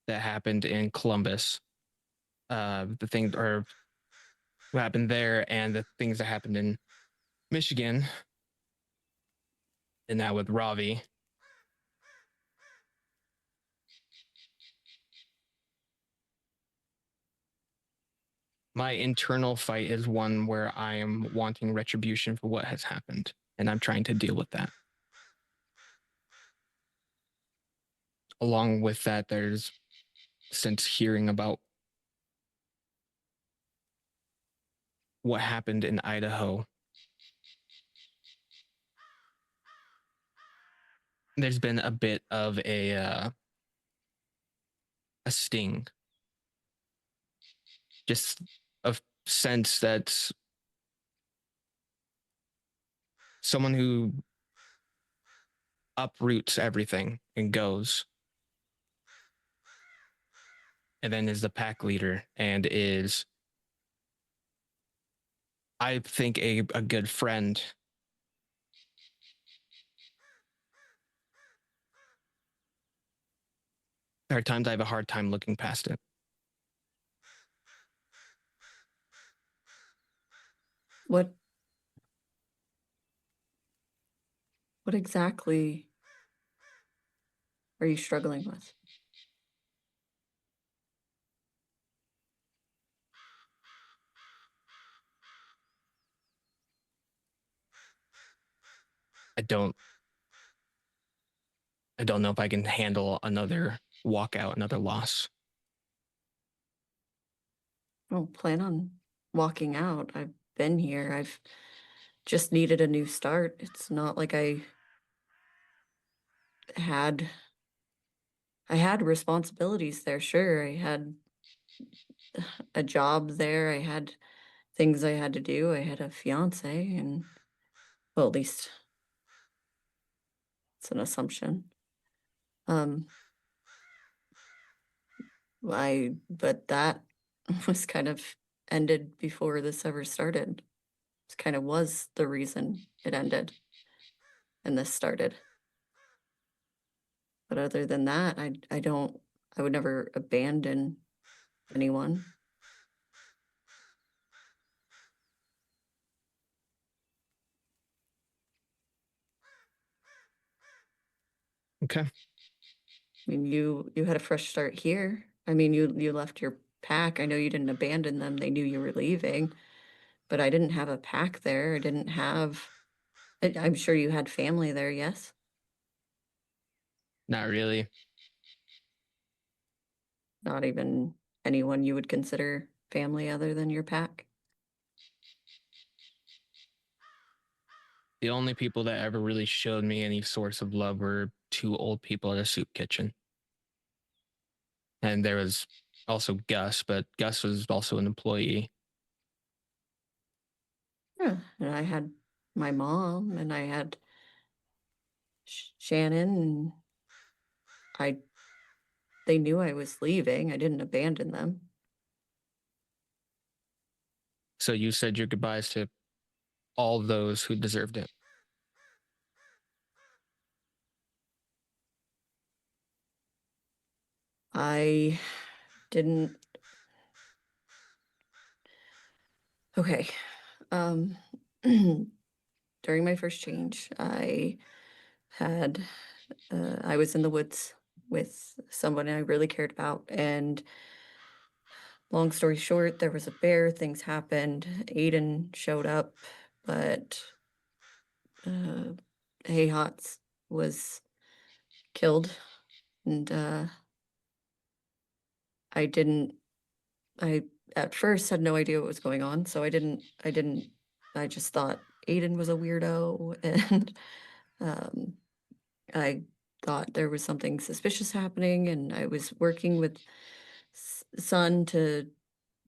that happened in Columbus, the thing or what happened there, and the things that happened in Michigan, and now with Ravi. My internal fight is one where I am wanting retribution for what has happened, and I'm trying to deal with that. Along with that, there's, since hearing about what happened in Idaho, there's been a bit of a sting, just a sense that someone who uproots everything and goes, and then is the pack leader and is, I think, a good friend. There are times I have a hard time looking past it. What exactly are you struggling with? I don't know if I can handle another walkout, another loss. I don't plan on walking out. I've been here. I've just needed a new start. It's not like I had responsibilities there. Sure, I had a job there. I had things I had to do. I had a fiance, and, well, at least it's an assumption. But that was kind of ended before this ever started. It kind of was the reason it ended and this started. But other than that, I would never abandon anyone. Okay. I mean, you had a fresh start here. I mean, you left your pack. I know you didn't abandon them. They knew you were leaving, but I didn't have a pack there. I didn't have, I'm sure you had family there, yes? Not really. Not even anyone you would consider family other than your pack? The only people that ever really showed me any source of love were two old people at a soup kitchen. And there was also Gus, but Gus was also an employee. Yeah, and I had my mom, and I had Shannon, and they knew I was leaving. I didn't abandon them. So you said your goodbyes to all those who deserved it. I didn't. Okay. During my first change, I was in the woods with someone I really cared about, and long story short, there was a bear, things happened, Aiden showed up, but Hayhots was killed, and I at first had no idea what was going on, so I just thought Aiden was a weirdo, and I thought there was something suspicious happening, and I was working with Son to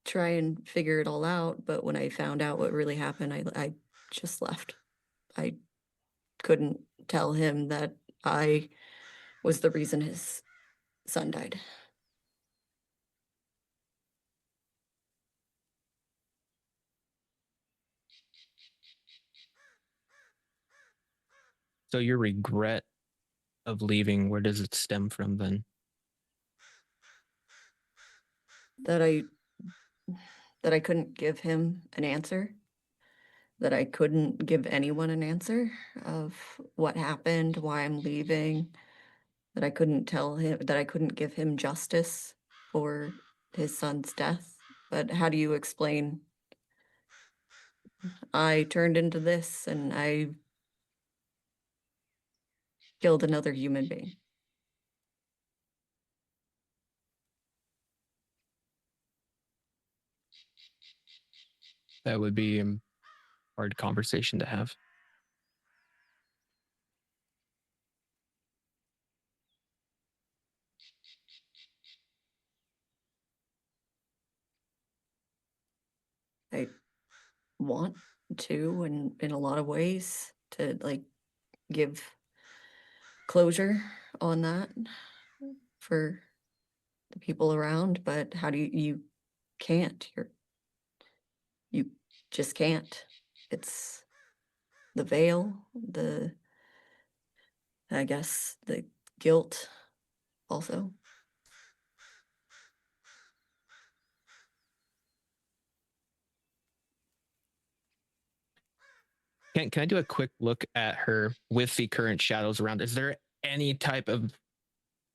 try and figure it all out, but when I found out what really happened, I just left. I couldn't tell him that I was the reason his son died. So your regret of leaving, where does it stem from then? That I couldn't give him an answer, that I couldn't give anyone an answer of what happened, why I'm leaving, that I couldn't tell him, that I couldn't give him justice for his son's death. But how do you explain, I turned into this and I killed another human being? That would be a hard conversation to have. I want to, and in a lot of ways, to like give closure on that for the people around, but how do you can't, you just can't. It's the veil, I guess the guilt also. Can I do a quick look at her with the current shadows around? Is there any type of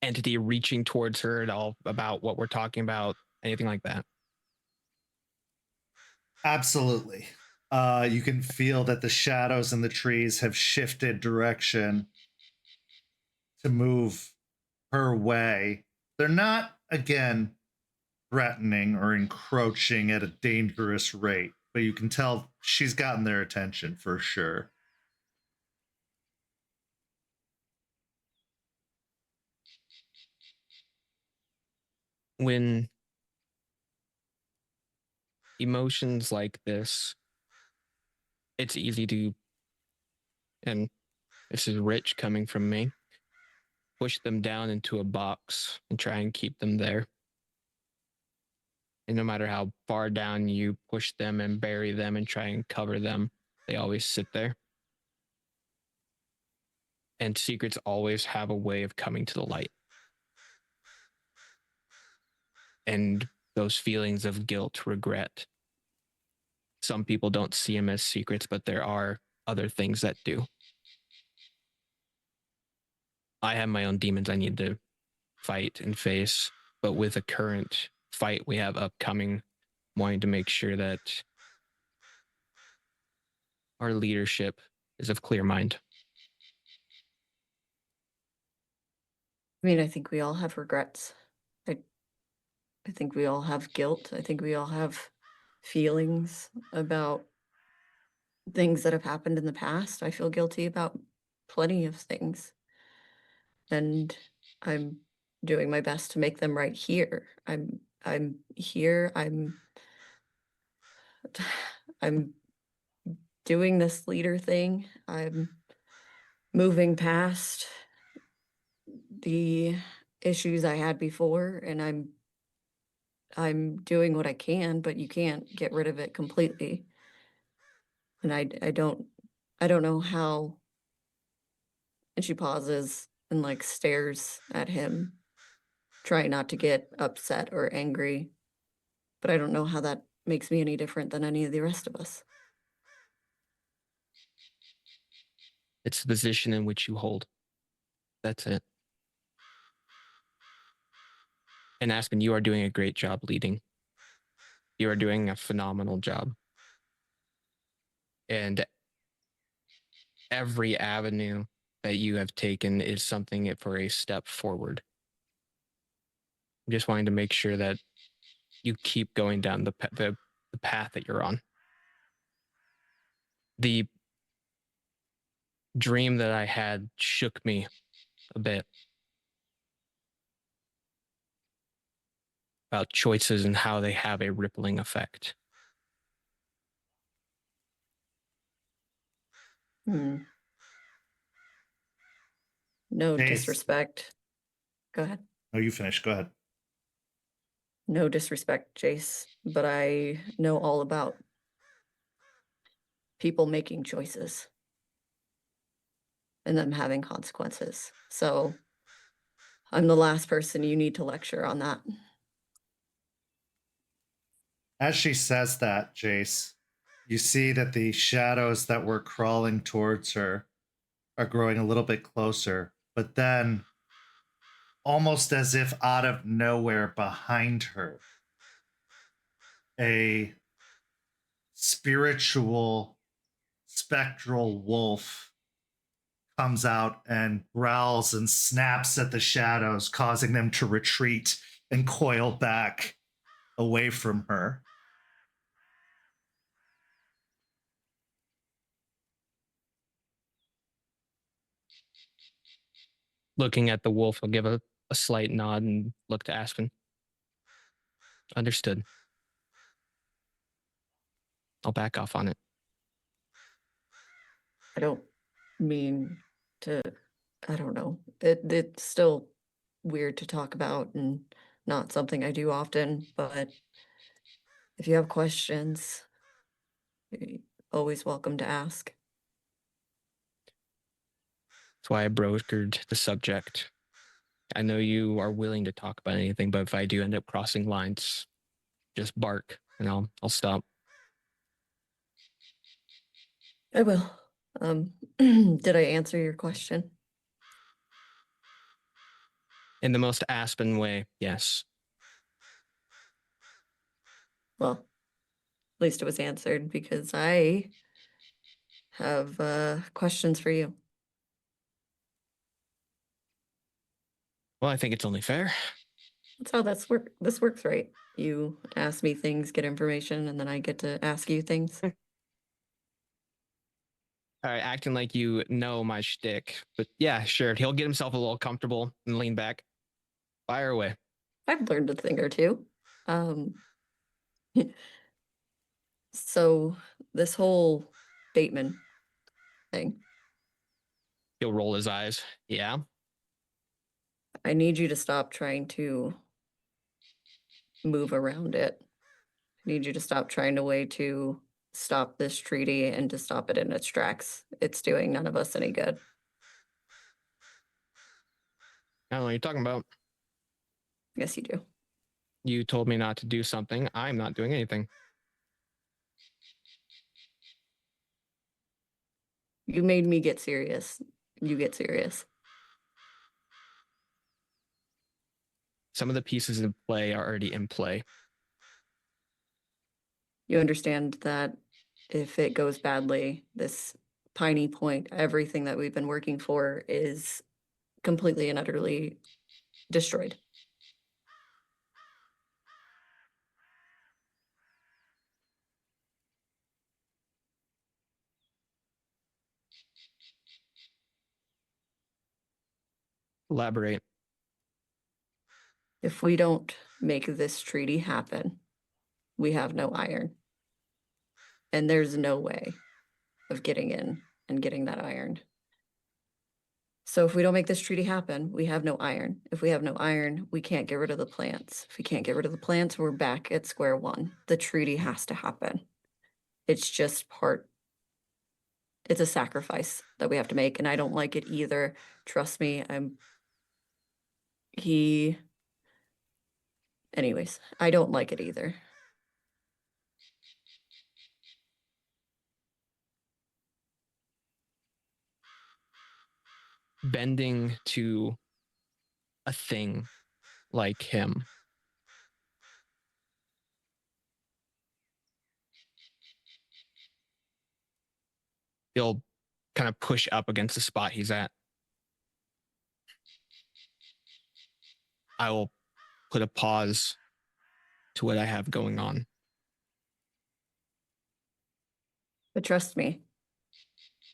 entity reaching towards her at all about what we're talking about? Anything like that? Absolutely. You can feel that the shadows in the trees have shifted direction to move her way. They're not, again, threatening or encroaching at a dangerous rate, but you can tell she's gotten their attention for sure. When emotions like this, it's easy to, and this is rich coming from me, push them down into a box and try and keep them there. And no matter how far down you push them and bury them and try and cover them, they always sit there. And secrets always have a way of coming to the light. And those feelings of guilt, regret, some people don't see them as secrets, but there are other things that do. I have my own demons I need to fight and face, but with a current fight we have upcoming, wanting to make sure that our leadership is of clear mind. I mean, I think we all have regrets. I think we all have guilt. I think we all have feelings about things that have happened in the past. I feel guilty about plenty of things. And I'm doing my best to make them right here. I'm here. I'm doing this leader thing. I'm moving past the issues I had before, and I'm doing what I can, but you can't get rid of it completely. And I don't know how. And she pauses and like stares at him, trying not to get upset or angry. But I don't know how that makes me any different than any of the rest of us. It's the position in which you hold. That's it. And Aspen, you are doing a great job leading. You are doing a phenomenal job. And every avenue that you have taken is something for a step forward. I'm just wanting to make sure that you keep going down the path that you're on. The dream that I had shook me a bit about choices and how they have a rippling effect. No Jace. disrespect. Go ahead. Oh, you finish. Go ahead. No disrespect, Jace, but I know all about people making choices and them having consequences. So I'm the last person you need to lecture on that. As she says that, Jace, you see that the shadows that were crawling towards her are growing a little bit closer, but then almost as if out of nowhere behind her, a spiritual, spectral wolf comes out and growls and snaps at the shadows, causing them to retreat and coil back away from her. Looking at the wolf, I'll give a slight nod and look to Aspen. Understood. I'll back off on it. I don't mean to, I don't know. It's still weird to talk about and not something I do often, but if you have questions, you're always welcome to ask. That's why I brokered the subject. I know you are willing to talk about anything, but if I do end up crossing lines, just bark and I'll stop. I will. Did I answer your question? In the most Aspen way, yes. Well, at least it was answered because I have questions for you. Well, I think it's only fair. That's how this works, right? You ask me things, get information, and then I get to ask you things. All right, acting like you know my shtick. But yeah, sure. He'll get himself a little comfortable and lean back. Fire away. I've learned a thing or two. So this whole Bateman thing, He'll roll his eyes. Yeah. I need you to stop trying to move around it. I need you to stop trying to stop this treaty and to stop it in its tracks. It's doing none of us any good. I don't know what you're talking about. Yes, you do. You told me not to do something. I'm not doing anything. You made me get serious. You get serious. some of the pieces of play are already in play. You understand that if it goes badly, this piney point, everything that we've been working for is completely and utterly destroyed. Elaborate. If we don't make this treaty happen, we have no iron. And there's no way of getting in and getting that iron. So if we don't make this treaty happen, we have no iron. If we have no iron, we can't get rid of the plants. If we can't get rid of the plants, we're back at square one. The treaty has to happen. It's just it's a sacrifice that we have to make, and I don't like it either. Trust me, anyways, I don't like it either. Bending to a thing like him. He'll kind of push up against the spot he's at. I will put a pause to what I have going on. But trust me,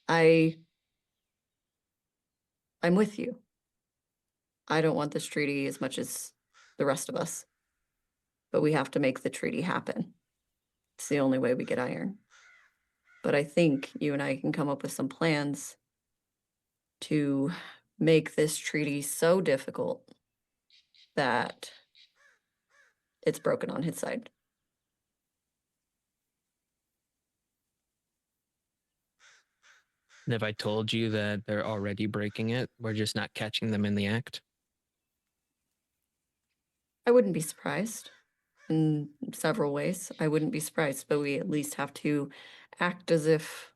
I'm with you. I don't want this treaty as much as the rest of us, but we have to make the treaty happen. It's the only way we get iron. But I think you and I can come up with some plans to make this treaty so difficult that it's broken on his side. And if I told you that they're already breaking it, we're just not catching them in the act? I wouldn't be surprised in several ways. I wouldn't be surprised, but we at least have to act as if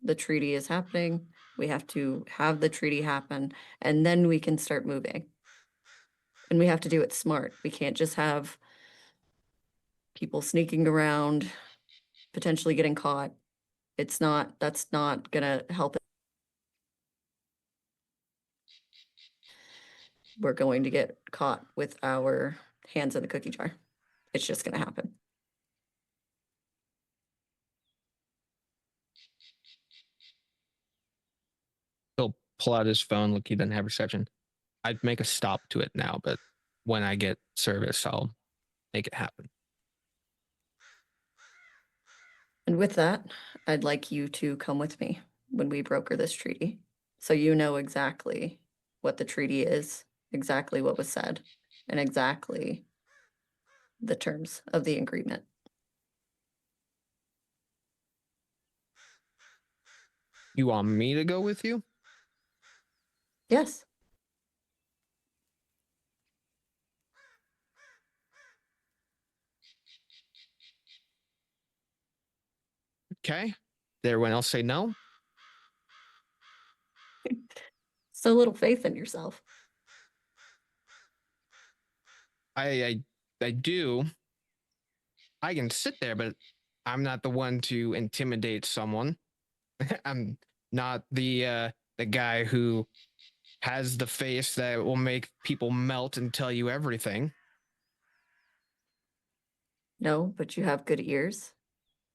the treaty is happening. We have to have the treaty happen, and then we can start moving. And we have to do it smart. We can't just have people sneaking around, potentially getting caught. That's not gonna help. We're going to get caught with our hands in the cookie jar. It's just gonna happen. He'll pull out his phone. Look, he doesn't have reception. I'd make a stop to it now, but when I get service, I'll make it happen. And with that, I'd like you to come with me when we broker this treaty. So you know exactly what the treaty is, exactly what was said, and exactly the terms of the agreement. You want me to go with you? Yes. Okay. Did everyone else say no? So little faith in yourself. I do. I can sit there, but I'm not the one to intimidate someone. I'm not the guy who has the face that will make people melt and tell you everything. No, but you have good ears,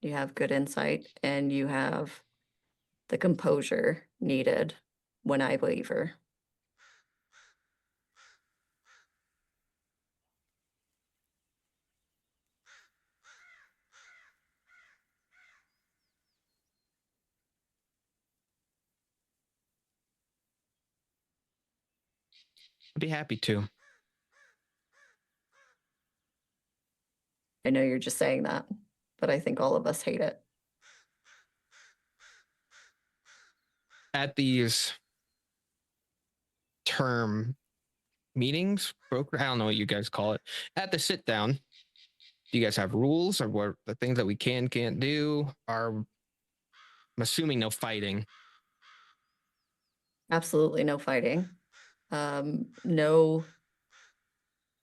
you have good insight, and you have the composure needed when I waver. I'd be happy to. I know you're just saying that, but I think all of us hate it. At these term meetings, broker, I don't know what you guys call it. At the sit down, do you guys have rules or what the things that we can't do? I'm assuming no fighting. Absolutely no fighting. No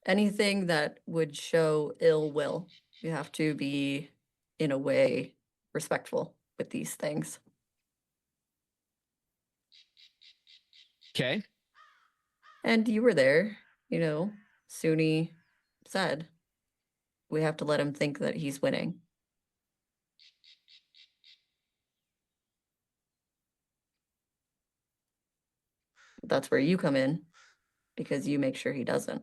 Anything that would show ill will. You have to be, in a way, respectful with these things. Okay. And you were there, you know, Suni said, we have to let him think that he's winning. That's where you come in, because you make sure he doesn't.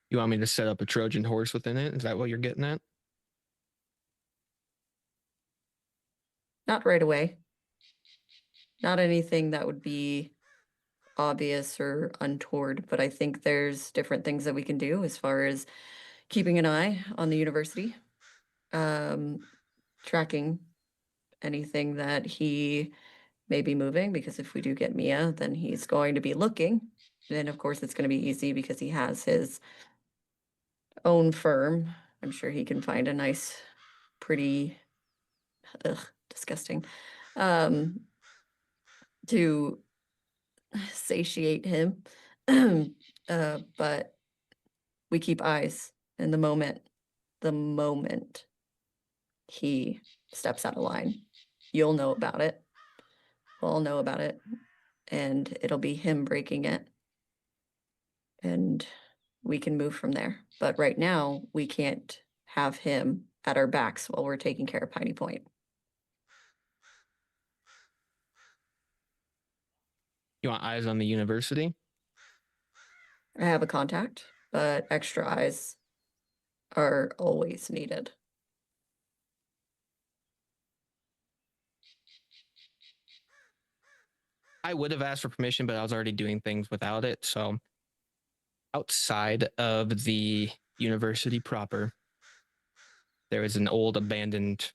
You want me to set up a Trojan horse within it? Is that what you're getting at? Not right away. Not anything that would be obvious or untoward, but I think there's different things that we can do as far as keeping an eye on the university, tracking anything that he may be moving, because if we do get Mia, then he's going to be looking. Then of course it's going to be easy because he has his own firm. I'm sure he can find a nice, pretty, disgusting, to satiate him. But we keep eyes, and the moment he steps out of line, you'll know about it. We'll all know about it, and it'll be him breaking it. And we can move from there. But right now, we can't have him at our backs while we're taking care of Piney Point. You want eyes on the university? I have a contact, but extra eyes are always needed. I would have asked for permission, but I was already doing things without it. So outside of the university proper, there is an old abandoned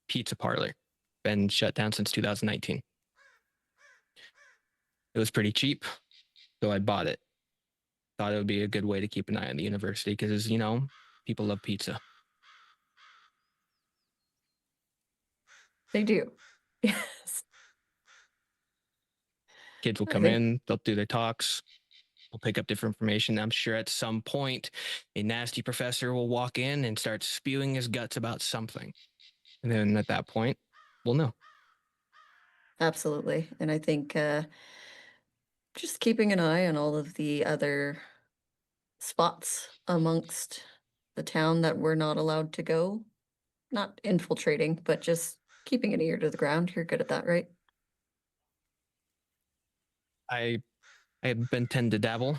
pizza parlor, been shut down since 2019. It was pretty cheap, so I bought it. Thought it would be a good way to keep an eye on the university because, you know, people love pizza. They do. Yes. Kids will I come think- in, they'll do their talks, we'll pick up different information. I'm sure at some point a nasty professor will walk in and start spewing his guts about something. And then at that point, we'll know. Absolutely. And I think just keeping an eye on all of the other spots amongst the town that we're not allowed to go, not infiltrating, but just keeping an ear to the ground. You're good at that, right? I have been tend to dabble.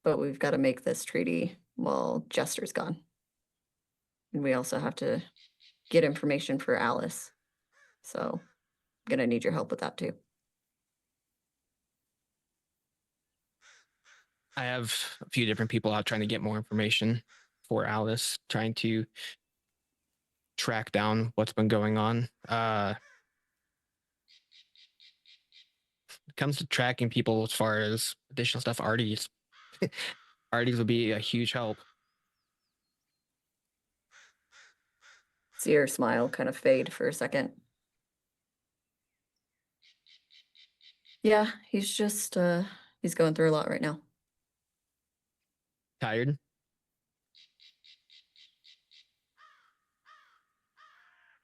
But we've got to make this treaty while Jester's gone. And we also have to get information for Alice. So I'm gonna need your help with that too. I have a few different people out trying to get more information for Alice, trying to track down what's been going on. It comes to tracking people as far as additional stuff, Artie's. Artie's would be a huge help. See your smile kind of fade for a second. Yeah, he's just he's going through a lot right now. Tired?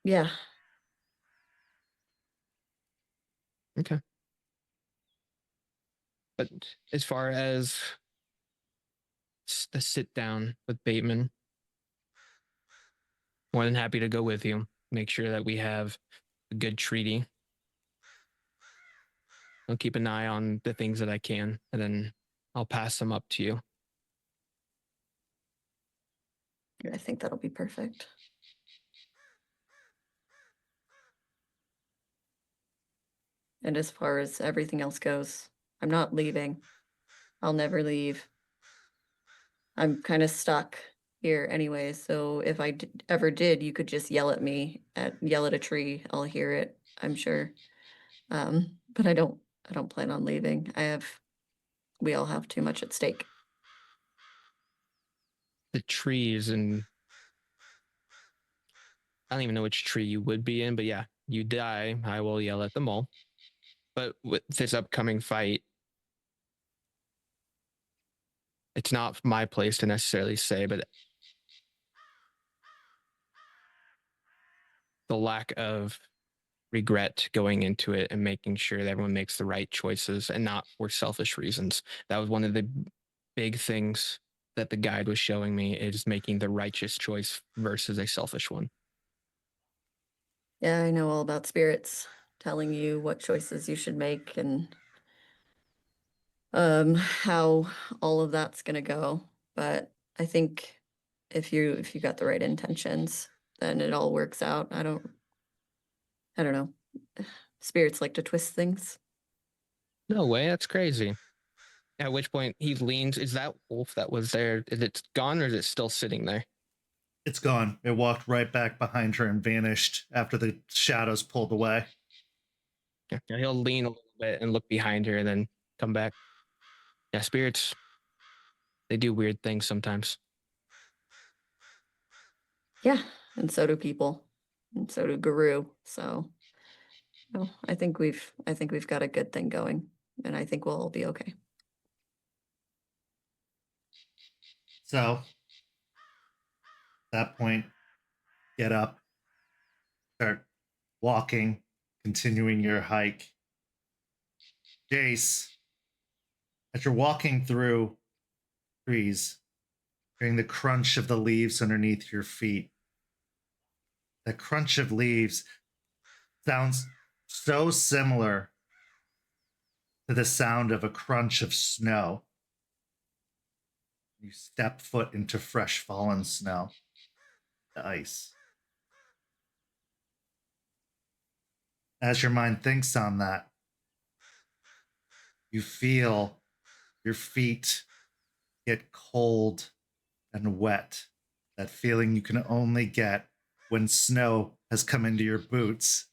Yeah. Okay. But as far as the sit down with Bateman, more than happy to go with you. Make sure that we have a good treaty. I'll keep an eye on the things that I can, and then I'll pass them up to you. I think that'll be perfect. And as far as everything else goes, I'm not leaving. I'll never leave. I'm kind of stuck here anyway, so if I ever did, you could just yell at me, yell at a tree. I'll hear it, I'm sure. But I don't plan on leaving. We all have too much at stake. The trees, and I don't even know which tree you would be in, but yeah, you die, I will yell at them all. but with this upcoming fight, it's not my place to necessarily say, but the lack of regret going into it and making sure that everyone makes the right choices and not for selfish reasons. That was one of the big things that the guide was showing me, is making the righteous choice versus a selfish one. Yeah, I know all about spirits telling you what choices you should make and how all of that's gonna go. But I think if you got the right intentions, then it all works out. I don't know. Spirits like to twist things. No way, that's crazy. At which point he leans. Is that wolf that was there? Is it gone or is it still sitting there? It's gone. It walked right back behind her and vanished after the shadows pulled away. Yeah, he'll lean a little bit and look behind her and then come back. Yeah, spirits, they do weird things sometimes. Yeah, and so do people. And so do Guru. So no, I think we've got a good thing going, and I think we'll all be okay. So, at that point, get up, start walking, continuing your hike. Jace, as you're walking through trees, hearing the crunch of the leaves underneath your feet, the crunch of leaves sounds so similar to the sound of a crunch of snow. You step foot into fresh fallen snow, the ice. As your mind thinks on that, you feel your feet get cold and wet. That feeling you can only get when snow has come into your boots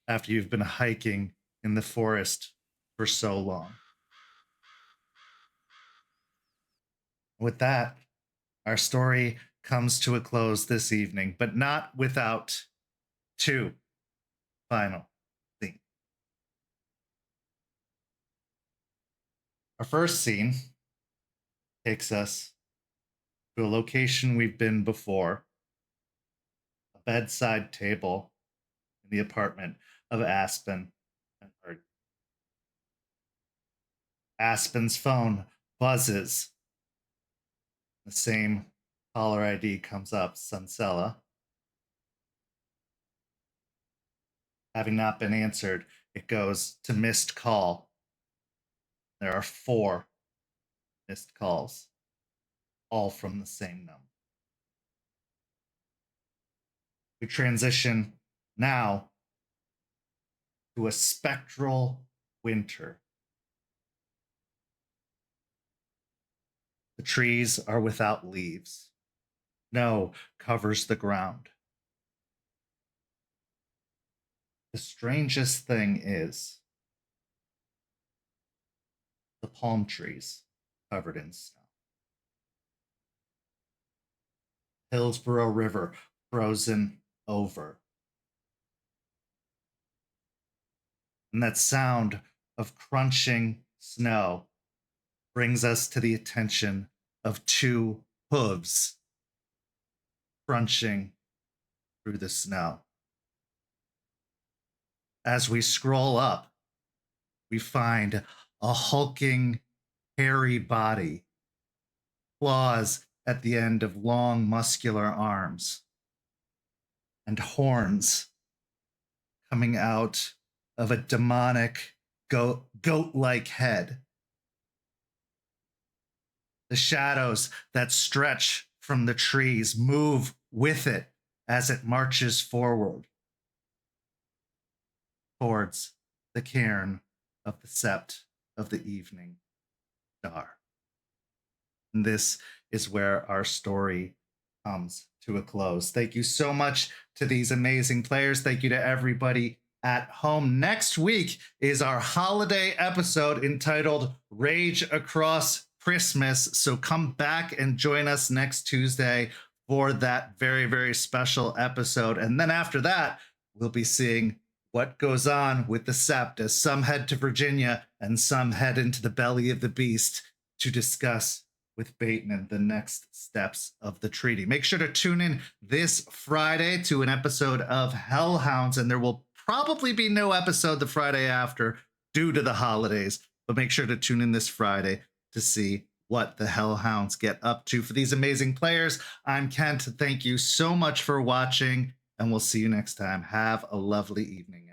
after you've been hiking in the forest for so long. With that, our story comes to a close this evening, but not without two final scenes. Our first scene takes us to a location we've been before, a bedside table in the apartment of Aspen and Art. Aspen's phone buzzes. The same caller ID comes up, Suncella. Having not been answered, it goes to missed call. There are 4 missed calls, all from the same number. We transition now to a spectral winter. The trees are without leaves. Snow covers the ground. The strangest thing is the palm trees covered in snow. Hillsborough River frozen over. And that sound of crunching snow brings us to the attention of 2 hooves crunching through the snow. As we scroll up, we find a hulking, hairy body, claws at the end of long, muscular arms, and horns coming out of a demonic goat-like head. The shadows that stretch from the trees move with it as it marches forward towards the cairn of the Sept of the Evening Star. And this is where our story comes to a close. Thank you so much to these amazing players. Thank you to everybody at home. Next week is our holiday episode entitled Rage Across Christmas. So come back and join us next Tuesday for that very, very special episode. And then after that, we'll be seeing what goes on with the Sept as some head to Virginia and some head into the belly of the beast to discuss with Bateman the next steps of the treaty. Make sure to tune in this Friday to an episode of Hellhounds, and there will probably be no episode the Friday after due to the holidays, but make sure to tune in this Friday to see what the Hellhounds get up to for these amazing players. I'm Kent. Thank you so much for watching, and we'll see you next time. Have a lovely evening.